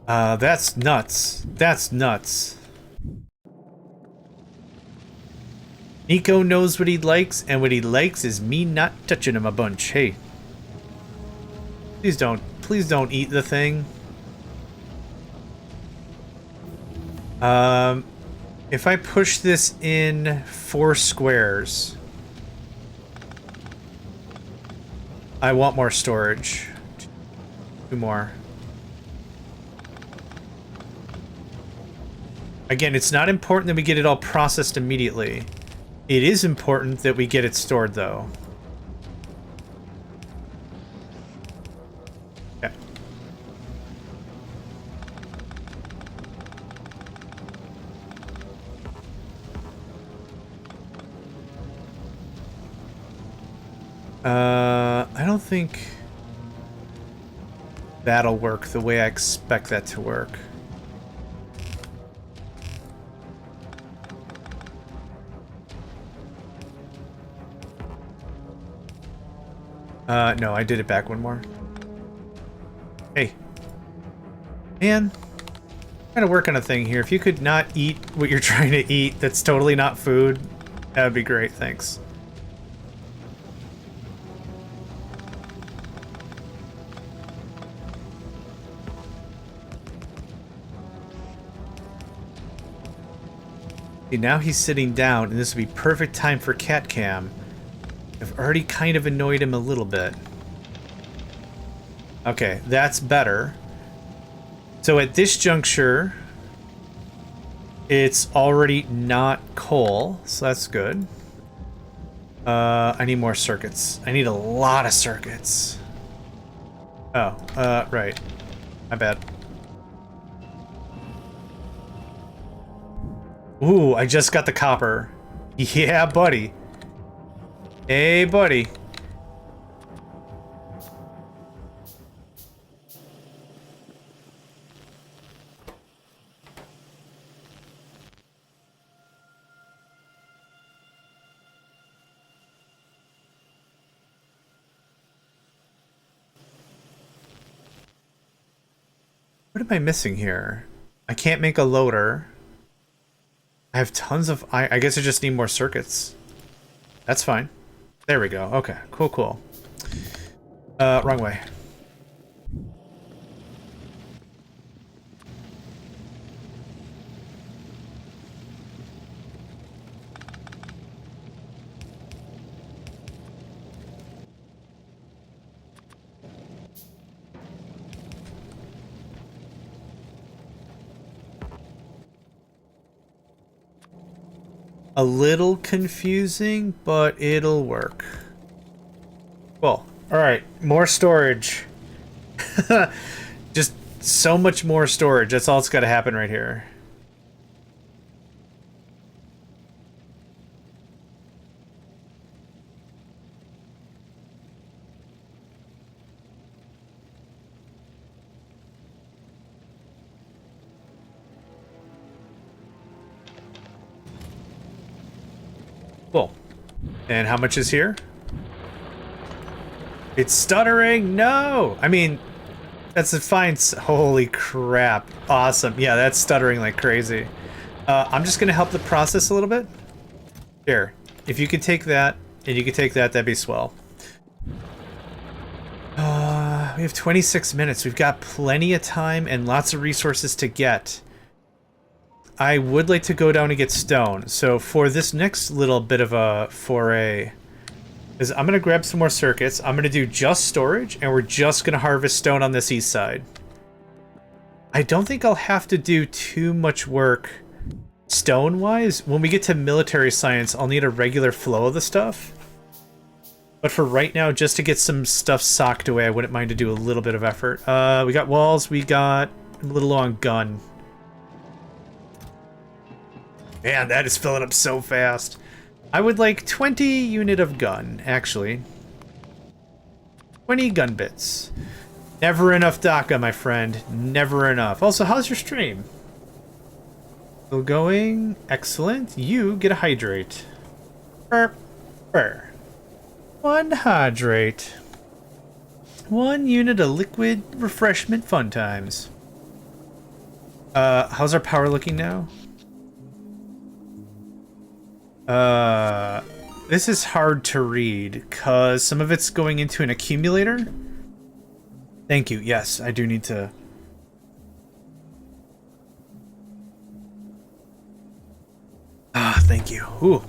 That's nuts. That's nuts. Nico knows what he likes, and what he likes is me not touching him a bunch. Hey. Please don't eat the thing. If I push this in 4 squares, I want more storage. 2 more. Again, it's not important that we get it all processed immediately. It is important that we get it stored, though. Okay. I don't think that'll work the way I expect that to work. No, I did it back one more. Man, I'm trying to work on a thing here. If you could not eat what you're trying to eat, that's totally not food, that would be great. Thanks. See, now he's sitting down, and this would be perfect time for cat cam. I've already kind of annoyed him a little bit. Okay, that's better. So at this juncture, it's already not coal, so that's good. I need more circuits. I need a lot of circuits. Oh, right. My bad. Ooh, I just got the copper. Yeah, buddy. Hey, buddy. What am I missing here? I can't make a loader. I have tons of... I guess I just need more circuits. That's fine. There we go. Okay, cool, cool. Wrong way. A little confusing, but it'll work. Cool. Alright, more storage. Just so much more storage. That's all that's got to happen right here. Cool. And how much is here? It's stuttering! No! I mean, that's a fine... Holy crap. Awesome. Yeah, that's stuttering like crazy. I'm just going to help the process a little bit. Here. If you could take that, and you could take that, that'd be swell. We have 26 minutes. We've got plenty of time and lots of resources to get. I would like to go down and get stone. So for this next little bit of a foray, is I'm going to grab some more circuits. I'm going to do just storage, and we're just going to harvest stone on this east side. I don't think I'll have to do too much work stone-wise. When we get to military science, I'll need a regular flow of the stuff. But for right now, just to get some stuff socked away, I wouldn't mind to do a little bit of effort. We got walls. We got a little low on gun. Man, that is filling up so fast. I would like 20 unit of gun, actually. 20 gun bits. Never enough DACA, my friend. Never enough. Also, how's your stream? Still going? Excellent. You get a hydrate. Burp. Burr. One hydrate. 1 unit of liquid refreshment fun times. How's our power looking now? This is hard to read, because some of it's going into an accumulator. Thank you. Yes, I do need to... Ah, thank you. Ooh.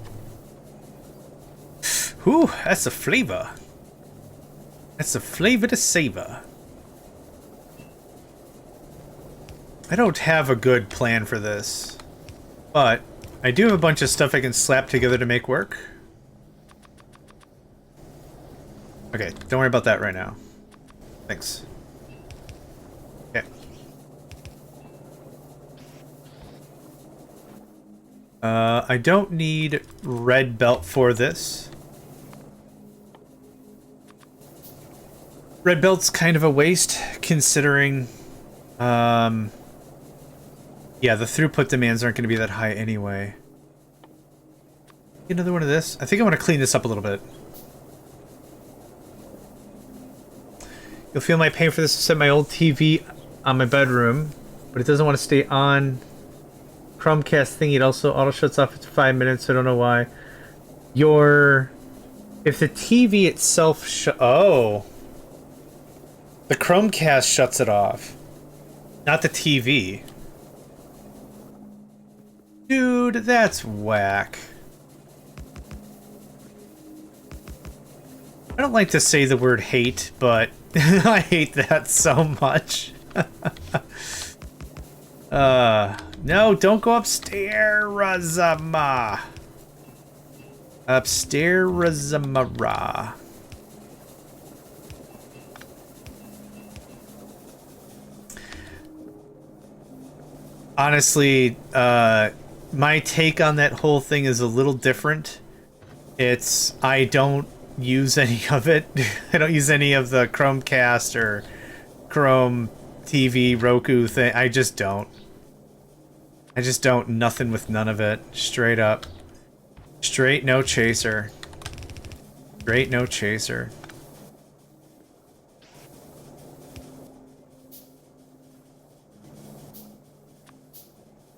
Ooh, that's a flavor. That's a flavor to savor. I don't have a good plan for this, but I do have a bunch of stuff I can slap together to make work. Okay, don't worry about that right now. Thanks. Okay. I don't need red belt for this. Red belt's kind of a waste, considering... yeah, the throughput demands aren't going to be that high anyway. Get another one of this. I think I want to clean this up a little bit. You'll feel my pain for this to set my old TV on my bedroom. but it doesn't want to stay on. Chromecast thing, it also auto shuts off after 5 minutes. I don't know why. If the TV itself oh, the Chromecast shuts it off, not the TV. Dude, that's whack. I don't like to say the word hate, but I hate that so much. No, don't go upstairs, Razama. Upstairs, Razamara. Honestly, my take on that whole thing is a little different. I don't use any of it. I don't use any of the Chromecast or Chrome TV, Roku thing. I just don't. Nothing with none of it. Straight up. Straight no chaser. Straight no chaser.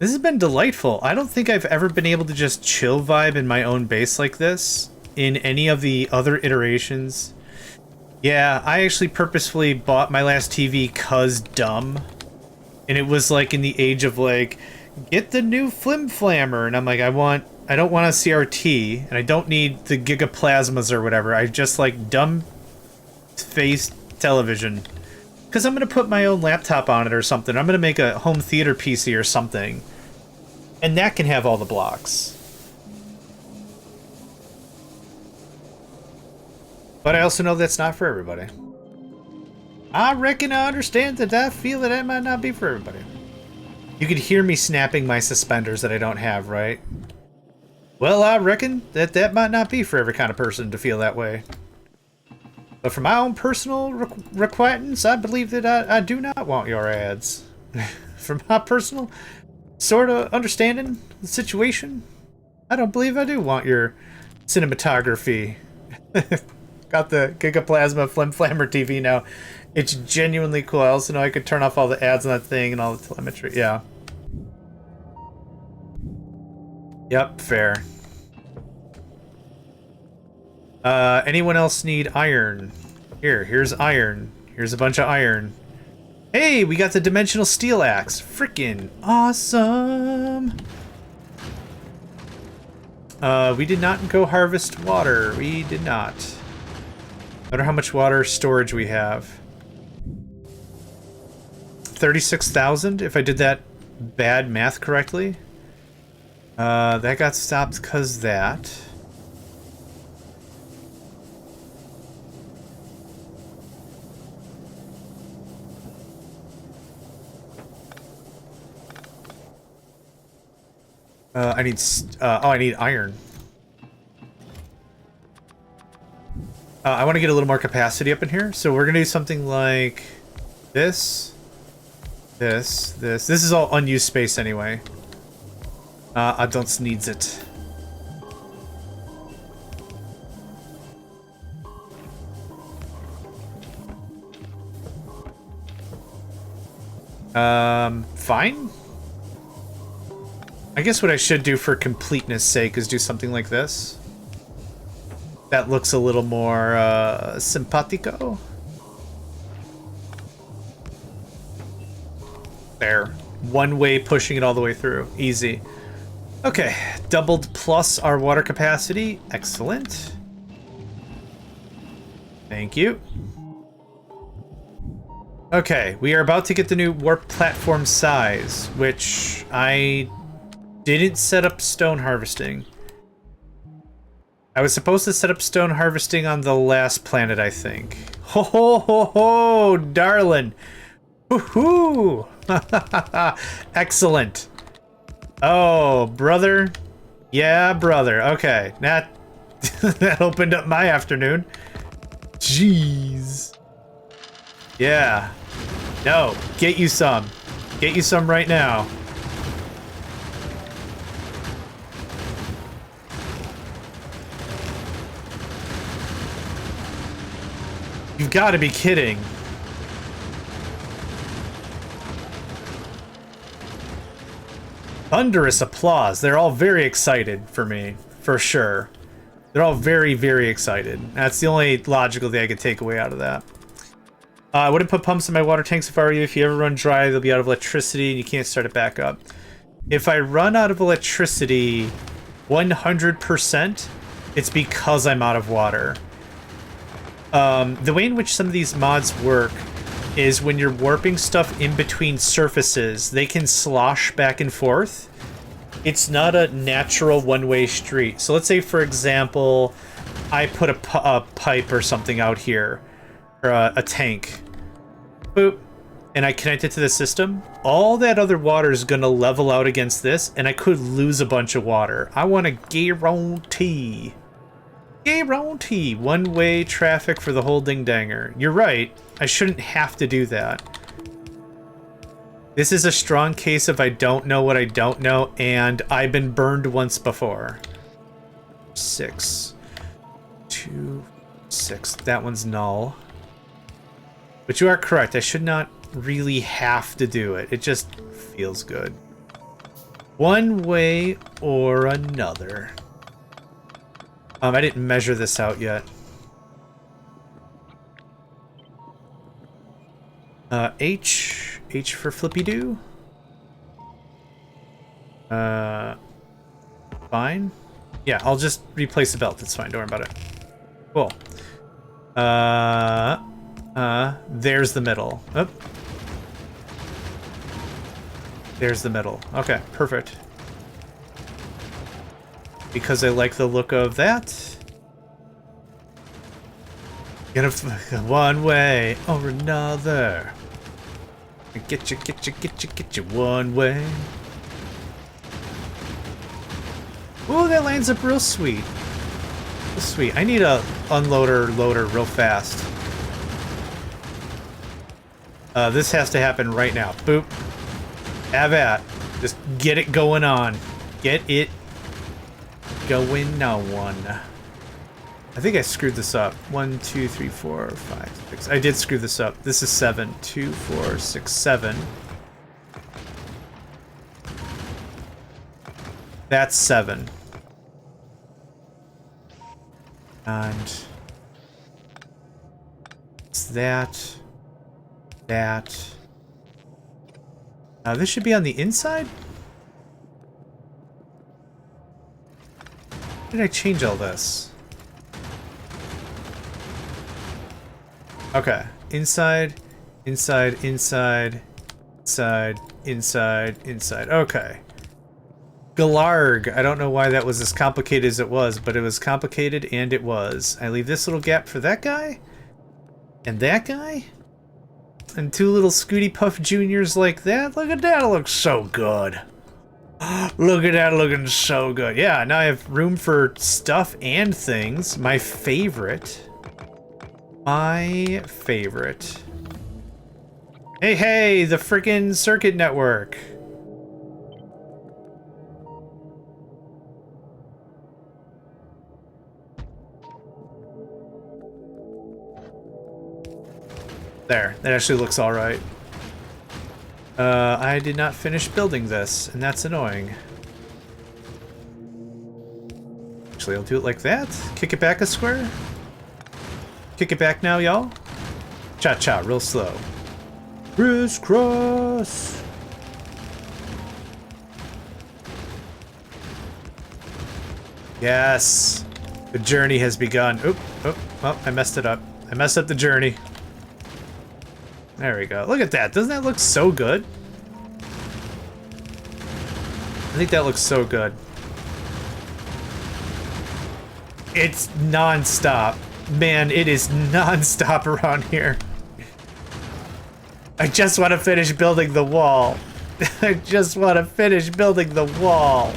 This has been delightful. I don't think I've ever been able to just chill vibe in my own base like this in any of the other iterations. Yeah, I actually purposefully bought my last TV 'cause dumb. And it was like in the age of like, get the new Flim Flammer, and I'm like, I don't want a CRT, and I don't need the gigaplasmas or whatever. I just like dumb face television, because I'm gonna put my own laptop on it or something. I'm gonna make a home theater PC or something, and that can have all the blocks. But I also know that's not for everybody. I reckon I understand that. I feel that might not be for everybody. You could hear me snapping my suspenders that I don't have, right? Well, I reckon that might not be for every kind of person to feel that way. But for my own personal requirements, I believe that I do not want your ads. For my personal sort of understanding the situation, I don't believe I do want your cinematography. Got the Gigaplasma Flim Flammer TV now. It's genuinely cool. I also know I could turn off all the ads on that thing and all the telemetry. Yeah. Yep, fair. Anyone else need iron? Here's iron. Here's a bunch of iron. Hey, we got the dimensional steel axe. Freaking awesome. We did not go harvest water. We did not. I wonder how much water storage we have. 36,000, if I did that bad math correctly. That got stopped because that. I need iron. I want to get a little more capacity up in here, so we're gonna do something like this. This is all unused space anyway. I don't needs it. Fine. I guess what I should do for completeness sake is do something like this. That looks a little more simpatico. There. One way pushing it all the way through. Easy. Okay. Doubled plus our water capacity. Excellent. Thank you. Okay. We are about to get the new warp platform size, which I didn't set up stone harvesting. I was supposed to set up stone harvesting on the last planet, I think. Ho ho ho ho, darling. Woohoo! Excellent. Oh, brother. Yeah, brother. Okay, that that opened up my afternoon. Jeez. Yeah. No, get you some. Get you some right now. You've got to be kidding. Thunderous applause. They're all very excited for me, for sure. They're all very, very excited. That's the only logical thing I could take away out of that. I wouldn't put pumps in my water tanks if I were you. If you ever run dry, they'll be out of electricity and you can't start it back up. If I run out of electricity 100%, it's because I'm out of water. The way in which some of these mods work is when you're warping stuff in between surfaces, they can slosh back and forth. It's not a natural one-way street. So let's say, for example, I put a pipe or something out here, or a tank. Boop. And I connect it to the system. All that other water is going to level out against this, and I could lose a bunch of water. I want a guarantee. Guarantee one-way traffic for the whole ding-danger. You're right. I shouldn't have to do that. This is a strong case of I don't know what I don't know, and I've been burned once before. 6. 2, 6. That one's null. But you are correct. I should not really have to do it. It just feels good. One way or another. I didn't measure this out yet. H for flippy-doo. Fine. Yeah, I'll just replace the belt. It's fine. Don't worry about it. Cool. There's the middle. Oh. There's the middle. Okay, perfect. Because I like the look of that. Gonna one way or another. Get you one way. Ooh, that lines up real sweet. Real sweet. I need a unloader loader real fast. This has to happen right now. Boop. Have at. Just get it going on. Get it going on. I think I screwed this up. 1, 2, 3, 4, 5, 6. I did screw this up. This is 7. 2, 4, 6, 7. That's 7. And it's that. That. This should be on the inside? How did I change all this? Okay. Inside, inside, inside, inside, inside, inside. Okay. Galarg. I don't know why that was as complicated as it was, but it was complicated and it was. I leave this little gap for that guy? And that guy? And 2 little Scooty Puff Juniors like that? Look at that, it looks so good. Look at that, looking so good. Yeah, now I have room for stuff and things. My favorite. My favorite. Hey, hey, the frickin' circuit network. There, that actually looks alright. I did not finish building this, and that's annoying. Actually, I'll do it like that. Kick it back a square. Kick it back now, y'all. Cha-cha, real slow. Crisscross. Yes. The journey has begun. Oop, oop, well, I messed it up. I messed up the journey. There we go. Look at that. Doesn't that look so good? I think that looks so good. It's non-stop. Man, it is non-stop around here. I just want to finish building the wall. I just want to finish building the wall.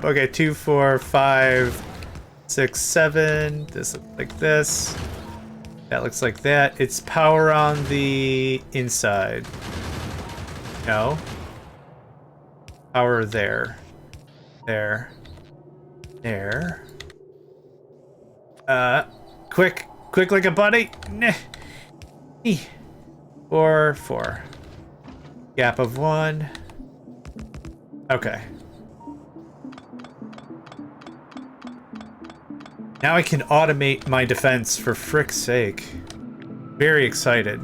Okay, 2, 4, 5, 6, 7. This looks like this. That looks like that. It's power on the inside. No. Power there. There. There. Quick like a buddy. 4, 4. Gap of 1. Okay. Now I can automate my defense, for frick's sake. Very excited.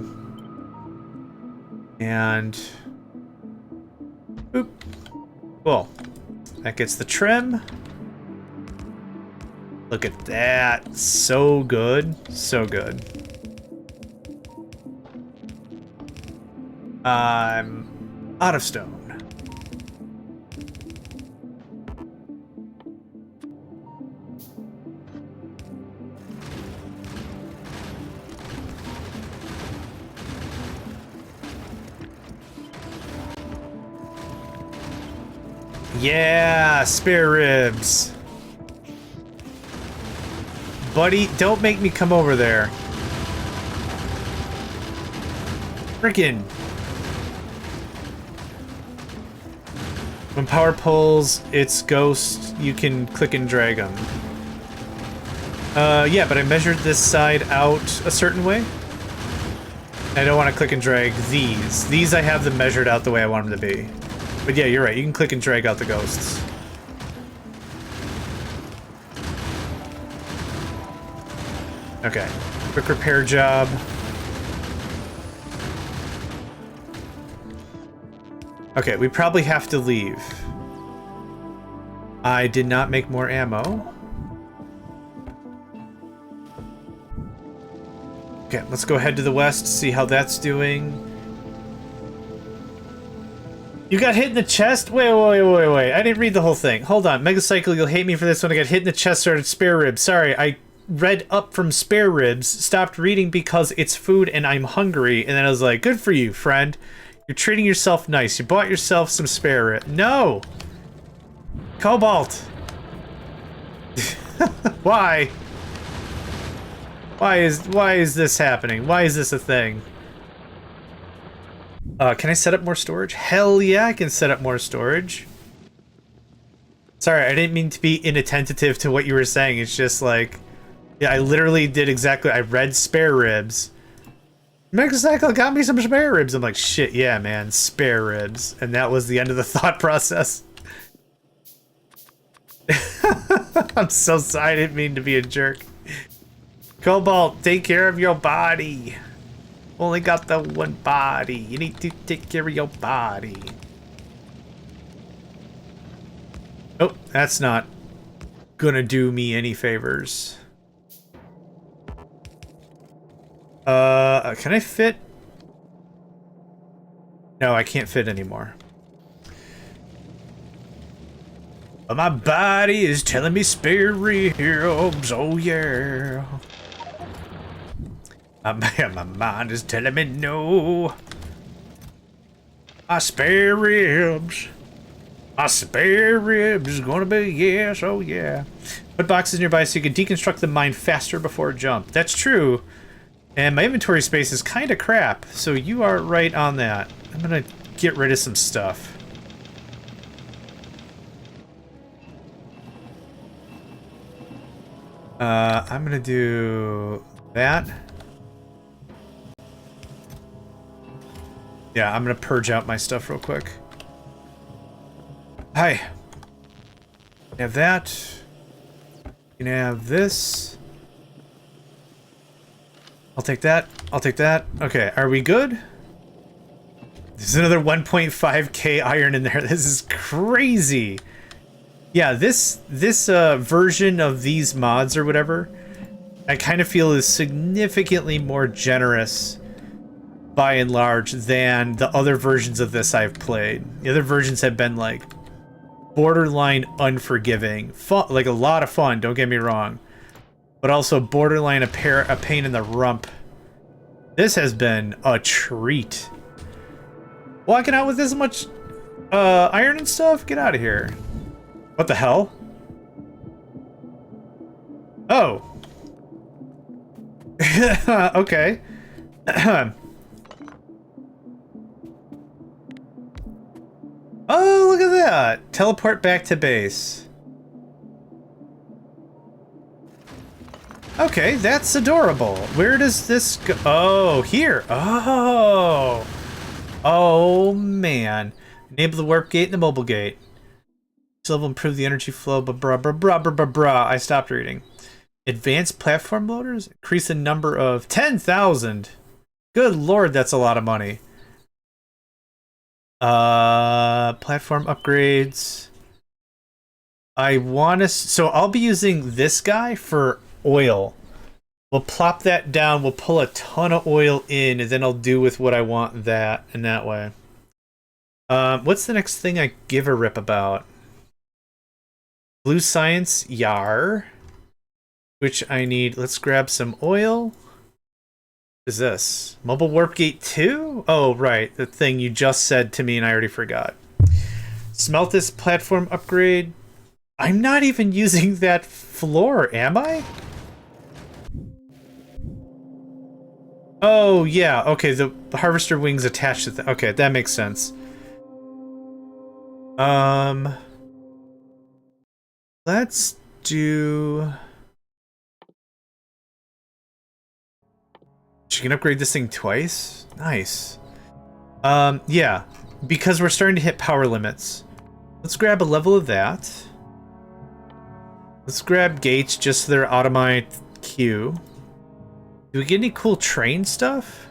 And... boop. Cool. That gets the trim. Look at that. So good. So good. I'm out of stone. Yeah, spare ribs. Buddy, don't make me come over there. Frickin'. When power pulls its ghost, you can click and drag them. Yeah, but I measured this side out a certain way. I don't want to click and drag these. These I have them measured out the way I want them to be. But yeah, you're right. You can click and drag out the ghosts. Okay. Quick repair job. Okay, we probably have to leave. I did not make more ammo. Okay, let's go head to the west, see how that's doing. You got hit in the chest? Wait. I didn't read the whole thing. Hold on. Megacycle, you'll hate me for this one. I got hit in the chest, started spare ribs. Sorry, I read up from spare ribs, stopped reading because it's food and I'm hungry, and then I was like, good for you, friend. You're treating yourself nice. You bought yourself some spare ribs. No! Cobalt! Why? Why is this happening? Why is this a thing? Can I set up more storage? Hell yeah, I can set up more storage. Sorry, I didn't mean to be inattentive to what you were saying. It's just like, yeah, I literally did exactly. I read spare ribs. Megacycle got me some spare ribs. I'm like, shit, yeah, man, spare ribs. And that was the end of the thought process. I'm so sorry. I didn't mean to be a jerk. Cobalt, take care of your body. Only got the one body. You need to take care of your body. Oh, that's not gonna do me any favors. Can I fit? No, I can't fit anymore. But my body is telling me spare ribs. Oh yeah. My mind is telling me no. My spare ribs. My spare ribs is gonna be yes, oh yeah. Put boxes nearby so you can deconstruct the mine faster before a jump. That's true. And my inventory space is kind of crap, so you are right on that. I'm gonna get rid of some stuff. I'm gonna do that. Yeah, I'm gonna purge out my stuff real quick. Hi. Have that. You can have this. I'll take that. I'll take that. Okay, are we good? There's another 1.5k iron in there. This is crazy. Yeah, this version of these mods or whatever, I kind of feel is significantly more generous by and large than the other versions of this I've played. The other versions have been like borderline unforgiving. Fun, like a lot of fun, don't get me wrong, but also borderline a pain in the rump. This has been a treat. Walking out with this much iron and stuff? Get out of here. What the hell? Oh. Okay. Oh, look at that. Teleport back to base. Okay, that's adorable. Where does this go? Oh, here. Oh. Oh, man. Enable the warp gate and the mobile gate. This level improve the energy flow, but bruh. I stopped reading. Advanced platform loaders? Increase the number of 10,000. Good lord, that's a lot of money. Platform upgrades. I want to... So I'll be using this guy for oil. We'll plop that down, we'll pull a ton of oil in, and then I'll do with what I want that in that way. What's the next thing I give a rip about? Blue Science, Yar. Which I need. Let's grab some oil. What is this? Mobile Warp Gate 2? Oh, right. The thing you just said to me and I already forgot. Smelt this platform upgrade. I'm not even using that floor, am I? Oh, yeah. Okay, the harvester wings attached to the... Okay, that makes sense. Let's do... She can upgrade this thing twice? Nice. Yeah. Because we're starting to hit power limits. Let's grab a level of that. Let's grab gates just so they're out of my queue. Do we get any cool train stuff?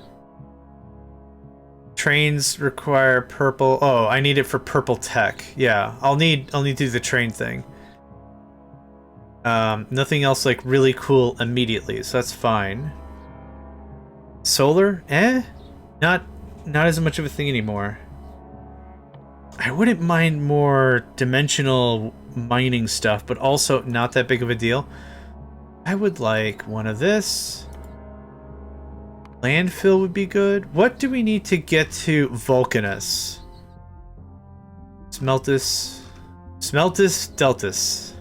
Trains require purple. Oh, I need it for purple tech. Yeah, I'll need to do the train thing. Nothing else like really cool immediately, so that's fine. Solar? Not as much of a thing anymore. I wouldn't mind more dimensional mining stuff, but also not that big of a deal. I would like one of this. Landfill would be good. What do we need to get to Vulcanus? Smeltus, Deltus.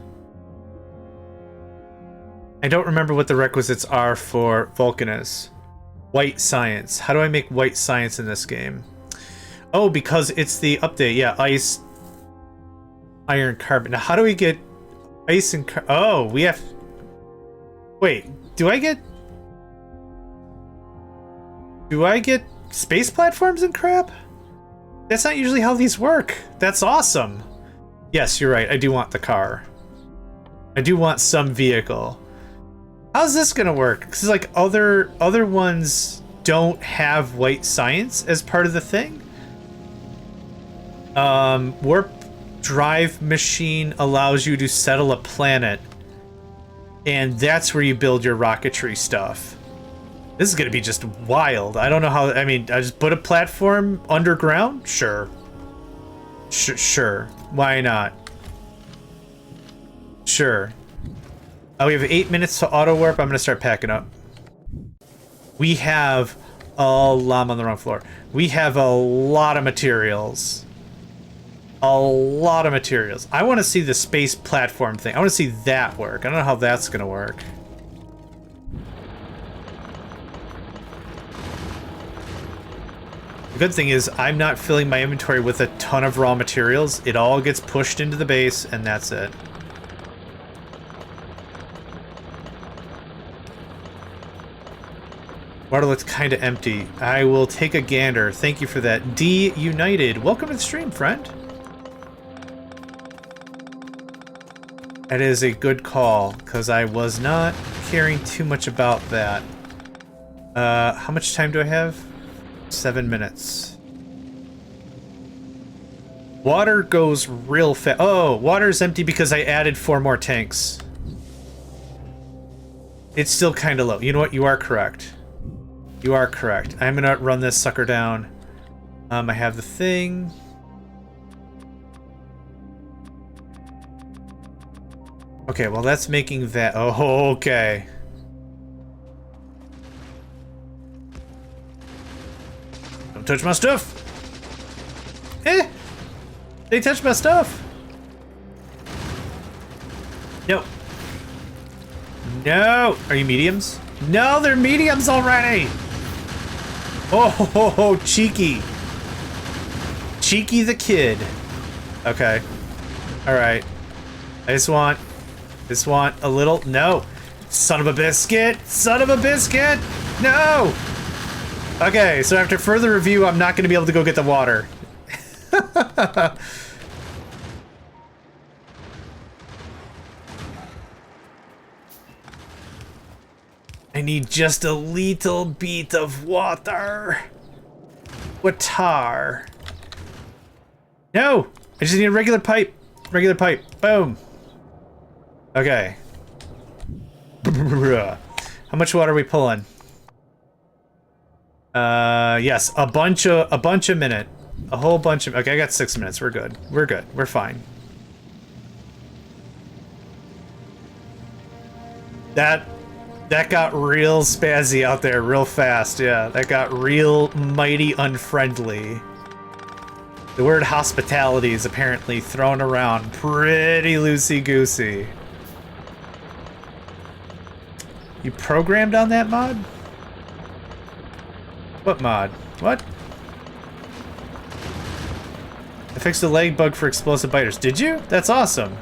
I don't remember what the requisites are for Vulcanus. White science. How do I make white science in this game? Oh, because it's the update. Yeah, ice, iron, carbon. Now, how do we get ice and oh, we have... Wait, do I get space platforms and crap? That's not usually how these work. That's awesome. Yes, you're right. I do want the car. I do want some vehicle. How's this gonna work? Because like other ones don't have white science as part of the thing. Warp drive machine allows you to settle a planet, and that's where you build your rocketry stuff. This is gonna be just wild. I don't know how. I mean, I just put a platform underground. Sure. Sure. Why not? Sure. We have 8 minutes to auto warp. I'm gonna start packing up. We have a lot. I'm on the wrong floor. We have a lot of materials. A lot of materials. I want to see the space platform thing. I want to see that work. I don't know how that's gonna work. The good thing is I'm not filling my inventory with a ton of raw materials. It all gets pushed into the base, and that's it. Water looks kind of empty. I will take a gander. Thank you for that. D United, welcome to the stream, friend. That is a good call, because I was not caring too much about that. How much time do I have? 7 minutes. Water goes real fast. Oh, water's empty because I added 4 more tanks. It's still kind of low. You know what? You are correct. You are correct. I'm gonna run this sucker down. I have the thing. Okay, well that's making that... Oh, okay. Don't touch my stuff! Eh! They touched my stuff! No. No! Are you mediums? No, they're mediums already! Oh, cheeky. Cheeky the kid. Okay. Alright. I just want a little... No! Son of a biscuit! Son of a biscuit! No! Okay, so after further review, I'm not going to be able to go get the water. I need just a little bit of water. Water. No! I just need a regular pipe. Regular pipe. Boom. Okay. How much water are we pulling? Yes, a bunch a minute. A whole bunch of... Okay, I got 6 minutes. We're good. We're good. We're fine. That got real spazzy out there real fast. Yeah, that got real mighty unfriendly. The word hospitality is apparently thrown around pretty loosey-goosey. You programmed on that mod? What mod? What? I fixed the leg bug for explosive biters. Did you? That's awesome.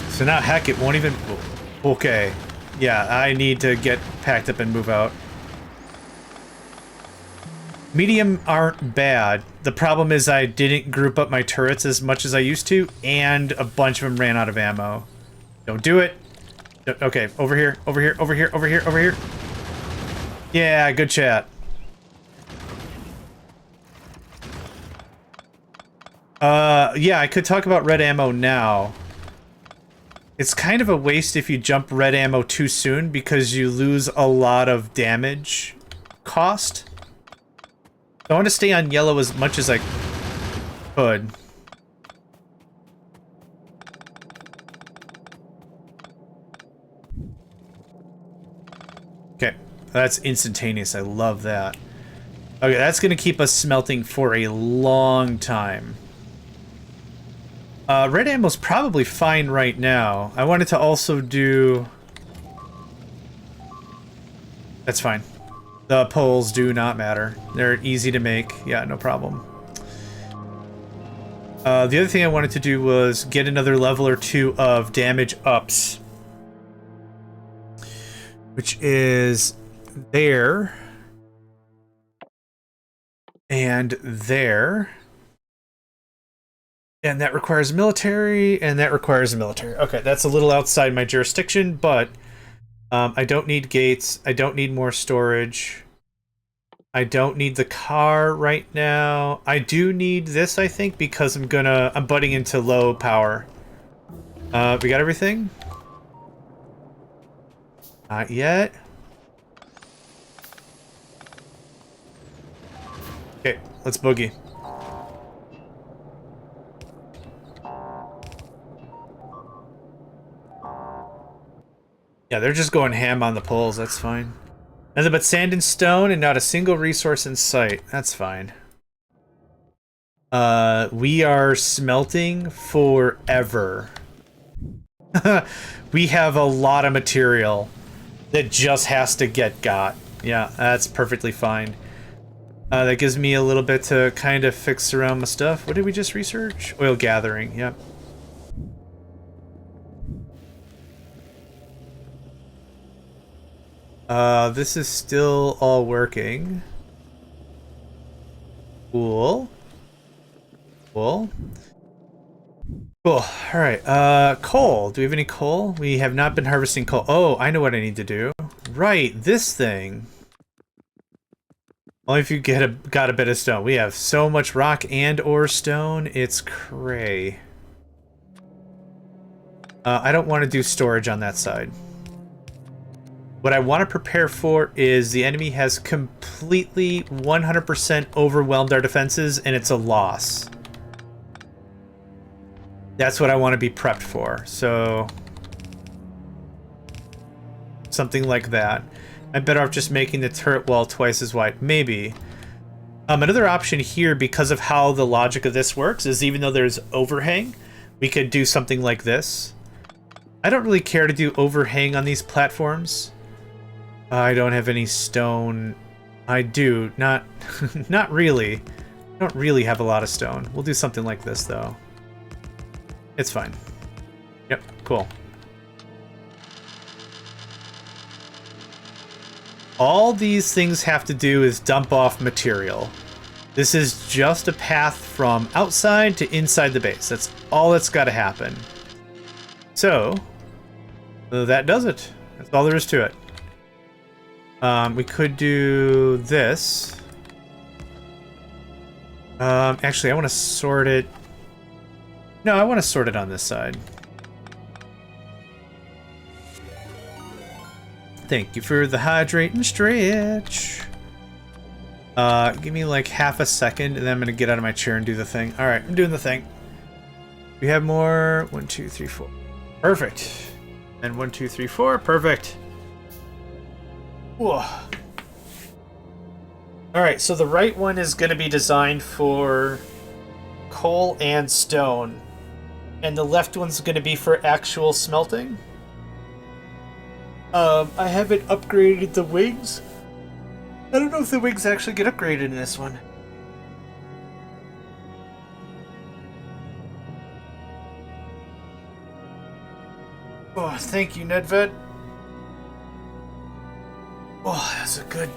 So now, heck, it won't even... Okay. Yeah, I need to get packed up and move out. Medium aren't bad. The problem is I didn't group up my turrets as much as I used to, and a bunch of them ran out of ammo. Don't do it. Okay, over here, over here, over here, over here, over here. Yeah, good chat. Yeah, I could talk about red ammo now. It's kind of a waste if you jump red ammo too soon because you lose a lot of damage cost. I want to stay on yellow as much as I could. Okay, that's instantaneous. I love that. Okay, that's going to keep us smelting for a long time. Red ammo's probably fine right now. I wanted to also do... That's fine. The poles do not matter. They're easy to make. Yeah, no problem. The other thing I wanted to do was get another level or two of damage ups. Which is there. And there. And that requires military, and that requires military. Okay, that's a little outside my jurisdiction, but I don't need gates. I don't need more storage. I don't need the car right now. I do need this, I think, because I'm butting into low power. We got everything? Not yet. Okay, let's boogie. Yeah, they're just going ham on the poles, that's fine. Nothing but sand and stone and not a single resource in sight. That's fine. We are smelting forever. We have a lot of material that just has to get got. Yeah, that's perfectly fine. That gives me a little bit to kind of fix around my stuff. What did we just research? Oil gathering, yep. This is still all working. Cool. Cool. Cool. Alright, coal. Do we have any coal? We have not been harvesting coal. Oh, I know what I need to do. Right, this thing. Only if you got a bit of stone. We have so much rock and or stone, it's cray. I don't want to do storage on that side. What I want to prepare for is the enemy has completely 100% overwhelmed our defenses, and it's a loss. That's what I want to be prepped for. So something like that. I'm better off just making the turret wall twice as wide. Maybe. Another option here, because of how the logic of this works, is even though there's overhang, we could do something like this. I don't really care to do overhang on these platforms. I don't have any stone. I do. Not not really. I don't really have a lot of stone. We'll do something like this, though. It's fine. Yep, cool. All these things have to do is dump off material. This is just a path from outside to inside the base. That's all that's got to happen. So, that does it. That's all there is to it. We could do this. Actually, I want to sort it. No, I want to sort it on this side. Thank you for the hydrate and stretch. Give me like half a second, and then I'm gonna get out of my chair and do the thing. All right, I'm doing the thing. We have more. 1, 2, 3, 4. Perfect. And 1, 2, 3, 4. Perfect. Whoa. All right, so the right one is gonna be designed for coal and stone, and the left one's gonna be for actual smelting. I haven't upgraded the wings. I don't know if the wings actually get upgraded in this one. Oh, thank you, Nedved. Oh, that's a good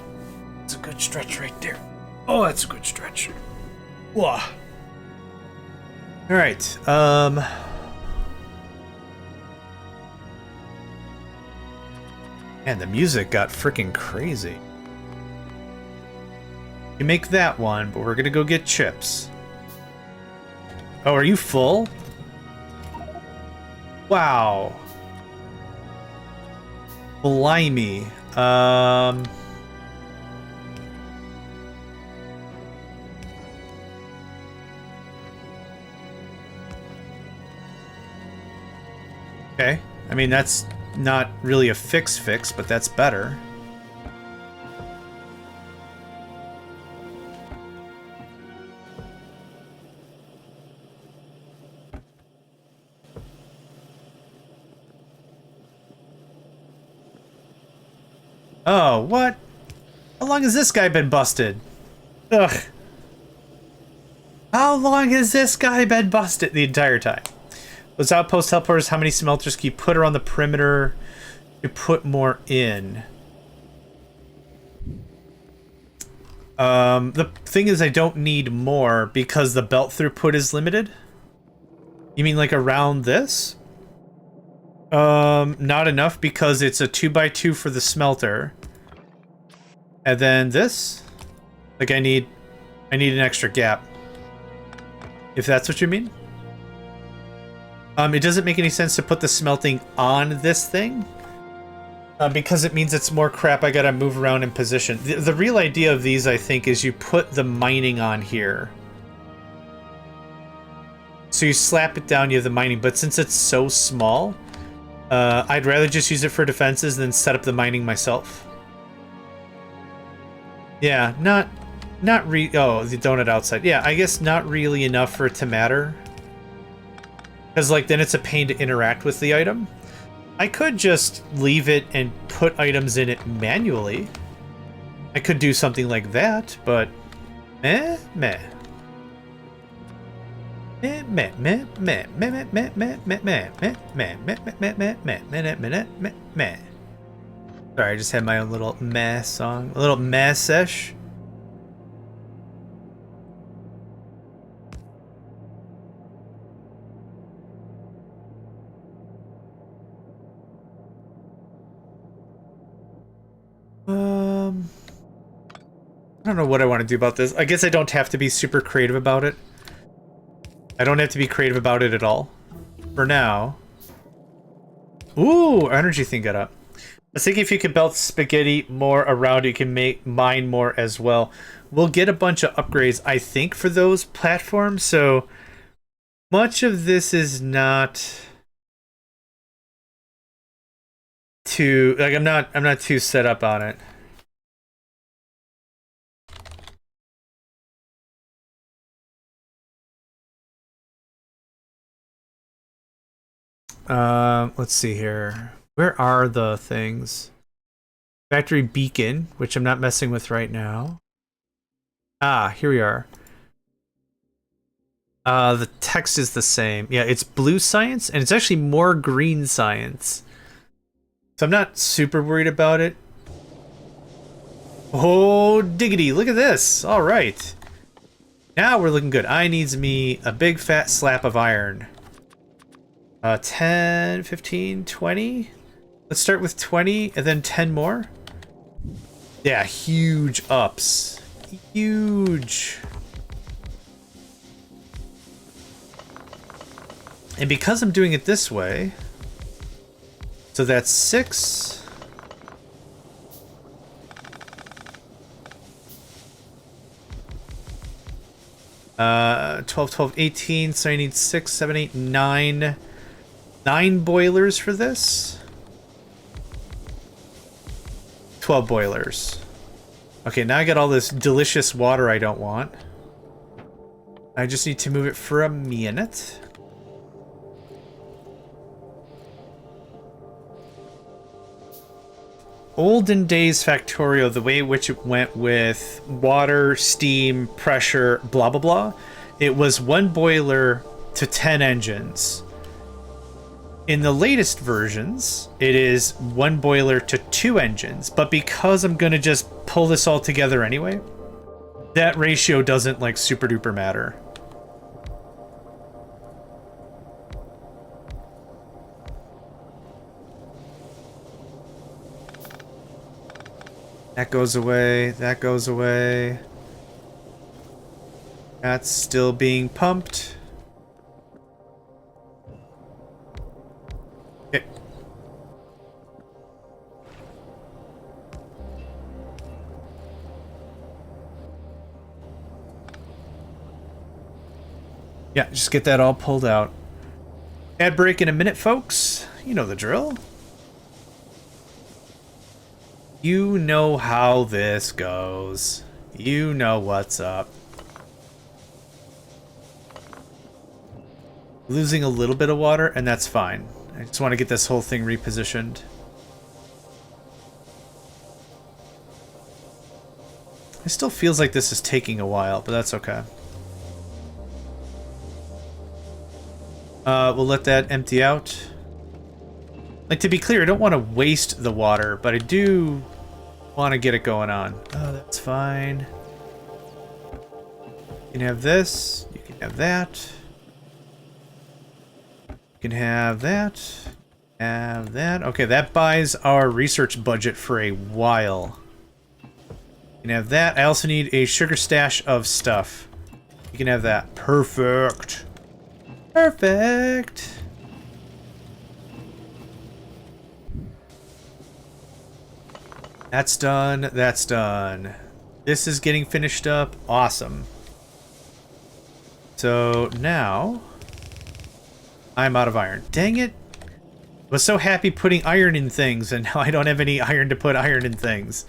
stretch right there. Oh, that's a good stretch. Whoa. All right. Man, the music got freaking crazy. You make that one, but we're gonna go get chips. Oh, are you full? Wow. Blimey. Okay. I mean, that's not really a fix, but that's better. Oh, what? How long has this guy been busted? Ugh. How long has this guy been busted? The entire time. Those outpost teleporters, how many smelters can you put around the perimeter to put more in? The thing is I don't need more because the belt throughput is limited. You mean like around this? Not enough because it's a 2x2 for the smelter. And then this? Like I need an extra gap. If that's what you mean? It doesn't make any sense to put the smelting on this thing. Because it means it's more crap I gotta move around in position. The real idea of these, I think, is you put the mining on here. So you slap it down, you have the mining, but since it's so small, I'd rather just use it for defenses than set up the mining myself. Yeah, oh, the donut outside. Yeah, I guess not really enough for it to matter. Because, like, then it's a pain to interact with the item. I could just leave it and put items in it manually. I could do something like that, but meh. Sorry, I just had my own little meh song. A little meh sesh. I don't know what I want to do about this. I guess I don't have to be super creative about it. I don't have to be creative about it at all. For now. Ooh, our energy thing got up. I was thinking if you could belt spaghetti more around, you can mine more as well. We'll get a bunch of upgrades, I think, for those platforms. So much of this is not too like I'm not too set up on it. Let's see here. Where are the things? Factory beacon, which I'm not messing with right now. Ah, here we are. The text is the same. Yeah, it's blue science, and it's actually more green science. So I'm not super worried about it. Oh, diggity, look at this. All right. Now we're looking good. I needs me a big fat slap of iron. 10, 15, 20? Let's start with 20 and then 10 more. Yeah, huge ups. Huge. And because I'm doing it this way, so that's 6. Uh, 12, 12, 18, so I need 6, 7, 8, 9. 9 boilers for this. 12 boilers. Okay, now I got all this delicious water I don't want. I just need to move it for a minute. Olden days Factorio, the way in which it went with water, steam, pressure, blah blah blah, it was 1 boiler to 10 engines. In the latest versions, it is 1 boiler to 2 engines, but because I'm gonna just pull this all together anyway, that ratio doesn't like super duper matter. That goes away, that goes away. That's still being pumped. Okay. Yeah, just get that all pulled out. Ad break in a minute, folks. You know the drill. You know how this goes. You know what's up. Losing a little bit of water, and that's fine. I just want to get this whole thing repositioned. It still feels like this is taking a while, but that's okay. We'll let that empty out. Like, to be clear, I don't want to waste the water, but I do want to get it going on. Oh, that's fine. You can have this. You can have that. You can have that. Have that. Okay, that buys our research budget for a while. You can have that. I also need a sugar stash of stuff. You can have that. Perfect. Perfect. That's done. That's done. This is getting finished up. Awesome. So now I'm out of iron. Dang it. I was so happy putting iron in things, and now I don't have any iron to put iron in things.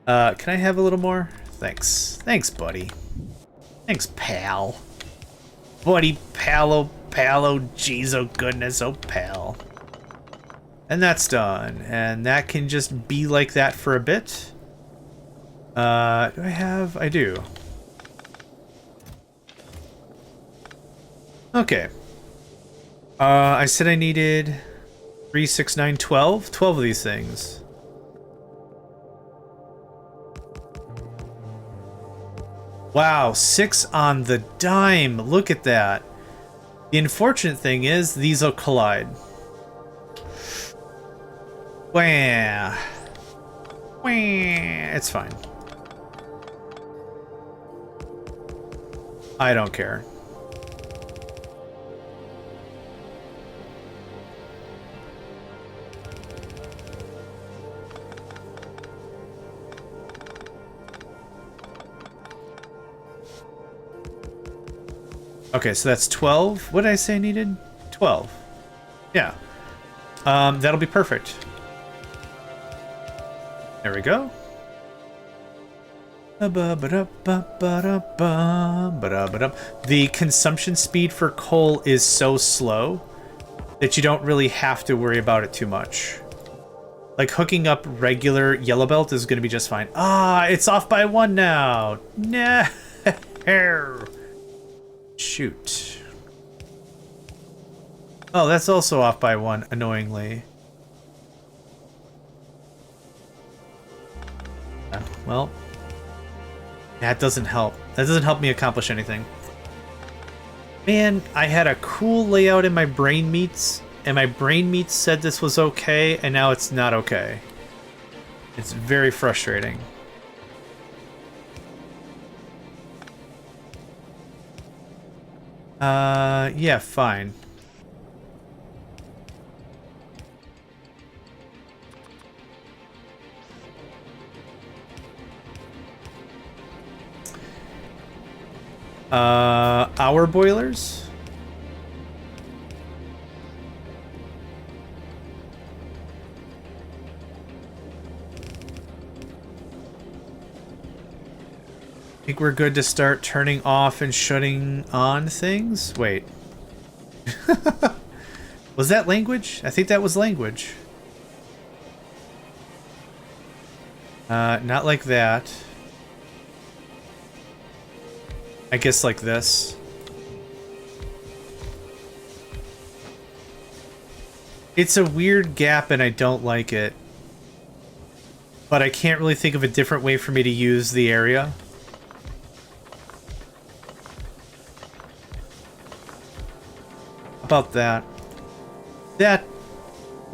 Can I have a little more? Thanks. Thanks, buddy. Thanks, pal. Buddy, palo, jeez, oh goodness, oh pal. And that's done. And that can just be like that for a bit. Do I have? I do. Okay. I said I needed 3, 6, 9, 12. 12 of these things. Wow, 6 on the dime. Look at that. The unfortunate thing is these will collide. Wah. Wah. It's fine. I don't care. Okay, so that's 12. What did I say I needed? 12. Yeah. That'll be perfect. There we go. The consumption speed for coal is so slow that you don't really have to worry about it too much. Like, hooking up regular yellow belt is going to be just fine. Ah, it's off by 1 now. No. Shoot. Oh, that's also off by 1, annoyingly. Well, that doesn't help. That doesn't help me accomplish anything. Man, I had a cool layout in my brain meats, and my brain meats said this was okay, and now it's not okay. It's very frustrating. Yeah, fine. Our boilers? I think we're good to start turning off and shutting on things? Wait. Was that language? I think that was language. Not like that. I guess like this. It's a weird gap and I don't like it. But I can't really think of a different way for me to use the area. About that. That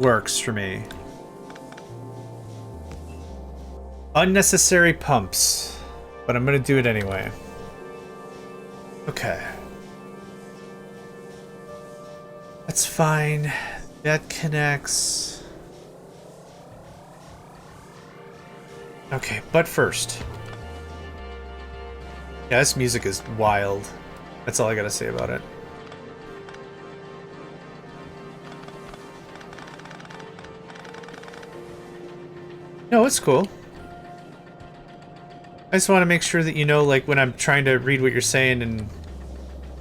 works for me. Unnecessary pumps. But I'm gonna do it anyway. Okay. That's fine. That connects. Okay, but first. Yeah, this music is wild. That's all I gotta say about it. No, it's cool. I just want to make sure that you know, like, when I'm trying to read what you're saying and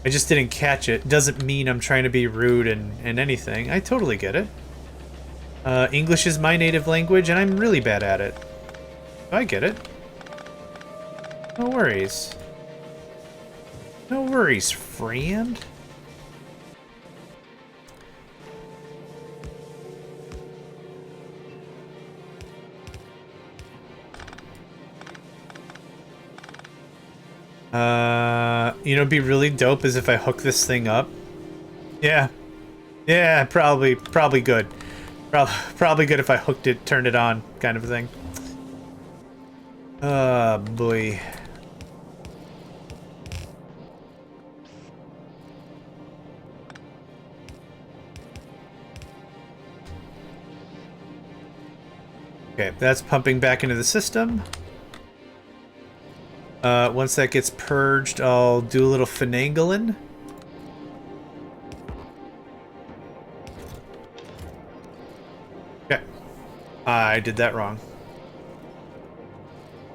I just didn't catch it, doesn't mean I'm trying to be rude and anything. I totally get it. English is my native language and I'm really bad at it. I get it. No worries. No worries, friend. You know, it'd be really dope is if I hook this thing up. Yeah. Yeah, probably good. Probably good if I hooked it, turned it on, kind of thing. Oh, boy. Okay, that's pumping back into the system. Once that gets purged, I'll do a little finagling. Okay. I did that wrong.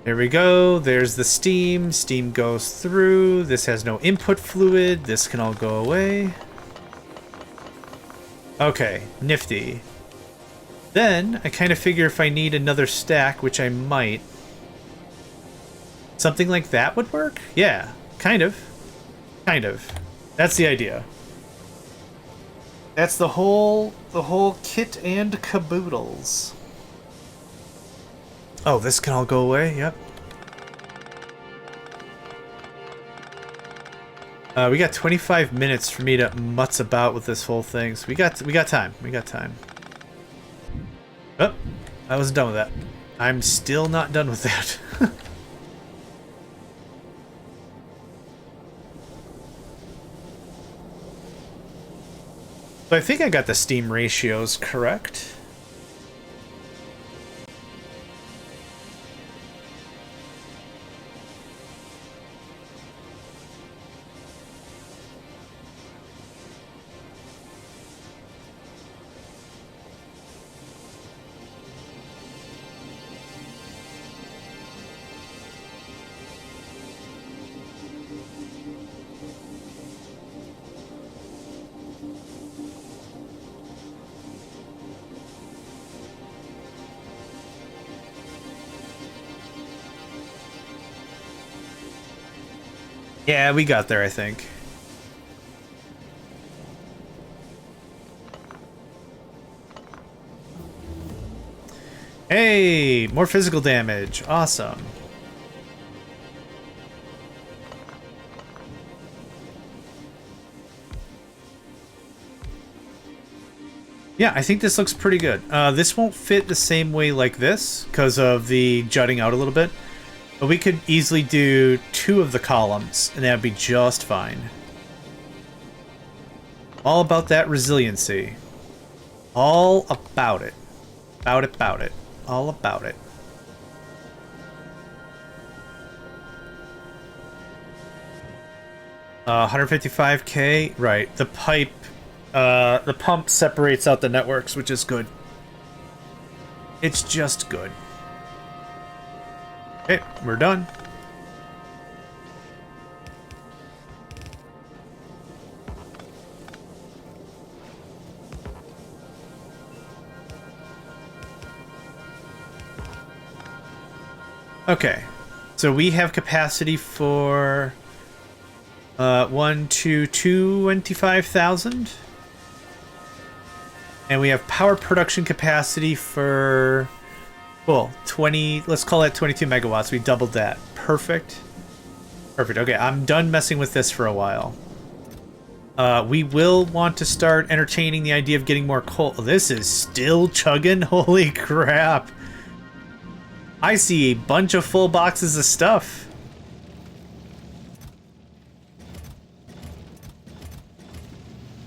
There we go. There's the steam. Steam goes through. This has no input fluid. This can all go away. Okay, nifty. Then, I kind of figure if I need another stack, which I might... Something like that would work? Yeah, kind of. Kind of. That's the idea. That's the whole kit and caboodles. Oh, this can all go away? Yep. We got 25 minutes for me to mutz about with this whole thing, so we got time. We got time. Oh, I wasn't done with that. I'm still not done with that. So I think I got the steam ratios correct. Yeah, we got there, I think. Hey, more physical damage. Awesome. Yeah, I think this looks pretty good. This won't fit the same way like this because of the jutting out a little bit. But we could easily do 2 of the columns, and that would be just fine. All about that resiliency. All about it. About it. All about it. Uh, 155k, right. The pump separates out the networks, which is good. It's just good. Okay, we're done. Okay, so we have capacity for 25,000, and we have power production capacity for 20. Let's call that 22 megawatts. We doubled that. Perfect. Perfect. Okay, I'm done messing with this for a while. We will want to start entertaining the idea of getting more coal. This is still chugging. Holy crap. I see a bunch of full boxes of stuff.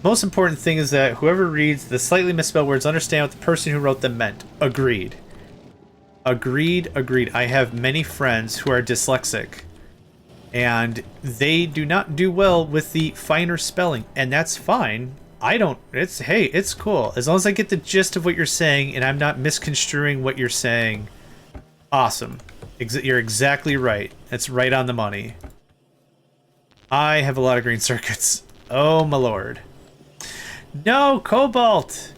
Most important thing is that whoever reads the slightly misspelled words understand what the person who wrote them meant. Agreed. Agreed, agreed. I have many friends who are dyslexic, and they do not do well with the finer spelling, and that's fine. I don't, hey, it's cool. As long as I get the gist of what you're saying and I'm not misconstruing what you're saying. Awesome. You're exactly right. It's right on the money. I have a lot of green circuits. Oh my lord. No, Cobalt!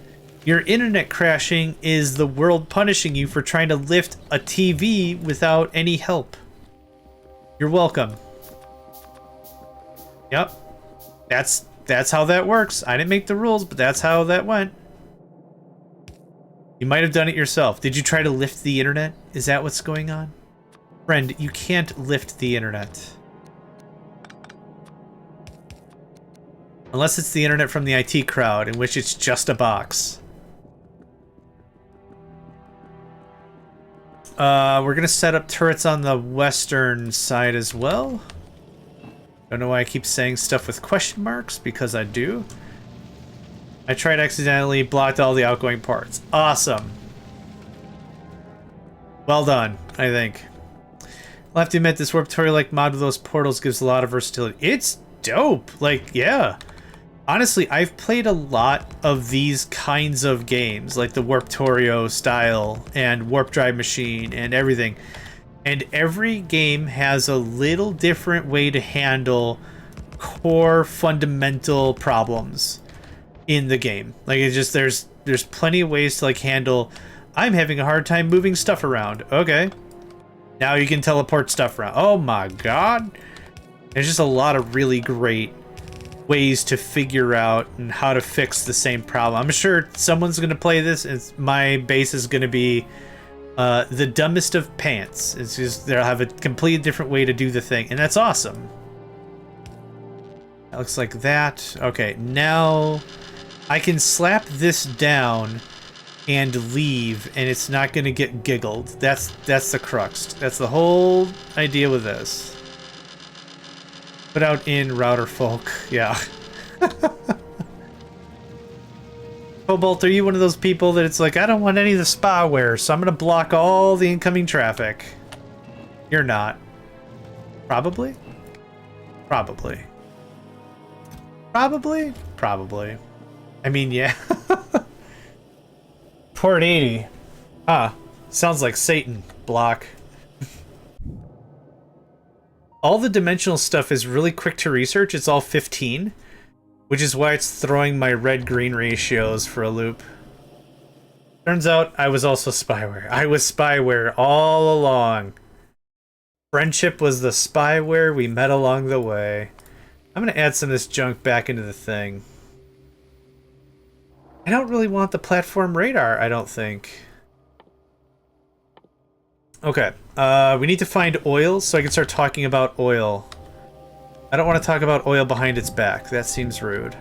Your internet crashing is the world punishing you for trying to lift a TV without any help. You're welcome. Yep. That's how that works. I didn't make the rules, but that's how that went. You might have done it yourself. Did you try to lift the internet? Is that what's going on? Friend, you can't lift the internet. Unless it's the internet from the IT crowd, in which it's just a box. We're gonna set up turrets on the western side as well. Don't know why I keep saying stuff with question marks, because I do. I tried accidentally, blocked all the outgoing parts. Awesome. Well done, I think. I'll have to admit, this Factorio-like mod with those portals gives a lot of versatility. It's dope! Like, yeah. Honestly, I've played a lot of these kinds of games, like the Warptorio style and Warp Drive Machine and everything. And every game has a little different way to handle core fundamental problems in the game. Like, it's just, there's plenty of ways to like handle, I'm having a hard time moving stuff around. Okay. Now you can teleport stuff around. Oh my god. There's just a lot of really great ways to figure out and how to fix the same problem. I'm sure someone's going to play this and my base is going to be the dumbest of pants. It's just they'll have a completely different way to do the thing, and that's awesome. That looks like that. Okay, now I can slap this down and leave, and it's not going to get giggled. That's the crux. That's the whole idea with this. Put out in router folk. Yeah. Cobalt, are you one of those people that it's like, I don't want any of the spyware, so I'm going to block all the incoming traffic? You're not. Probably? Probably. Probably? Probably. I mean, yeah. Port 80. Ah, sounds like Satan. Block. All the dimensional stuff is really quick to research. It's all 15, which is why it's throwing my red-green ratios for a loop. Turns out I was also spyware. I was spyware all along. Friendship was the spyware we met along the way. I'm going to add some of this junk back into the thing. I don't really want the platform radar, I don't think. Okay. We need to find oil so I can start talking about oil. I don't want to talk about oil behind its back. That seems rude.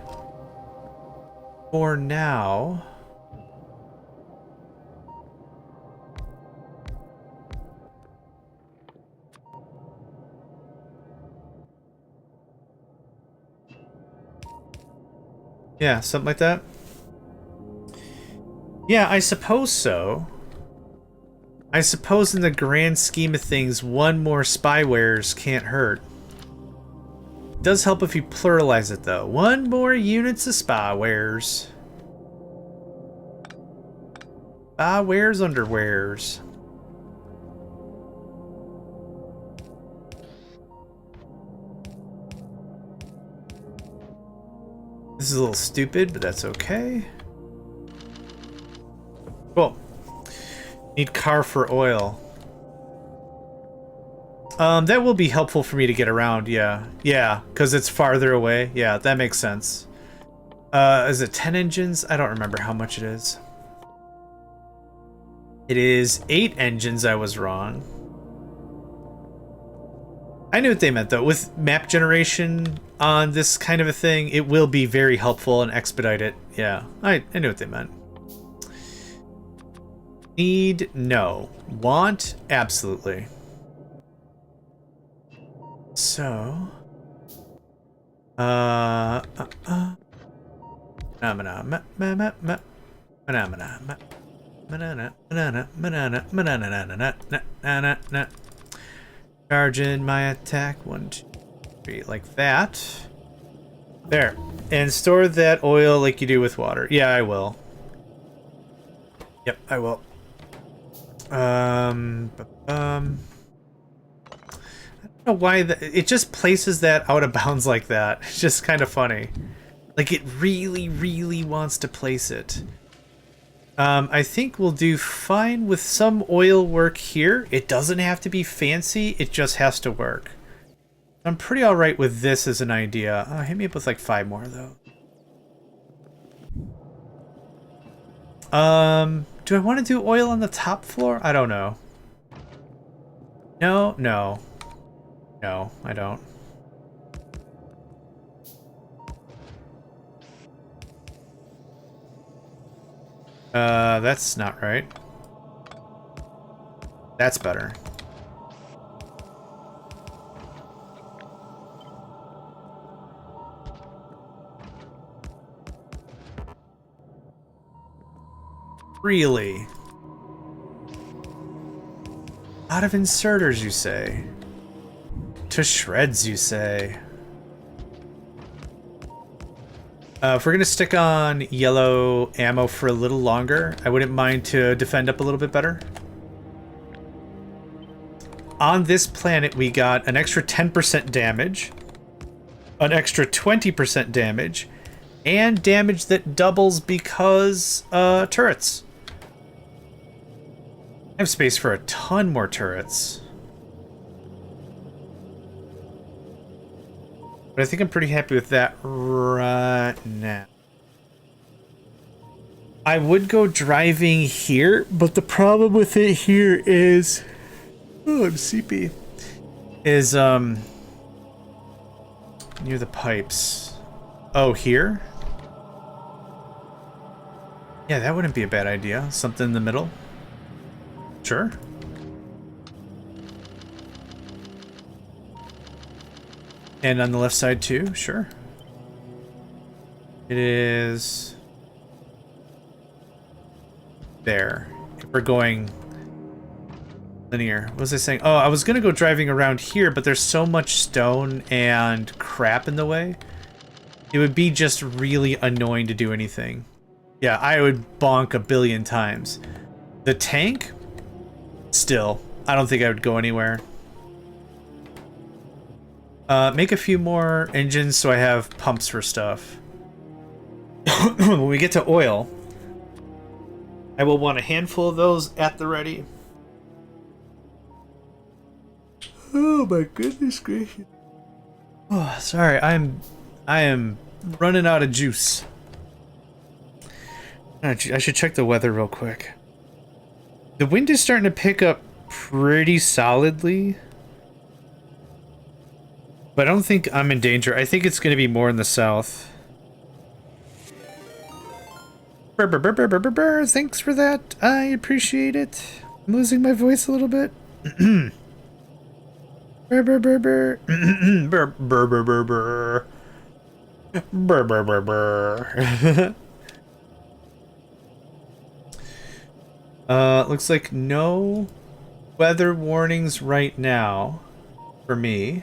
For now... Yeah, something like that. Yeah, I suppose so. I suppose in the grand scheme of things, one more spywares can't hurt. It does help if you pluralize it, though. One more units of spywares. Spywares, underwears. This is a little stupid, but that's okay. Cool. Need car for oil. That will be helpful for me to get around, yeah. Yeah, because it's farther away. Yeah, that makes sense. Is it 10 engines? I don't remember how much it is. It is 8 engines, I was wrong. I knew what they meant, though. With map generation on this kind of a thing, it will be very helpful and expedite it. Yeah, I knew what they meant. Need? No. Want? Absolutely. So... Charge in my attack. 1, 2, 3, like that. There. And store that oil like you do with water. Yeah, I will. Yep, I will. I don't know why it just places that out of bounds like that. It's just kind of funny. Like it really, really wants to place it. I think we'll do fine with some oil work here. It doesn't have to be fancy. It just has to work. I'm pretty all right with this as an idea. Hit me up with like 5 more though. Do I want to do oil on the top floor? I don't know. No, no. No, I don't. That's not right. That's better. Really? Out of inserters, you say? To shreds, you say? If we're gonna stick on yellow ammo for a little longer, I wouldn't mind to defend up a little bit better. On this planet, we got an extra 10% damage, an extra 20% damage, and damage that doubles because turrets. I have space for a ton more turrets. But I think I'm pretty happy with that right now. I would go driving here, but the problem with it here is... Oh, I'm sleepy. Is, near the pipes. Oh, here? Yeah, that wouldn't be a bad idea. Something in the middle. Sure. And on the left side too, sure. It is there. If we're going linear. What was I saying? Oh, I was gonna go driving around here, but there's so much stone and crap in the way. It would be just really annoying to do anything. Yeah, I would bonk a billion times. The tank? Still, I don't think I would go anywhere. Make a few more engines so I have pumps for stuff. When we get to oil, I will want a handful of those at the ready. Oh my goodness gracious. Oh, sorry, I am running out of juice. I should check the weather real quick. The wind is starting to pick up pretty solidly. But I don't think I'm in danger. I think it's going to be more in the south. Brr, brr, brr, brr, brr, brr, brr. Thanks for that. I appreciate it. I'm losing my voice a little bit. Brr, brr, brr, brr. Brr, brr, brr, brr, brr. Brr, brr, brr, brr. Looks like no weather warnings right now for me.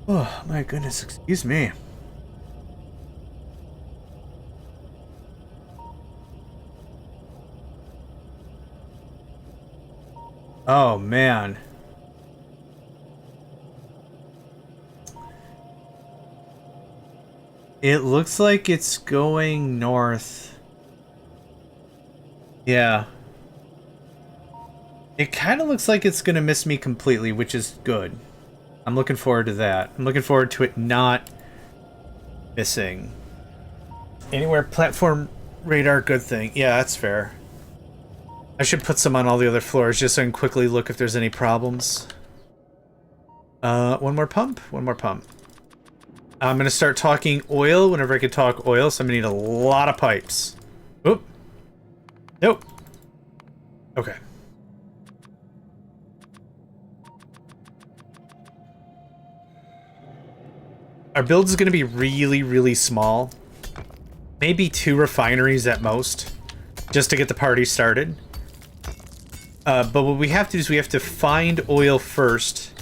Oh my goodness, excuse me. Oh man. It looks like it's going north. Yeah. It kind of looks like it's going to miss me completely, which is good. I'm looking forward to that. I'm looking forward to it not missing. Anywhere platform radar, good thing. Yeah, that's fair. I should put some on all the other floors just so I can quickly look if there's any problems. One more pump? One more pump. I'm going to start talking oil whenever I can talk oil, so I'm going to need a lot of pipes. Oop. Nope. Okay. Our build is going to be really, really small. Maybe 2 refineries at most, just to get the party started. But what we have to do is we have to find oil first,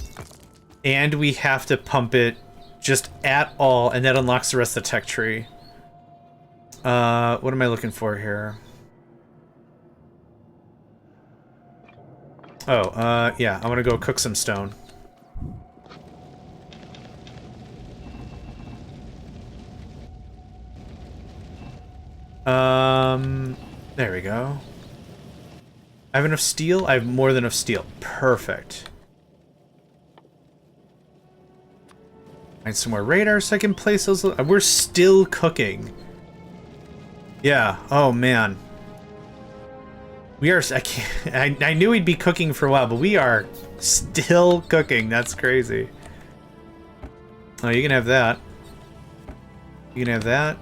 and we have to pump it just at all, and that unlocks the rest of the tech tree. What am I looking for here? Oh, yeah, I want to go cook some stone. There we go. I have enough steel? I have more than enough steel. Perfect. Find some more radar so I can place those. We're still cooking. Yeah. Oh, man. We are... I knew we'd be cooking for a while, but we are still cooking. That's crazy. Oh, you can have that. You can have that.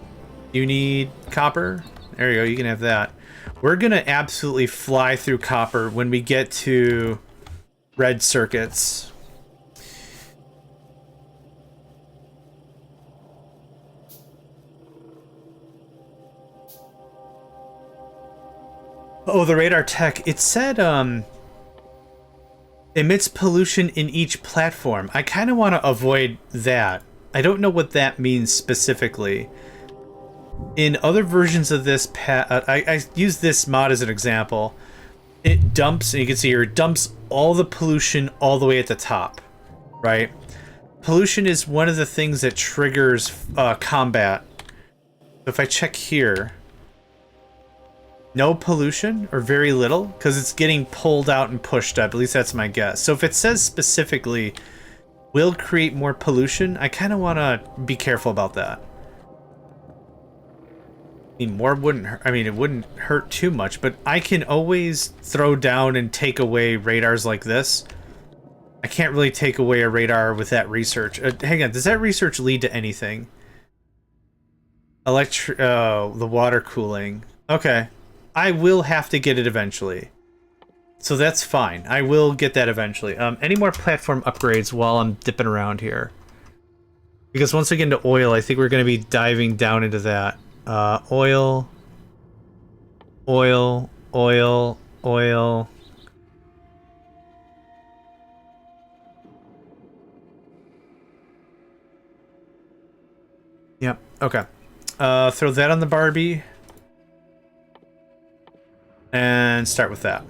You need copper? There you go, you can have that. We're gonna absolutely fly through copper when we get to red circuits. Oh, the radar tech. It said, emits pollution in each platform. I kind of want to avoid that. I don't know what that means specifically. In other versions of this, I use this mod as an example. It dumps, and you can see here, it dumps all the pollution all the way at the top, right? Pollution is one of the things that triggers combat. If I check here, no pollution, or very little, because it's getting pulled out and pushed up. At least that's my guess. So if it says specifically, will create more pollution, I kind of want to be careful about that. I mean, more wouldn't hurt. I mean, it wouldn't hurt too much, but I can always throw down and take away radars like this. I can't really take away a radar with that research. Hang on, does that research lead to anything? The water cooling. Okay. I will have to get it eventually. So that's fine. I will get that eventually. Any more platform upgrades while I'm dipping around here? Because once we get into oil, I think we're going to be diving down into that. Oil. Oil. Oil. Oil. Yep, okay. Throw that on the Barbie. And start with that.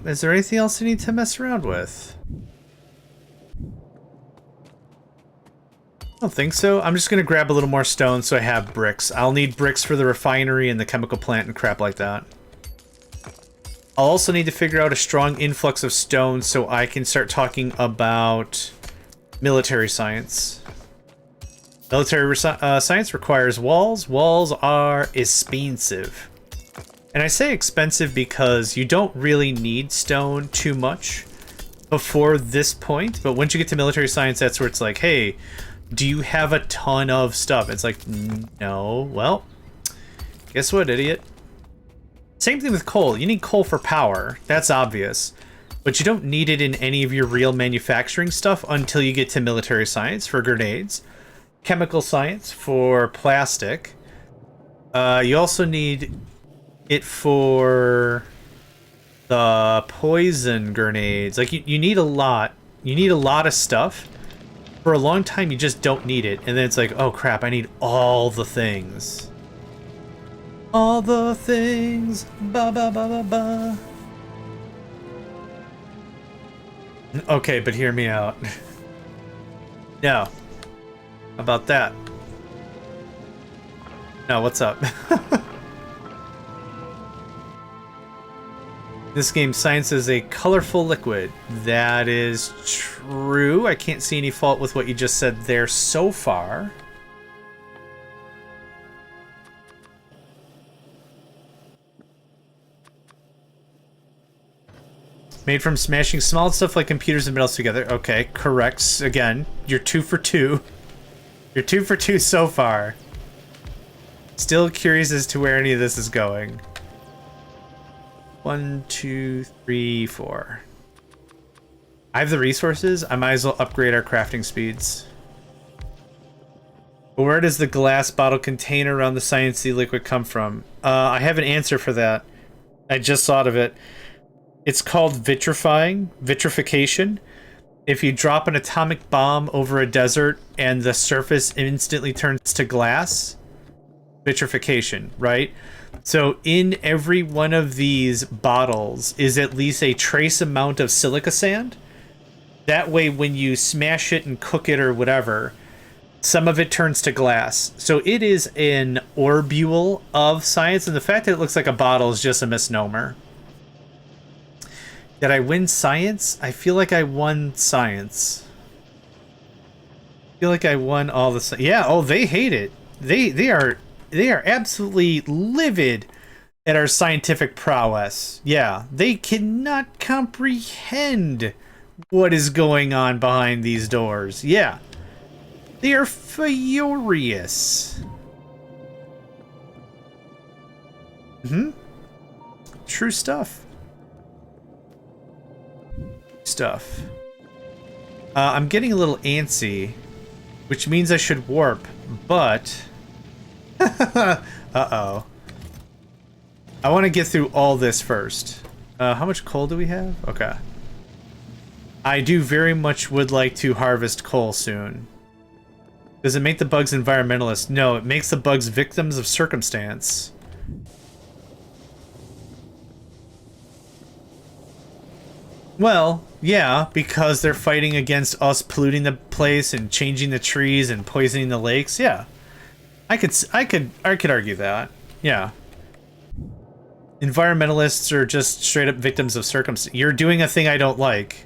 Is there anything else I need to mess around with? don't think so. I'm just gonna grab a little more stone so I have bricks. I'll need bricks for the refinery and the chemical plant and crap like that. I'll also need to figure out a strong influx of stone so I can start talking about military science. Military science requires walls. Walls are expensive. And I say expensive because you don't really need stone too much before this point. But once you get to military science, that's where it's like, hey, do you have a ton of stuff? It's like, no. Well, guess what, idiot? Same thing with coal. You need coal for power. That's obvious. But you don't need it in any of your real manufacturing stuff until you get to military science for grenades. Chemical science for plastic. You also need it for the poison grenades. Like, you need a lot. You need a lot of stuff. For a long time, you just don't need it. And then it's like, oh crap, I need all the things. All the things. Ba ba ba ba ba. Okay, but hear me out. No. How about that? No, what's up? This game, science is a colorful liquid. That is true. I can't see any fault with what you just said there so far. Made from smashing small stuff like computers and metals together. Okay, correct. Again, you're 2 for 2. You're 2 for 2 so far. Still curious as to where any of this is going. 1, 2, 3, 4. I have the resources. I might as well upgrade our crafting speeds. But where does the glass bottle container around the sciencey liquid come from? I have an answer for that. I just thought of it. It's called vitrification. If you drop an atomic bomb over a desert and the surface instantly turns to glass, vitrification, right? So in every one of these bottles is at least a trace amount of silica sand. That way, when you smash it and cook it or whatever, some of it turns to glass. So it is an orbule of science, and the fact that it looks like a bottle is just a misnomer. Did I win science? I feel like I won science. I feel like I won all the yeah. Oh, they hate it. They are absolutely livid at our scientific prowess. Yeah, they cannot comprehend what is going on behind these doors. Yeah, they are furious. True stuff. I'm getting a little antsy, which means I should warp, but uh-oh. I want to get through all this first. How much coal do we have? Okay. I do very much would like to harvest coal soon. Does it make the bugs environmentalists? No, it makes the bugs victims of circumstance. Well, yeah, because they're fighting against us polluting the place and changing the trees and poisoning the lakes. Yeah, I could argue that. Yeah, environmentalists are just straight up victims of circumstance. You're doing a thing I don't like.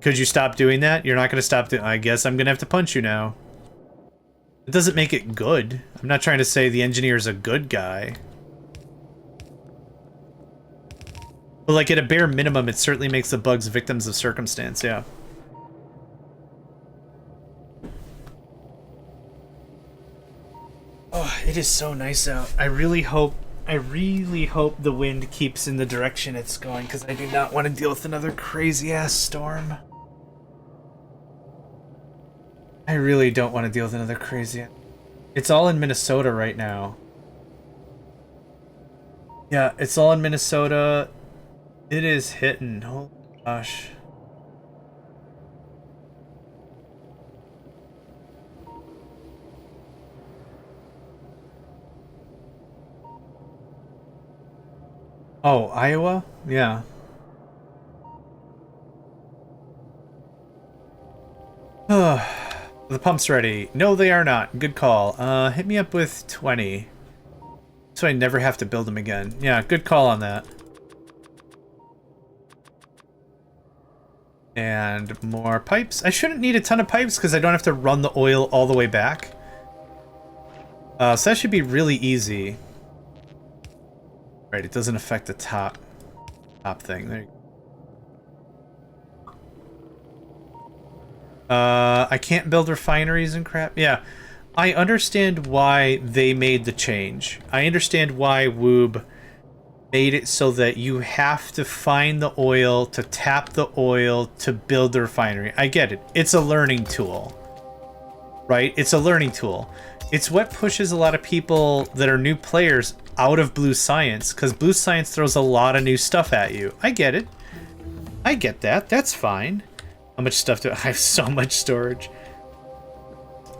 Could you stop doing that? You're not going to stop doing. I guess I'm going to have to punch you now. It doesn't make it good. I'm not trying to say the engineer is a good guy. But, like, at a bare minimum, it certainly makes the bugs victims of circumstance, yeah. Oh, it is so nice out. I really hope the wind keeps in the direction it's going, because I do not want to deal with another crazy-ass storm. I really don't want to deal with another crazy... It's all in Minnesota right now. Yeah, it's all in Minnesota... It is hitting. Oh gosh. Oh, Iowa? Yeah. The pump's ready. No, they are not. Good call. Hit me up with 20. So I never have to build them again. Yeah, good call on that. And more pipes. I shouldn't need a ton of pipes because I don't have to run the oil all the way back. So that should be really easy. Right, it doesn't affect the top thing. There you go. I can't build refineries and crap. Yeah, I understand why they made the change. I understand why Woob made it so that you have to find the oil, to tap the oil, to build the refinery. I get it. It's a learning tool. Right? It's a learning tool. It's what pushes a lot of people that are new players out of Blue Science, because Blue Science throws a lot of new stuff at you. I get it. I get that. That's fine. How much stuff do I have? So much storage.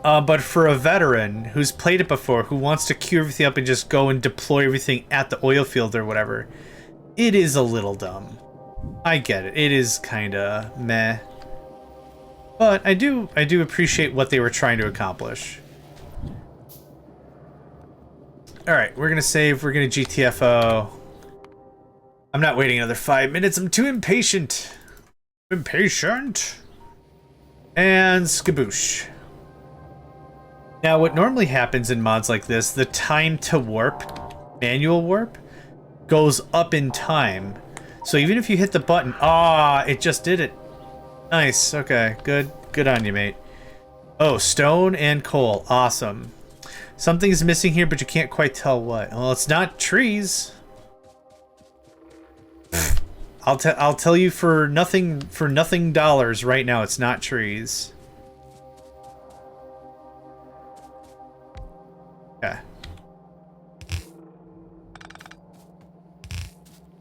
But for a veteran who's played it before, who wants to queue everything up and just go and deploy everything at the oil field or whatever, it is a little dumb. I get it. It is kind of meh. But I do appreciate what they were trying to accomplish. Alright, we're gonna save, we're gonna GTFO. I'm not waiting another 5 minutes, I'm too impatient. Impatient. And skaboosh. Now, what normally happens in mods like this, the time to warp, manual warp, goes up in time. So even if you hit the button, it just did it. Nice, okay, good. Good on you, mate. Oh, stone and coal, awesome. Something's missing here, but you can't quite tell what. Well, it's not trees. I'll tell you for nothing dollars right now, it's not trees. Okay.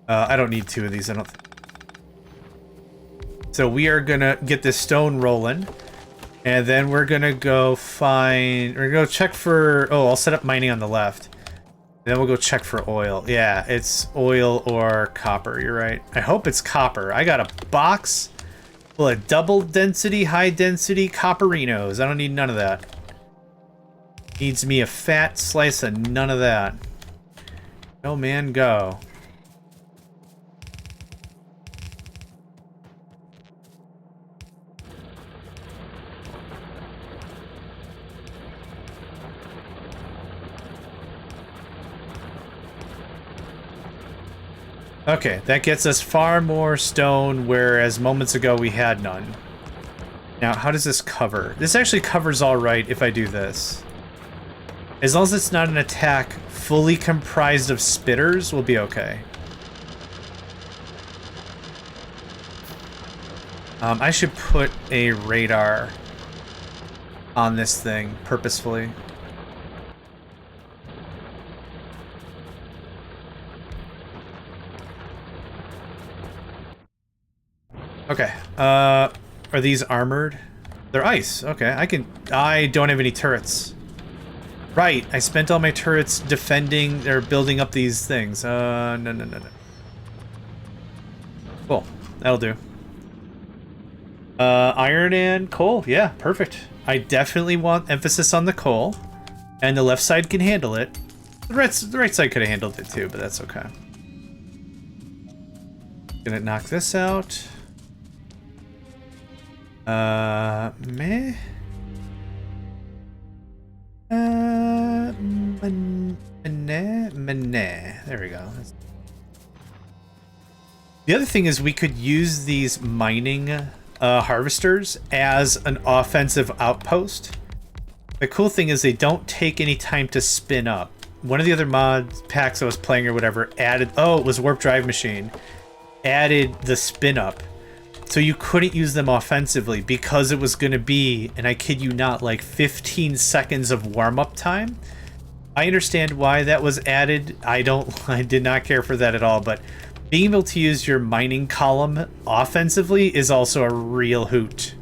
I don't need 2 of these, I don't think. So we are gonna get this stone rolling. And then we're gonna go we're gonna go check for, I'll set up mining on the left. Then we'll go check for oil. Yeah, it's oil or copper, you're right. I hope it's copper. I got a box full of double density, high density copperinos. I don't need none of that. Needs me a fat slice of none of that. Go, man, go. Okay, that gets us far more stone, whereas moments ago we had none. Now, how does this cover? This actually covers all right if I do this. As long as it's not an attack fully comprised of spitters, we'll be okay. I should put a radar on this thing purposefully. Okay, are these armored? They're ice. Okay, I don't have any turrets. Right, I spent all my turrets defending or building up these things. No. Cool, that'll do. Iron and coal, yeah, perfect. I definitely want emphasis on the coal, and the left side can handle it. The right side could have handled it too, but that's okay. Gonna knock this out. Meh. There we go. The other thing is we could use these mining harvesters as an offensive outpost. The cool thing is they don't take any time to spin up. One of the other mod packs I was playing or whatever added, it was Warp Drive Machine, added the spin up. So you couldn't use them offensively because it was going to be, and I kid you not, like 15 seconds of warm-up time. I understand why that was added. I did not care for that at all, but being able to use your mining column offensively is also a real hoot.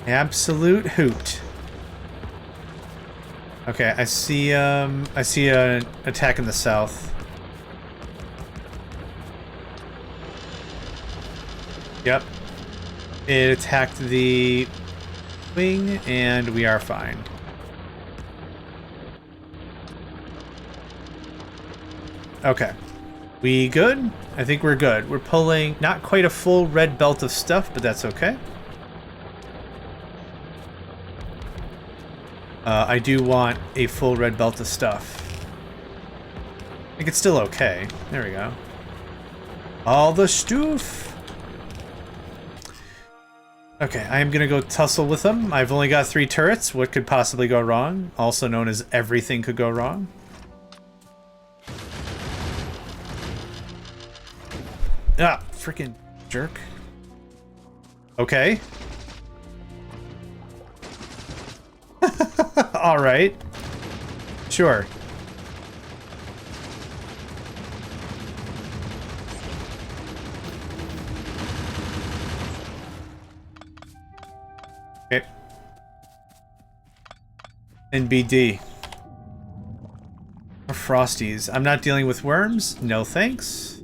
Absolute hoot. Okay, I see an attack in the south. Yep. It attacked the wing, and we are fine. Okay. We good? I think we're good. We're pulling not quite a full red belt of stuff, but that's okay. I do want a full red belt of stuff. I think it's still okay. There we go. All the stuff. Okay, I am gonna go tussle with them. I've only got 3 turrets. What could possibly go wrong? Also known as everything could go wrong. Ah, freaking jerk. Okay. All right. Sure. Okay. NBD. Frosties. I'm not dealing with worms. No thanks.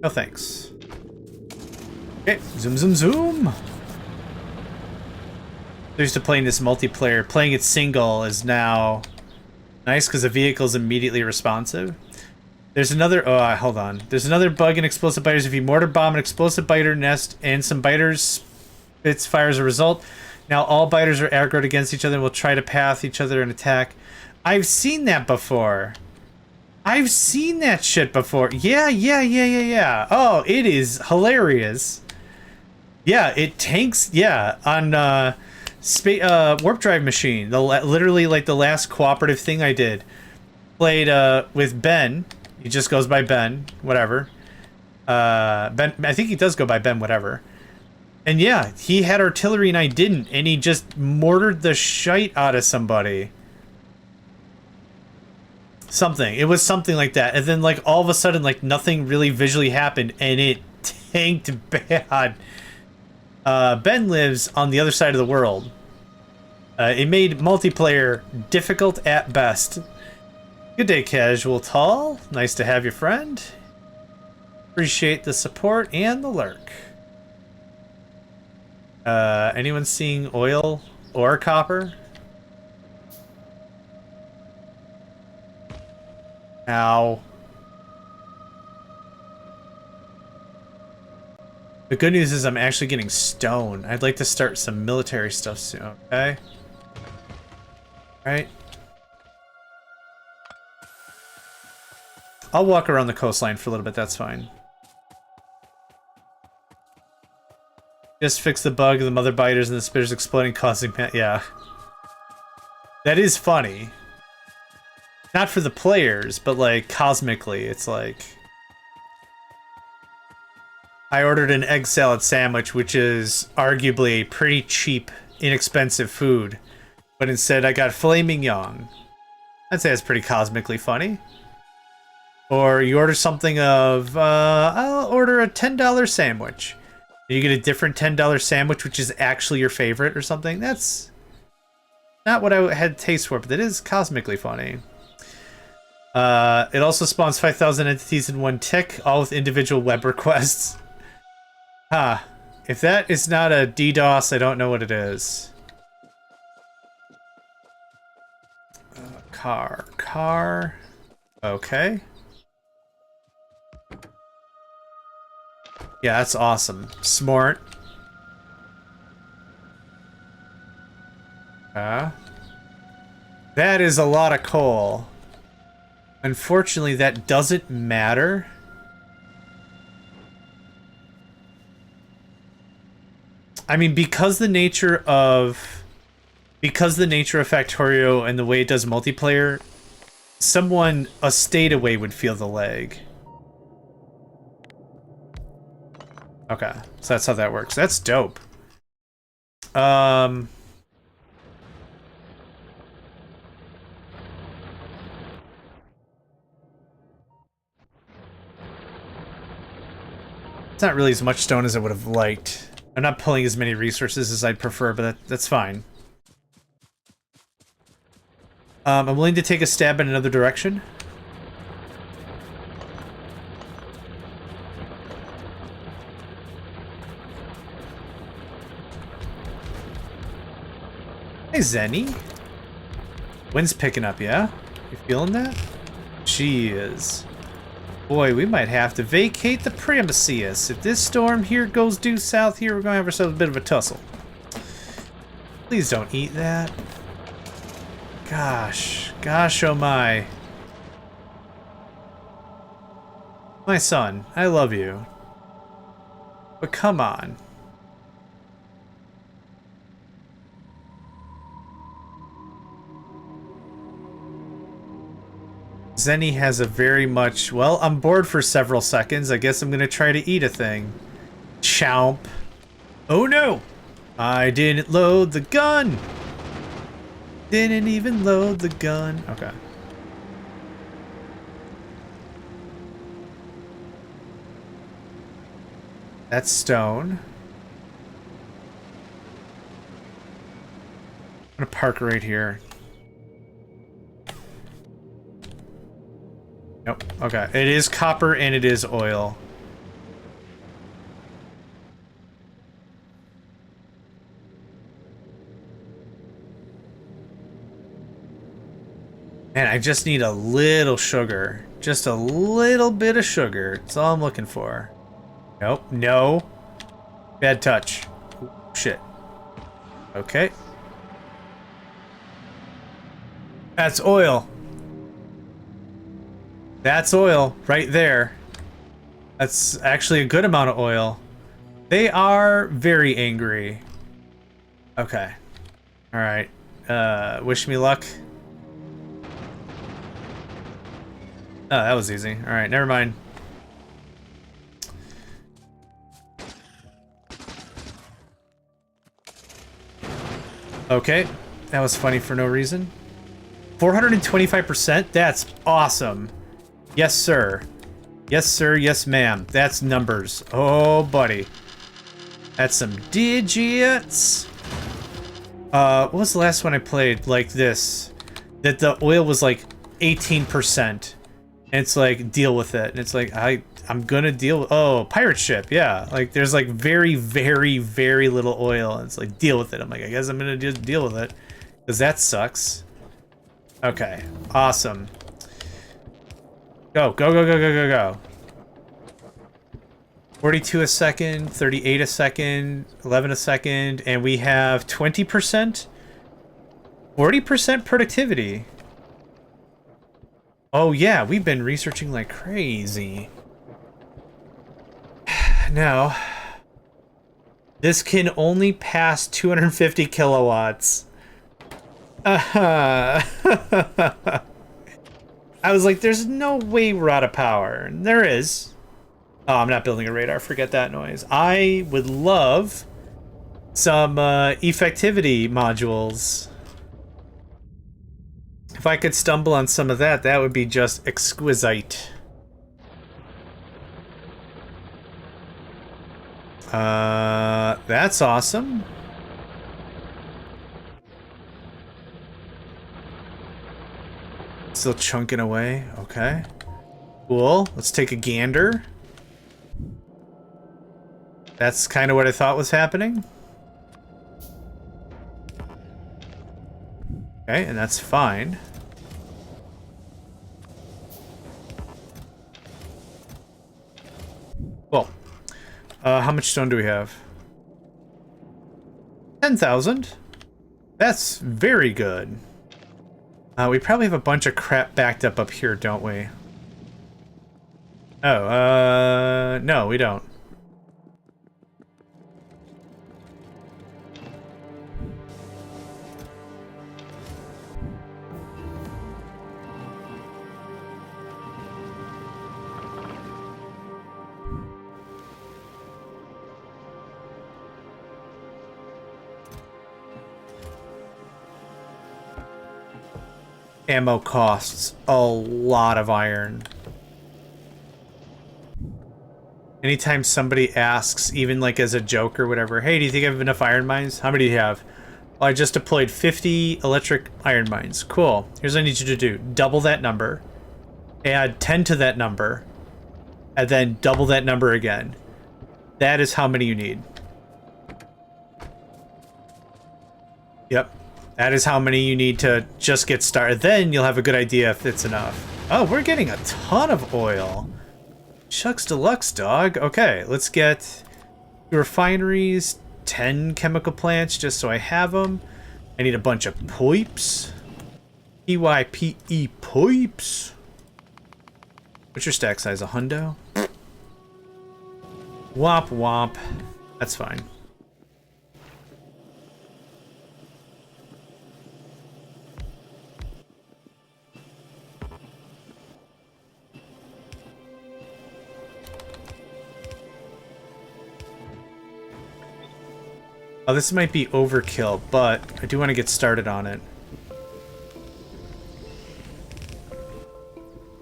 No thanks. Okay. Zoom, zoom, zoom. They're used to playing this multiplayer. Playing it single is now nice because the vehicle is immediately responsive. There's another... Oh, hold on. There's another bug in explosive biters. If you mortar bomb an explosive biter nest and some biters spits fire as a result, now all biters are aggroed against each other and will try to path each other and attack. I've seen that before. I've seen that shit before. Yeah. Oh, it is hilarious. Yeah, it tanks... Yeah, on... warp drive machine, literally like the last cooperative thing I did, played with Ben. He just goes by Ben, whatever. Ben, I think he does go by Ben, whatever. And yeah, he had artillery and I didn't, and he just mortared the shite out of somebody. Something. It was something like that, and then like all of a sudden, like nothing really visually happened, and it tanked bad. Ben lives on the other side of the world. It made multiplayer difficult at best. Good day, Casual Tall. Nice to have you, friend. Appreciate the support and the lurk. Anyone seeing oil or copper? Ow. The good news is I'm actually getting stone. I'd like to start some military stuff soon, okay? Alright. I'll walk around the coastline for a little bit, that's fine. Just fix the bug of the mother biters and the spitters exploding, causing... Yeah. That is funny. Not for the players, but like cosmically, it's like... I ordered an egg salad sandwich, which is arguably a pretty cheap, inexpensive food. But instead I got filet mignon. I'd say it's pretty cosmically funny. Or you order something of, I'll order a $10 sandwich. You get a different $10 sandwich, which is actually your favorite or something. That's not what I had taste for, but it is cosmically funny. It also spawns 5,000 entities in one tick, all with individual web requests. Huh. If that is not a DDoS, I don't know what it is. Car. Okay. Yeah, that's awesome. Smart. That is a lot of coal. Unfortunately, that doesn't matter. I mean, because the nature of Factorio and the way it does multiplayer, someone a state away would feel the lag. Okay, so that's how that works. That's dope. It's not really as much stone as I would have liked. I'm not pulling as many resources as I'd prefer, but that's fine. I'm willing to take a stab in another direction. Hey, Zenny. Wind's picking up, yeah? You feeling that? She is. Boy, we might have to vacate the premises. If this storm here goes due south here, we're going to have ourselves a bit of a tussle. Please don't eat that. Gosh, oh my. My son, I love you. But come on. Zenny has a very much, well, I'm bored for several seconds. I guess I'm gonna try to eat a thing. Chomp. Oh no! I didn't load the gun! Didn't even load the gun. Okay. That's stone. I'm gonna park right here. Nope. Okay. It is copper and it is oil. Man, I just need a little sugar. Just a little bit of sugar. That's all I'm looking for. Nope. No. Bad touch. Ooh, shit. Okay. That's oil. That's oil right there. That's actually a good amount of oil. They are very angry. Okay. All right. Wish me luck. Oh, that was easy. All right, never mind. Okay. That was funny for no reason. 425%? That's awesome. Yes, sir. Yes, sir. Yes, ma'am. That's numbers. Oh, buddy. That's some digits. What was the last one I played like this? That the oil was like 18%. And it's like, deal with it. And it's like, I'm gonna deal with... Oh, pirate ship. Yeah. Like, there's like very, very, very little oil. And it's like, deal with it. I'm like, I guess I'm gonna just deal with it. Because that sucks. Okay. Awesome. Go, go, go, go, go, go, go. 42 a second, 38 a second, 11 a second, and we have 20%? 40% productivity. Oh yeah, we've been researching like crazy. Now, this can only pass 250 kilowatts. I was like, there's no way we're out of power. And there is. Oh, I'm not building a radar. Forget that noise. I would love some effectivity modules. If I could stumble on some of that, that would be just exquisite. That's awesome. Still chunking away. Okay. Cool. Let's take a gander. That's kind of what I thought was happening. Okay, and that's fine. Well, how much stone do we have? 10,000. That's very good. We probably have a bunch of crap backed up here, don't we? Oh, no, we don't. Ammo costs a lot of iron. Anytime somebody asks, even like as a joke or whatever, hey, do you think I have enough iron mines? How many do you have? Well, I just deployed 50 electric iron mines. Cool. Here's what I need you to do. Double that number. Add 10 to that number. And then double that number again. That is how many you need. Yep. That is how many you need to just get started. Then you'll have a good idea if it's enough. Oh, we're getting a ton of oil. Shucks deluxe, dog. Okay, let's get refineries, 10 chemical plants just so I have them. I need a bunch of pipes. P-Y-P-E pipes. What's your stack size? A hundo? Womp womp. That's fine. Oh, this might be overkill, but I do want to get started on it.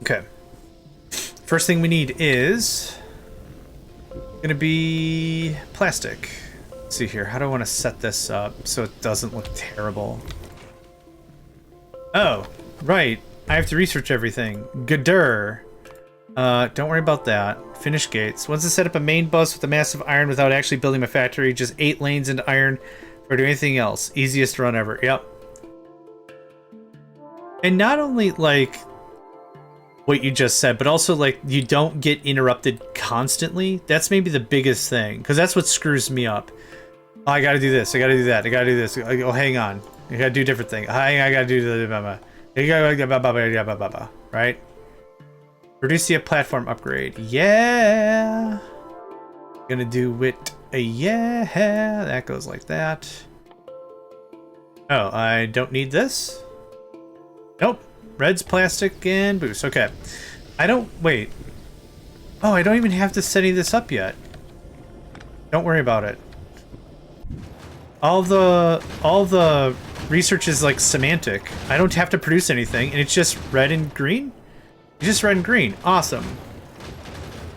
Okay. First thing we need is gonna be plastic. Let's see here. How do I want to set this up so it doesn't look terrible? Oh, right. I have to research everything. Gadur. Don't worry about that. Finish gates. Once I set up a main bus with a massive iron without actually building my factory, just 8 lanes into iron or do anything else. Easiest run ever. Yep. And not only like what you just said, but also like you don't get interrupted constantly. That's maybe the biggest thing, because that's what screws me up. Oh, I gotta do this. I gotta do that. I gotta do this. Oh, hang on. I gotta do different thing. I gotta do the right. Produce a platform upgrade. Yeah. Gonna do it. Yeah. That goes like that. Oh, I don't need this. Nope. Red's plastic and boost. Okay. I don't... Wait. Oh, I don't even have to set any of this up yet. Don't worry about it. All the research is like semantic. I don't have to produce anything, and it's just red and green? It's just red and green. Awesome.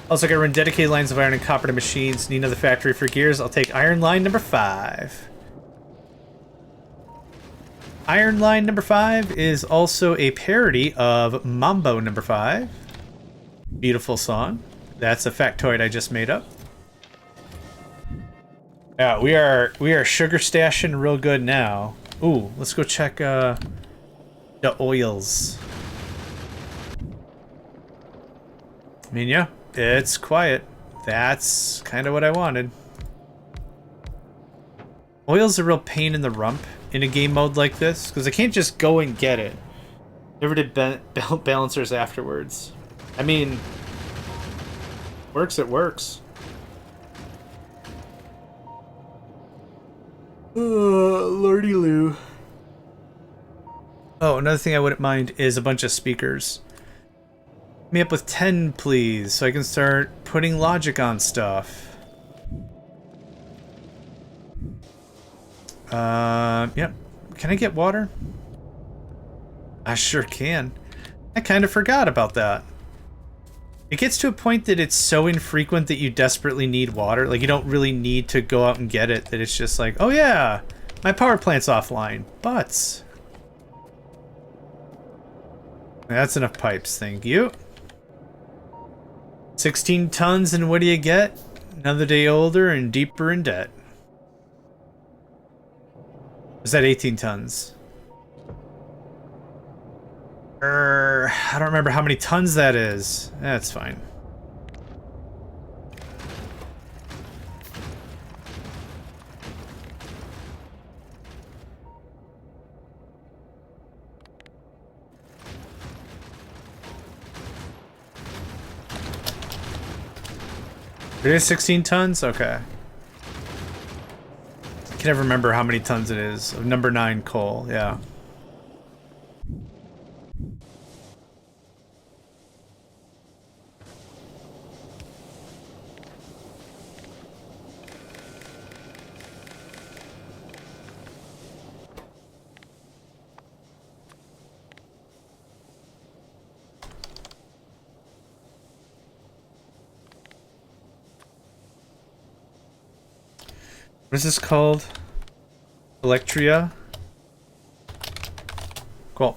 Also, gotta run dedicated lines of iron and copper to machines. Need another factory for gears. I'll take iron line number 5. Iron line number 5 is also a parody of Mambo number 5. Beautiful song. That's a factoid I just made up. Yeah, we are sugar stashing real good now. Ooh, let's go check the oils. I mean, yeah, it's quiet. That's kind of what I wanted. Oil's a real pain in the rump in a game mode like this, because I can't just go and get it. Never did balancers afterwards. I mean, works, it works. Lordy Lou. Oh, another thing I wouldn't mind is a bunch of speakers. Me up with 10, please, so I can start putting logic on stuff. Yep. Can I get water? I sure can. I kind of forgot about that. It gets to a point that it's so infrequent that you desperately need water. Like, you don't really need to go out and get it, that it's just like, oh yeah, my power plant's offline. Butts. That's enough pipes, thank you. 16 tons, and what do you get? Another day older and deeper in debt. Is that 18 tons? I don't remember how many tons that is. That's fine. It is 16 tons? Okay. I can never remember how many tons it is. Of number 9 coal, yeah. What is this called? Electria? Cool.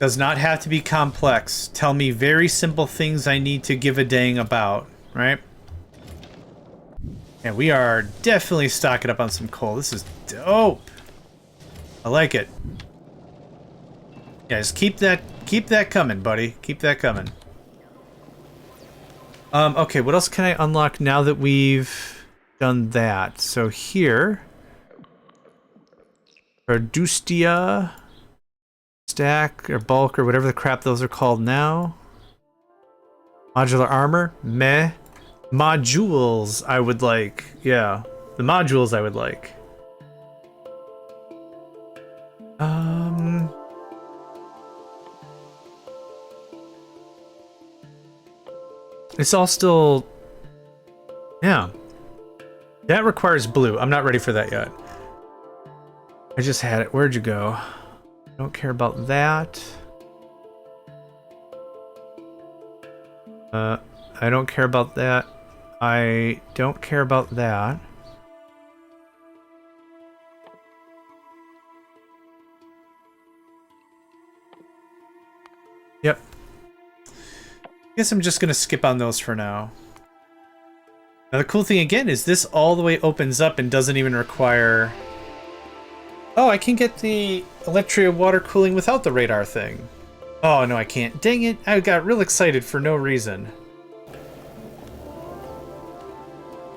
Does not have to be complex. Tell me very simple things I need to give a dang about, right? And we are definitely stocking up on some coal. This is dope. I like it. Yeah, just keep that coming, buddy. Keep that coming. Okay, what else can I unlock now that we've done that? So here, Verdustia, stack, or bulk, or whatever the crap those are called now. Modular armor, meh. Modules, I would like. Yeah, the modules I would like. It's all still... Yeah. That requires blue. I'm not ready for that yet. I just had it. Where'd you go? Don't care about that. I don't care about that. I don't care about that. Yep. Guess I'm just gonna skip on those for now. Now the cool thing again is this all the way opens up and doesn't even require... Oh, I can get the Electria water cooling without the radar thing. Oh, no, I can't. Dang it, I got real excited for no reason.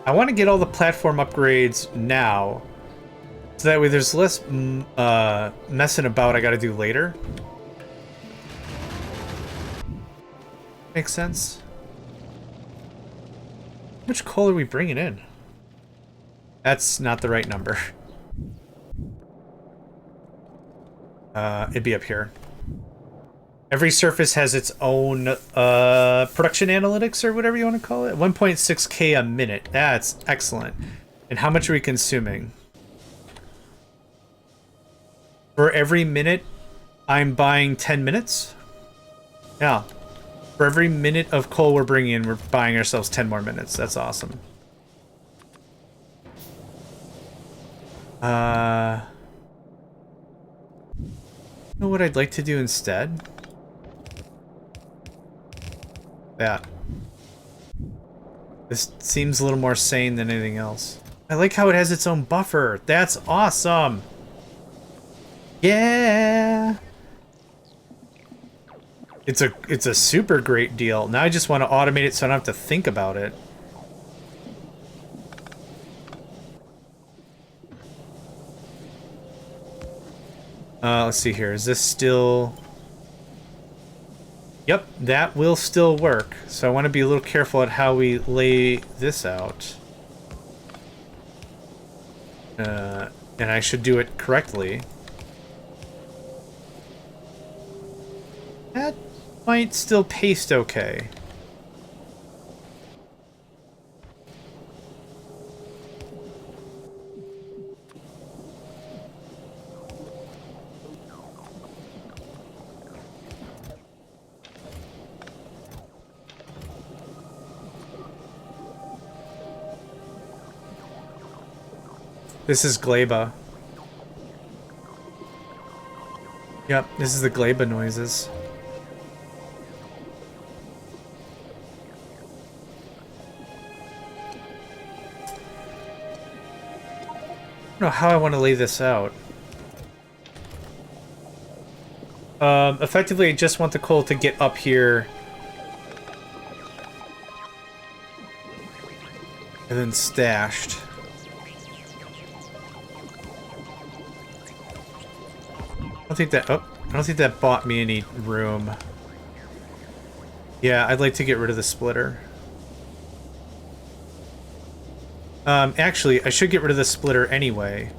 I want to get all the platform upgrades now, so that way there's less messing about I gotta do later. Makes sense. How much coal are we bringing in? That's not the right number. It'd be up here. Every surface has its own production analytics, or whatever you want to call it. 1.6k a minute. That's excellent. And how much are we consuming? For every minute, I'm buying 10 minutes? Yeah. For every minute of coal we're bringing in, we're buying ourselves 10 more minutes. That's awesome. You know what I'd like to do instead? That. This seems a little more sane than anything else. I like how it has its own buffer. That's awesome. Yeah. It's a super great deal. Now I just want to automate it so I don't have to think about it. Let's see here. Is this still... Yep, that will still work. So I want to be a little careful at how we lay this out. And I should do it correctly. That might still paste okay. This is Gleba. Yep, this is the Gleba noises. I don't know how I want to lay this out. Effectively, I just want the coal to get up here. And then stashed. I don't think that bought me any room. Yeah, I'd like to get rid of the splitter. Actually, I should get rid of the splitter anyway.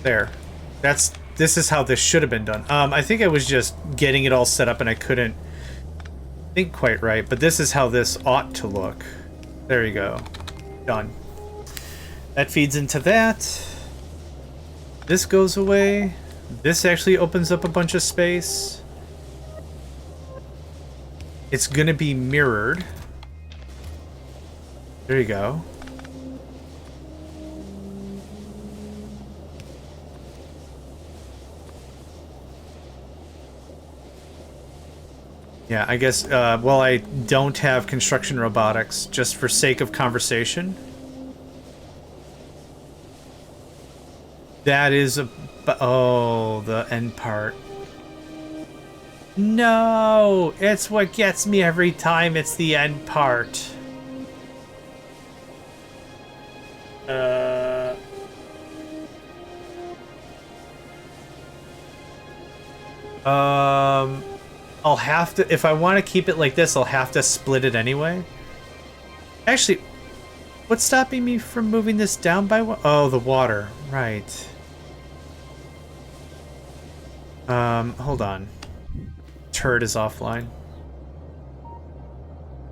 There. This is how this should have been done. I think I was just getting it all set up and I couldn't think quite right, but this is how this ought to look. There you go. Done. That feeds into that. This goes away. This actually opens up a bunch of space. It's gonna be mirrored. There you go. Yeah, I guess, well, I don't have construction robotics, just for sake of conversation. That is a... Oh, the end part. No! It's what gets me every time, it's the end part. I'll have to... If I want to keep it like this, I'll have to split it anyway. Actually, what's stopping me from moving this down by one? Oh, the water. Right. Hold on. Turret is offline.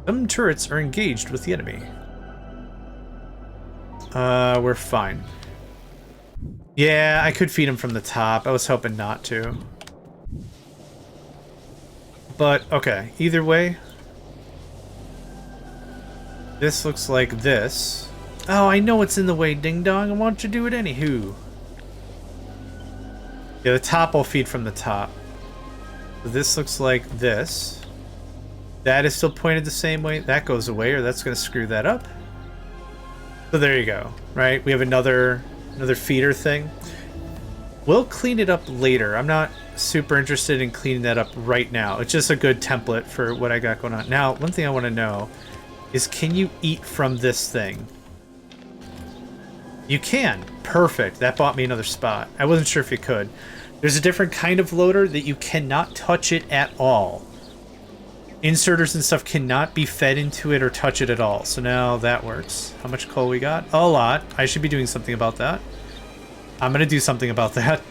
Some turrets are engaged with the enemy. We're fine. Yeah, I could feed him from the top. I was hoping not to. But, okay. Either way. This looks like this. Oh, I know it's in the way, Ding Dong. I want you to do it anywho. Yeah, the top will feed from the top. So this looks like this. That is still pointed the same way. That goes away, or that's going to screw that up. So there you go, right? We have another feeder thing. We'll clean it up later. I'm not super interested in cleaning that up right now. It's just a good template for what I got going on. Now, one thing I want to know is, can you eat from this thing? You can. Perfect. That bought me another spot. I wasn't sure if you could. There's a different kind of loader that you cannot touch it at all. Inserters and stuff cannot be fed into it or touch it at all. So now that works. How much coal we got? A lot. I should be doing something about that. I'm going to do something about that.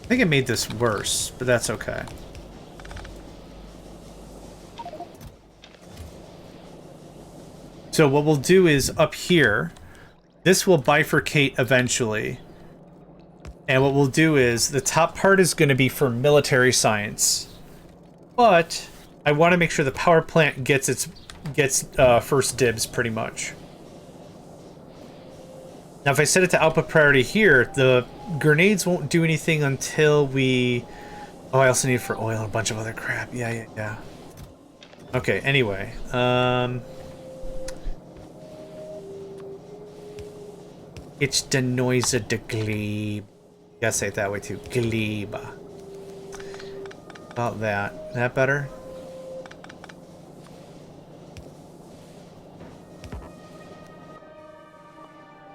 I think it made this worse, but that's okay. So what we'll do is up here, this will bifurcate eventually. And what we'll do is the top part is going to be for military science. But I want to make sure the power plant gets first dibs pretty much. Now, if I set it to output priority here, the grenades won't do anything until we... Oh, I also need it for oil and a bunch of other crap. Yeah. Okay, anyway. It's the noise of the glebe. Gotta say it that way too. Glebe. About that. That better?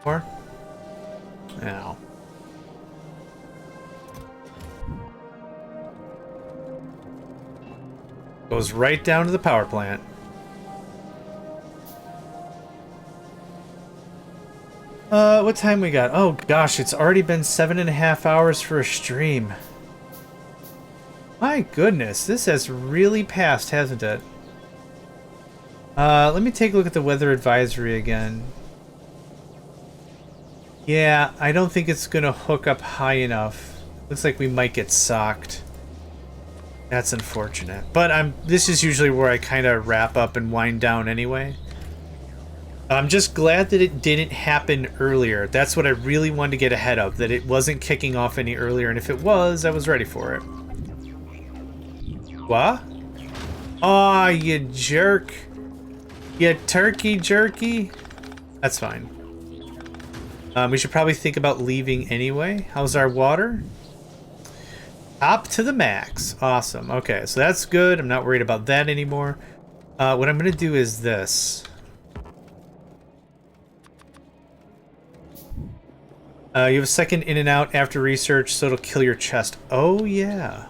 More? Now. Goes right down to the power plant. What time we got? Oh gosh, it's already been 7.5 hours for a stream. My goodness, this has really passed, hasn't it? Let me take a look at the weather advisory again. Yeah, I don't think it's gonna hook up high enough. Looks like we might get socked. That's unfortunate. But this is usually where I kind of wrap up and wind down anyway. I'm just glad that it didn't happen earlier. That's what I really wanted to get ahead of, that it wasn't kicking off any earlier, and if it was, I was ready for it. What? Aw, you jerk. You turkey jerky? That's fine. We should probably think about leaving anyway. How's our water? Up to the max. Awesome. Okay, so that's good. I'm not worried about that anymore. What I'm going to do is this. You have a second in and out after research, so it'll kill your chest. Oh, yeah.